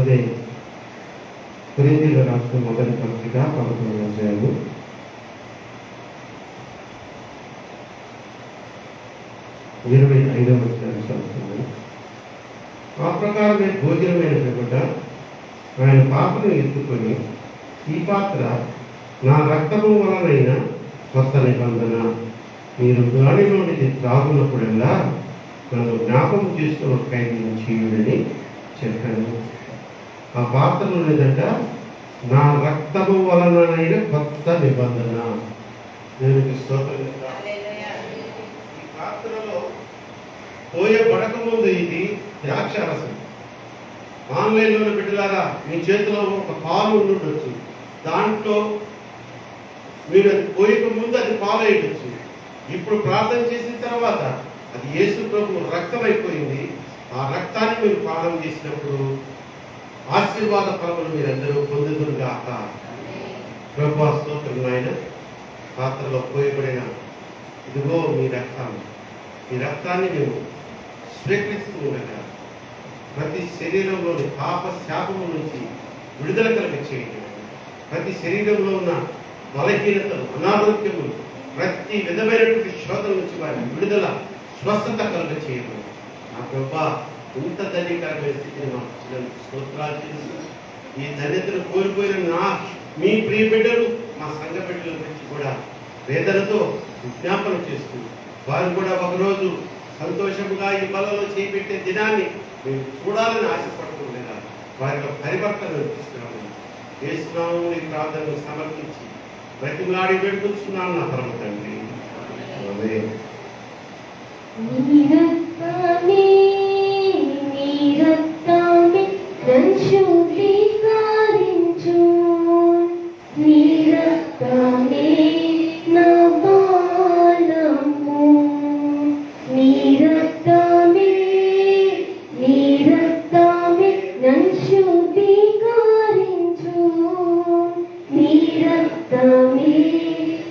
అదే కొరింథీయులకు రాసిన మొదటి పత్రిక 11వ అధ్యాయము 25వ వచనాన్ని చదువుతున్నాను. ఆ ప్రకారమే భోజనమైన పిమ్మట ఆయన పాత్రను ఎత్తుకొని ఈ పాత్ర నా రక్తము వలనైన కొత్త నిబంధన మీరు దానిలోనిది త్రాగునప్పుడల్లా నన్ను జ్ఞాపకం చేసుకున్నకై నేను చేయుడని చెప్పాను. ఆ పాత్రలో లేదంట నా రక్తము వలనైన కొత్త నిబంధన. దేవునికి స్తోత్రం. ఈ పాత్రలో పోయబడక ముందు ఇది ద్రాక్షారసం. ఆన్లైన్లోనే బిడ్డలారా మీ చేతిలో ఒక పాలు ఉండొచ్చు, దాంట్లో మీరు అది పోయక ముందు అది పాలు వేయవచ్చు. ఇప్పుడు ప్రార్థన చేసిన తర్వాత అది యేసు ప్రభు రక్తం అయిపోయింది. ఆ రక్తాన్ని మీరు పానం చేసినప్పుడు ఆశీర్వాద ఫలములు మీరందరూ పొందుదురుగాక. ప్రభు స్తోత్రం. నాయన పాత్రలో పోయబడిన ఇదిగో మీ రక్తాన్ని, ఈ రక్తాన్ని మేము స్వీకరిస్తూ ఉండగా ప్రతి శరీరంలోని పాప శాపము నుంచి విడుదల కలిగ చేయండి. ప్రతి శరీరంలో ఉన్న బలహీనతలు, అనారోగ్యములు, ప్రతి విధమైనటువంటి శోధన నుంచి వారి విడుదల, స్వస్థత కలుగ చేయండి. నా ప్రభా ఇంత ధన్యకరమైన స్థితిని మాకు ఇచ్చినందుకు స్తోత్రాలు చేస్తూ ఈ ధన్యతను కోల్పోయిన మీ ప్రియ బిడ్డలు, మా సంఘ బిడ్డల గురించి కూడా వేదనతో విజ్ఞాపన చేస్తూ వారు కూడా ఒకరోజు సంతోషముగా ఈ బలలో చేపెట్టే దినాన్ని మేము చూడాలని ఆశపడుతుండగా వారిలో పరివర్తన తీసుకురావాలి. యేసు నామములో ఈ ప్రార్థనను సమర్పించి బ్రతిమలాడి పెట్టుకుంటున్నాను నా పరమ తండ్రి. ఆమేన్. నీ రక్తమే నన్ను శుద్ధీకరించు. నీ రక్తమే నా బలము. నీ రక్తమే నన్ను శుద్ధీకరించు. నీ రక్తమే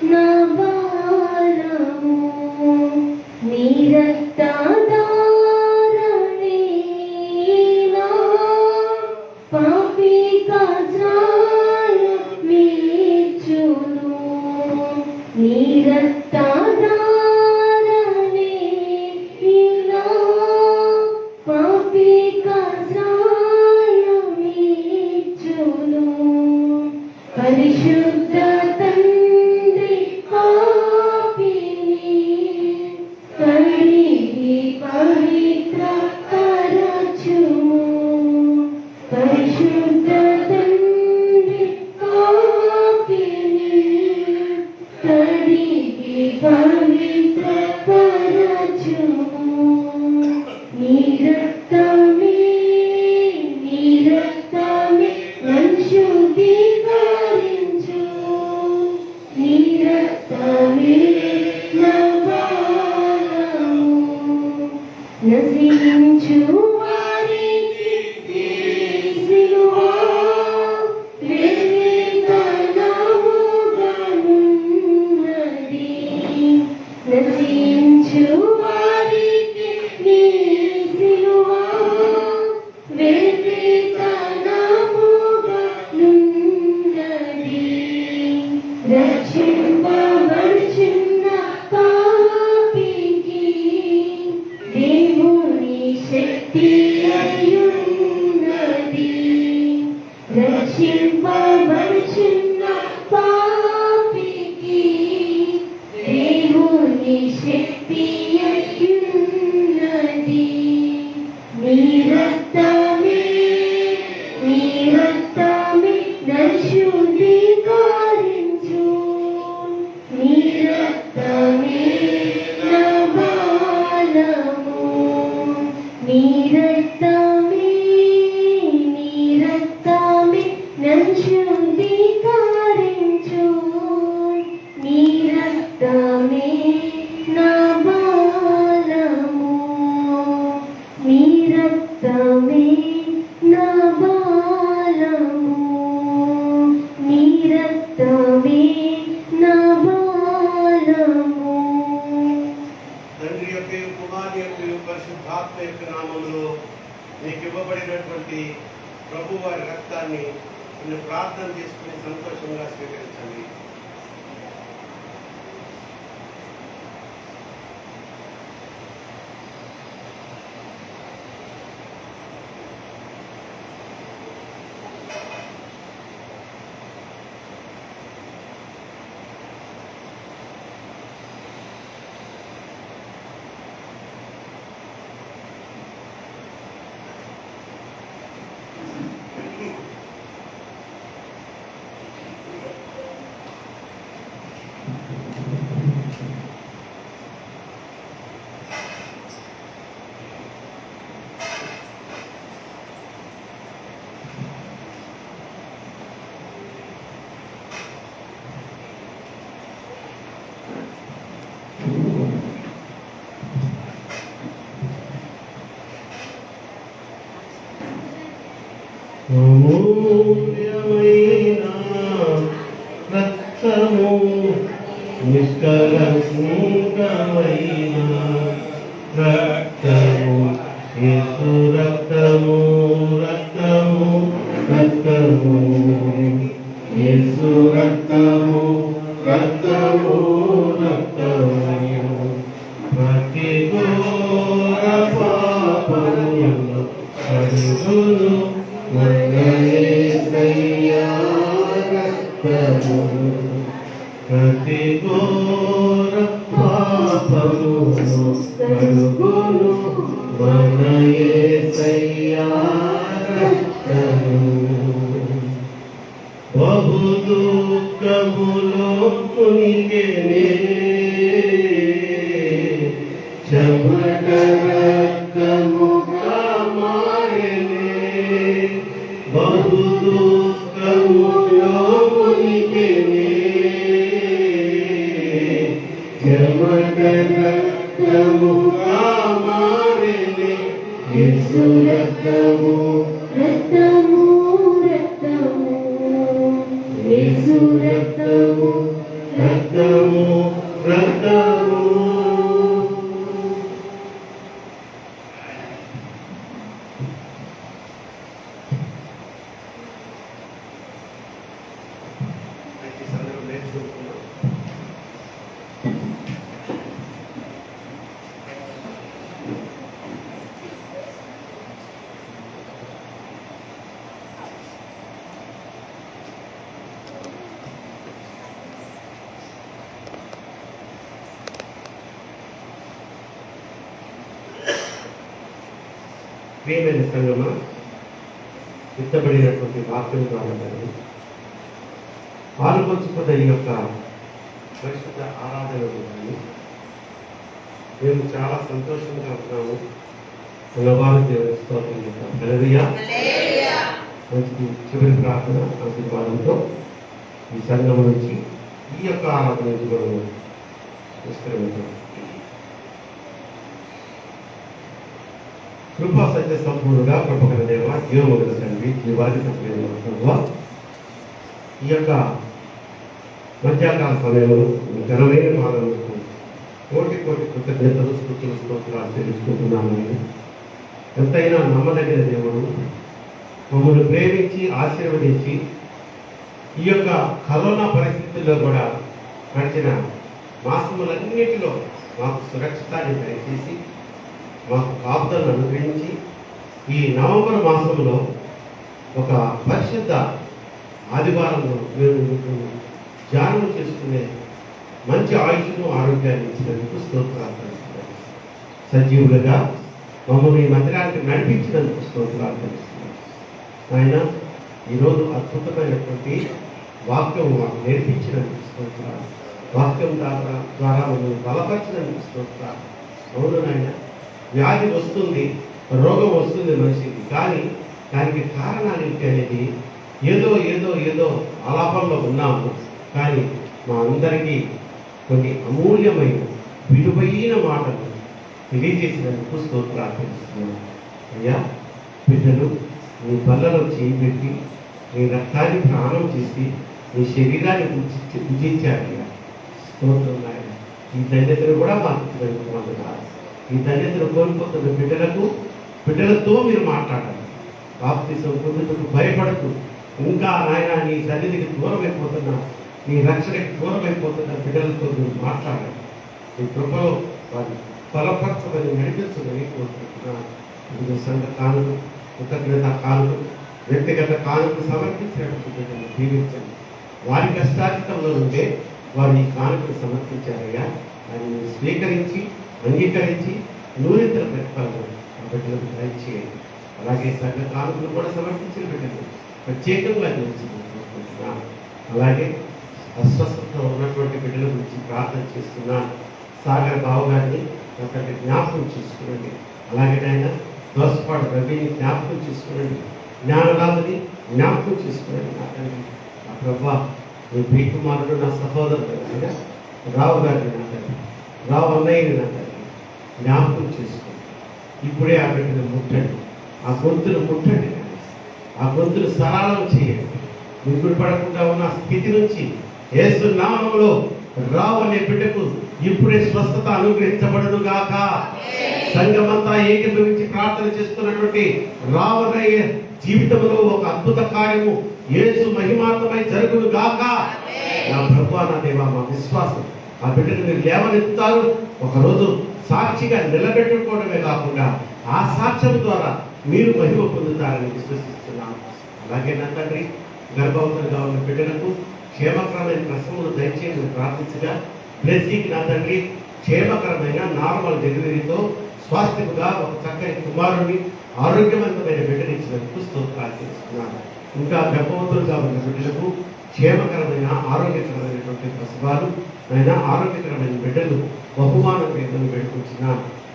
నా బలము. నీ రక్తధారనే నా పాపి కజాయమిచ్చును. నీ రక్తధారనే నా పాపి కజాయమిచ్చును. పరిశుద్ధ తండ్రి పాపిని కడిగి పవిత్ర పరచుము. పరిశుద్ధ తండ్రి పాపిని కడిగి పవిత్ర పరచుము. నీ రక్తమే నన్ను శుద్ధీకరించు. నీ రక్తమే నా బలము. నశించు వారికి నీ సిలువ వెర్రితనముగా ఉన్నది. నశించు వారికి నీ సిలువ వెర్రితనముగా ఉన్నది. రక్షింపబడుచున్న పాపికి దేవుని శక్తి అయ్యున్నది. రక్షింపబడుచున్న పాపికి దేవుని శక్తి అయ్యున్నది. నీ రక్తమే నన్ను శుద్ధీకరించు. నీ రక్తమే నా బలము. నీ రక్తమే నన్ను శుద్ధీకరించు. నీ రక్తమే నా బలము. నీ రక్తమే నా బలము. నీ రక్తమే నా బలము. తండ్రి యొక్క కుమారి యొక్క పరిశుద్ధాత్మ యొక్క నామములో నీకు ఇవ్వబడినటువంటి ప్రభు వారి రక్తాన్ని నిన్ను ప్రార్థన చేసుకుని సంతోషంగా స్వీకరించండి. అమూల్యమైన రక్తము, నిష్కలంకమైన రక్తము, యేసు రక్తము, రక్తము, రక్తము, యేసు రక్తము, రక్తము, రక్తము, ప్రతి ఘోర పాపములను కడుగును మన యేసయ్యా రక్తము. ప్రతి ఘోర పాపములను కడుగును మన యేసయ్యా రక్తము. బహు దుఃఖములో మునిగెనే చెమట రక్తముగా మారెనే బహు దుఃఖములో మునిగెనే చెమట రక్తముగా మారెనే యేసు రక్తము రక్తము రక్తము యేసు రక్తము రక్తము రక్తము ప్రియమైన సంగమా, ఇష్టపడినటువంటి వాక్యం ద్వారా పాల్పంచుకున్న ఈ యొక్క పరిశుద్ధ ఆరాధనలు కానీ మేము చాలా సంతోషంగా ఉన్నాము. ఉన్నవారు దేవుని స్తోత్రం చేద్దాం. హల్లెలూయా. మంచి చివరి ప్రార్థన ఆశీర్వాదంతో ఈ సంఘం నుంచి ఈ యొక్క ఆరాధన నుంచి మనం నిష్క్రమించాం. కృపా సత్య సంపూర్ణంగా కృపకర దేవ, జీవముగల తండ్రి, జీవాది సత్యదేవ, ఈ యొక్క మధ్యాకాల సమయంలో ఘనమైన పాలనకు కోటి కోటి కృతజ్ఞతలు స్తుతులు స్తోత్రాలు తెలుసుకుంటున్నామని. ఎంతైనా నమ్మదగిన దేవుడు, మమ్మల్ని ప్రేమించి ఆశీర్వదించి ఈ యొక్క కరోనా పరిస్థితుల్లో కూడా గడిచిన మాసములన్నిటిలో మాకు సురక్షితాన్ని దయచేసి మాకు కాపుదలను అనుగ్రహించి ఈ నవంబర్ మాసంలో ఒక పరిశుద్ధ ఆదివారంలో మేము ధ్యానం చేసుకునే మంచి ఆయుష్ను ఆరోగ్యాన్ని ఇచ్చినందుకు స్తోత్రాలు. సజీవులుగా మమ్మల్ని ఈ మందిరానికి నడిపించినందుకు స్తోత్రాలు తెలుస్తున్నాం. ఆయన ఈరోజు అద్భుతమైనటువంటి వాక్యం మాకు నేర్పించినందుకు స్తోత్రాలు. వాక్యం ద్వారా మమ్మల్ని బలపరిచినందుకు స్తోత్రాలు. అవును నాయన, వ్యాధి వస్తుంది, రోగం వస్తుంది మనిషికి, కానీ దానికి కారణాలు ఏంటి అనేది ఏదో ఏదో ఏదో ఆలాపనలో ఉన్నాము. కానీ మా అందరికీ కొన్ని అమూల్యమైన విలువైన మాటలు తెలియజేసినందుకు స్తోత్రాలు తెలుస్తున్నాను. అయ్యా, బిడ్డలు నీ బల్లలో చేయి పెట్టి నీ రక్తాన్ని ప్రాణం చేసి నీ శరీరాన్ని పూజించారు. స్తోత్రం నాయన. ఈ ధన్యతను కూడా మాకు ఇచ్చినందుకు ఈ ధన్యతను కోల్పోతున్న బిడ్డలతో మీరు మాట్లాడాలి. బాప్తిసం పొందుటకు భయపడుతూ ఇంకా నాయన నీ సన్నిధికి దూరం అయిపోతున్నా, నీ రక్షణకి దూరం అయిపోతున్న బిడ్డలతో మీరు మాట్లాడాలి. నీ కృపలో వారి బలపరచమని నడిపించమని కోరుకుంటున్నాను. ఇది సంఘ కానులు, కృతజ్ఞత కానులు, వ్యక్తిగత కానుకలు సమర్పించినటువంటి బిడ్డలు దీవించండి. వారి కష్టాతీతంలో ఉంటే వారు ఈ కానుకలు సమర్పించారయ్యా. దాన్ని స్వీకరించి అంగీకరించి నూరింతల ప్రతిఫలం ఆ బిడ్డలకు దయచేయండి. అలాగే సంఘ కానుకలు కూడా సమర్పించిన బిడ్డలు ప్రత్యేకంగా తెలుసుకుంటున్నాను. అలాగే అస్వస్థతతో ఉన్నటువంటి బిడ్డల గురించి ప్రార్థన చేస్తున్నాను. సాగర్ బాబు గారిని అక్కడికి జ్ఞాపకం చేసుకునండి. అలాగే ఆయన దోసపాడు రవిని జ్ఞాపకం చేసుకునండి. జ్ఞానరాజుని జ్ఞాపకం చేసుకునండి. నా తండ్రి, నా ప్రభా, నీ ప్రియకుమారుడు, నా సహోదరుడు అయినా రావు గారిని, నా తండ్రి, రావు అన్నయ్యని నా తండ్రి జ్ఞాపకం చేసుకోండి. ఇప్పుడే ఆ బిడ్డను ముట్టండి, ఆ గొంతులు ముట్టండి, ఆ గొంతులు సరళం చేయండి. మిగులు పడకుండా ఉన్న స్థితి నుంచి యేసు నామములో రావు అనే బిడ్డకు ఇప్పుడే స్వస్థత అనుగ్రహించబడును గాక. సంఘమంతా ఏకీభవించి ప్రార్థన చేస్తున్నటువంటి రావు అనే జీవితంలో ఒక అద్భుత కార్యము యేసు మహిమార్థమై జరుగును గాక. నా ప్రభువా, నా దేవా, మా విశ్వాసం ఆ బిడ్డను మీరు లేవనెత్తుతారు. ఒకరోజు సాక్షిగా నిలబెట్టుకోవడమే కాకుండా ఆ సాక్ష్యం ద్వారా మీరు మహిమ పొందుతారని విశ్వసిస్తున్నాను. అలాగే నా తండ్రి, గర్భవతులుగా ఉన్న బిడ్డలకు క్షేమకరమైన ప్రసవములు దయచేసి ప్రార్థించగా, బ్లెస్సింగ్ నా తండ్రి క్షేమకరమైన నార్మల్ డెలివరీతో స్వాస్థ్యముగా ఒక చక్కని కుమారుని ఆరోగ్యవంతమైన బిడ్డనిచ్చినందుకు స్తోత్రాలు చేస్తున్నాను. ఇంకా గర్భవతులుగా ఉన్న బిడ్డలకు క్షేమకరమైన ఆరోగ్యకరమైనటువంటి ప్రసవాలు అయినా ఆరోగ్యకరమైన బిడ్డలు బహుమానం పేదలు పెట్టుకొచ్చిన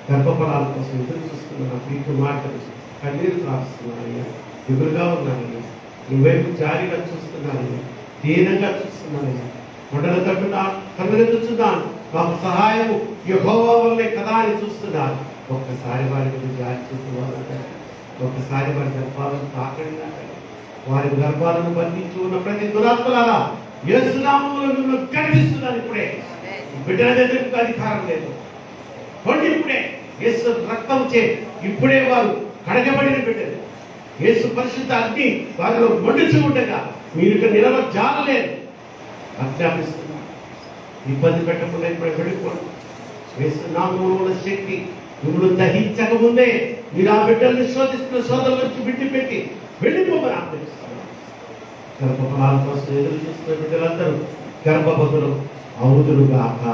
గర్భఫలాల కోసం ఎదురు చూస్తున్న నా ప్రీతి మాటలు కన్నీరు ప్రాపిస్తున్నారయ్యా. ఎదురుగా ఉన్నారయ్యా, నీ వైపు జారిగా చూస్తున్నారయ్యా, దీనంగా చూస్తున్నారయ్యా. కొండల తట్టున కన్నులెత్తుచున్నాను, మాకు సహాయము యెహోవా వల్లే కదా అని చూస్తున్నారు. ఒక్కసారి వారి గురించి జారి చూస్తున్నారు. ఒక్కసారి వారి గర్భాలను తాకండి నాకండి. వారి గర్భాలను బంధించి ఉన్న ప్రతి దురాత్మలారా యేసు నామములో మిమ్మల్ని కనిపిస్తున్నాను. ఇప్పుడే బిడ్డల దగ్గరకు అధికారం లేదు. కొండి ఇప్పుడే యేసు రక్తంచే ఇప్పుడే వారు కడగబడిన బిడ్డలు. యేసు పరిశుద్ధ అగ్ని వారిలో మండుచూ ఉండగా మీరు ఇక్కడ నిలవజాలలేదు. ఆజ్ఞాపిస్తున్నారు, ఇబ్బంది పెట్టకుండా ఇప్పుడు వెళ్ళిపోండి. యేసు నామములో ఉన్న శక్తి మిమ్మల్ని దహించక ముందే మీరు ఆ బిడ్డల్ని శోధిస్తున్న శోధన నుంచి విడిపెట్టి వెళ్ళిపోమని ఆజ్ఞాపిస్తున్నారు. గర్భఫలాల కోసం ఎదురు చూస్తున్న బిడ్డలందరూ గర్భవతులు అవుదురుగాక.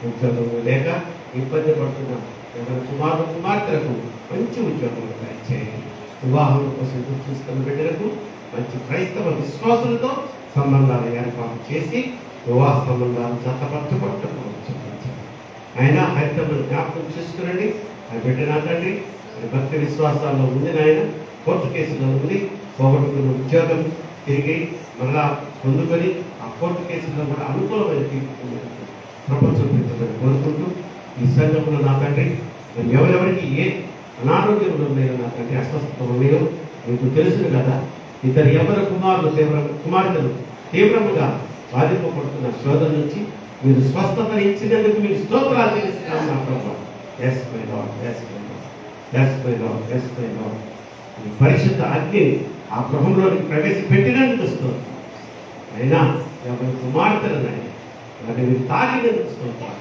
ఉద్యోగం లేక ఇబ్బంది పడుతున్నా ఎవరి కుమార్తెలకు మంచి ఉద్యోగం చేయండి. వివాహం కోసం ఎదురు చూస్తున్న బిడ్డలకు మంచి క్రైస్తవ విశ్వాసులతో సంబంధాలు ఏర్పాటు చేసి వివాహ సంబంధాలు జతపరచబట్టడం చూపించండి. అయినా హరితమ్మను జ్ఞాపకం చేసుకునండి. ఆ బిడ్డను తండ్రి భక్తి విశ్వాసాల్లో ఉంది. నాయన కోర్టు కేసులో ఉంది, పోగొట్టుకున్న ఉద్యోగం తిరిగి మళ్ళా పొందుకొని ఆ కోర్టు కేసులో కూడా అనుకూలమైన తీర్పు ప్రపంచం పెంచమని కోరుకుంటూ ఈ సంఘంలో నా తండ్రి మరి ఎవరెవరికి ఏ అనారోగ్యంలో ఉన్నాయో నా తండ్రి, అస్వస్థత ఉన్నాయో మీకు తెలుసును కదా. ఇద్దరు ఎవరి కుమార్తెలు తీవ్రముగా బాధింపబడుతున్న శోధన నుంచి మీరు స్వస్థత ఇచ్చినందుకు మీరు స్తోత్రాలు చెల్లిస్తున్నాం నా ప్రభు. Yes my lord, yes my lord, yes my lord, yes my lord. ఈ పరిశుద్ధ అగ్ని ఆ గృహంలోకి ప్రవేశపెట్టినందుకు స్తోత్రం. అయినా ఎవరి కుమార్తెలన్నాయి వాటిని మీరు తాకినందుకు స్తోత్రం.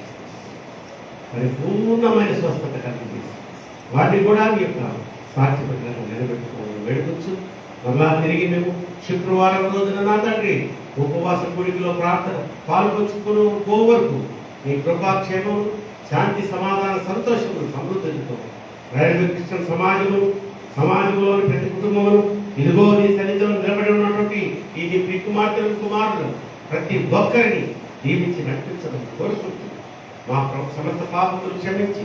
మరి పూర్ణమైన స్వస్థత కలిగి వాటిని కూడా మీ యొక్క సాక్షిపత్రంగా నిలబెట్టుకోవాలని వేడుకొచ్చు. మరలా తిరిగి మేము శుక్రవారం రోజున నా తండ్రి ఉపవాస కూడికలో ప్రార్థన పాల్గొచ్చుకుని వరకు మీ కృపాక్షేమం, శాంతి, సమాధాన, సంతోషములు సమృద్ధితో రైల్వే క్రిస్టియన్ సమాజంలోని ప్రతి కుటుంబమును ఇదిగో నీ సన్నిధిలో నిలబడి ఉన్నటువంటి ఈ నీ కుమార్తెలు ప్రతి ఒక్కరిని దీవించి నడిపించడం కోరుకుంటూ మా సమస్త పాపములు క్షమించి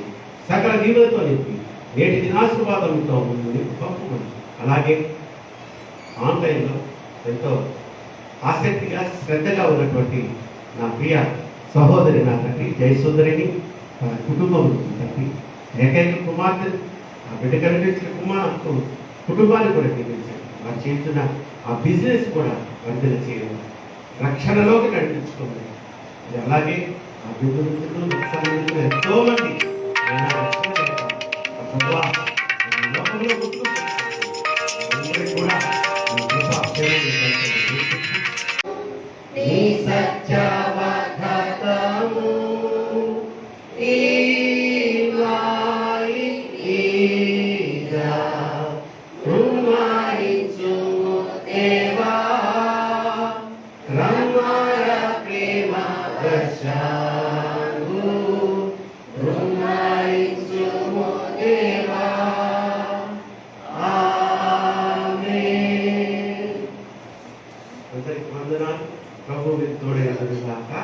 సకల దీవులతో నింపి నేటి దినాశీర్వాదంతో పంపమని. అలాగే ఆన్లైన్లో ఎంతో ఆసక్తిగా శ్రద్ధగా ఉన్నటువంటి నా ప్రియ సహోదరి నా తండ్రి జయసుందరిని తన కుటుంబం తండ్రి ఏకైక కుమార్తె ఆ బిడ్డ కనిపించిన కుటుంబాన్ని కూడా దీవించండి. వారు చేస్తున్న ఆ బిజినెస్ కూడా వర్ధన చేయడం, రక్షణలోకి నడిపించుకోండి. అలాగే ఆ బిడ్డలు ఎంతో మంది కూడా అందరికి వందనాలు. ప్రభు తోడే అందరిదాకా.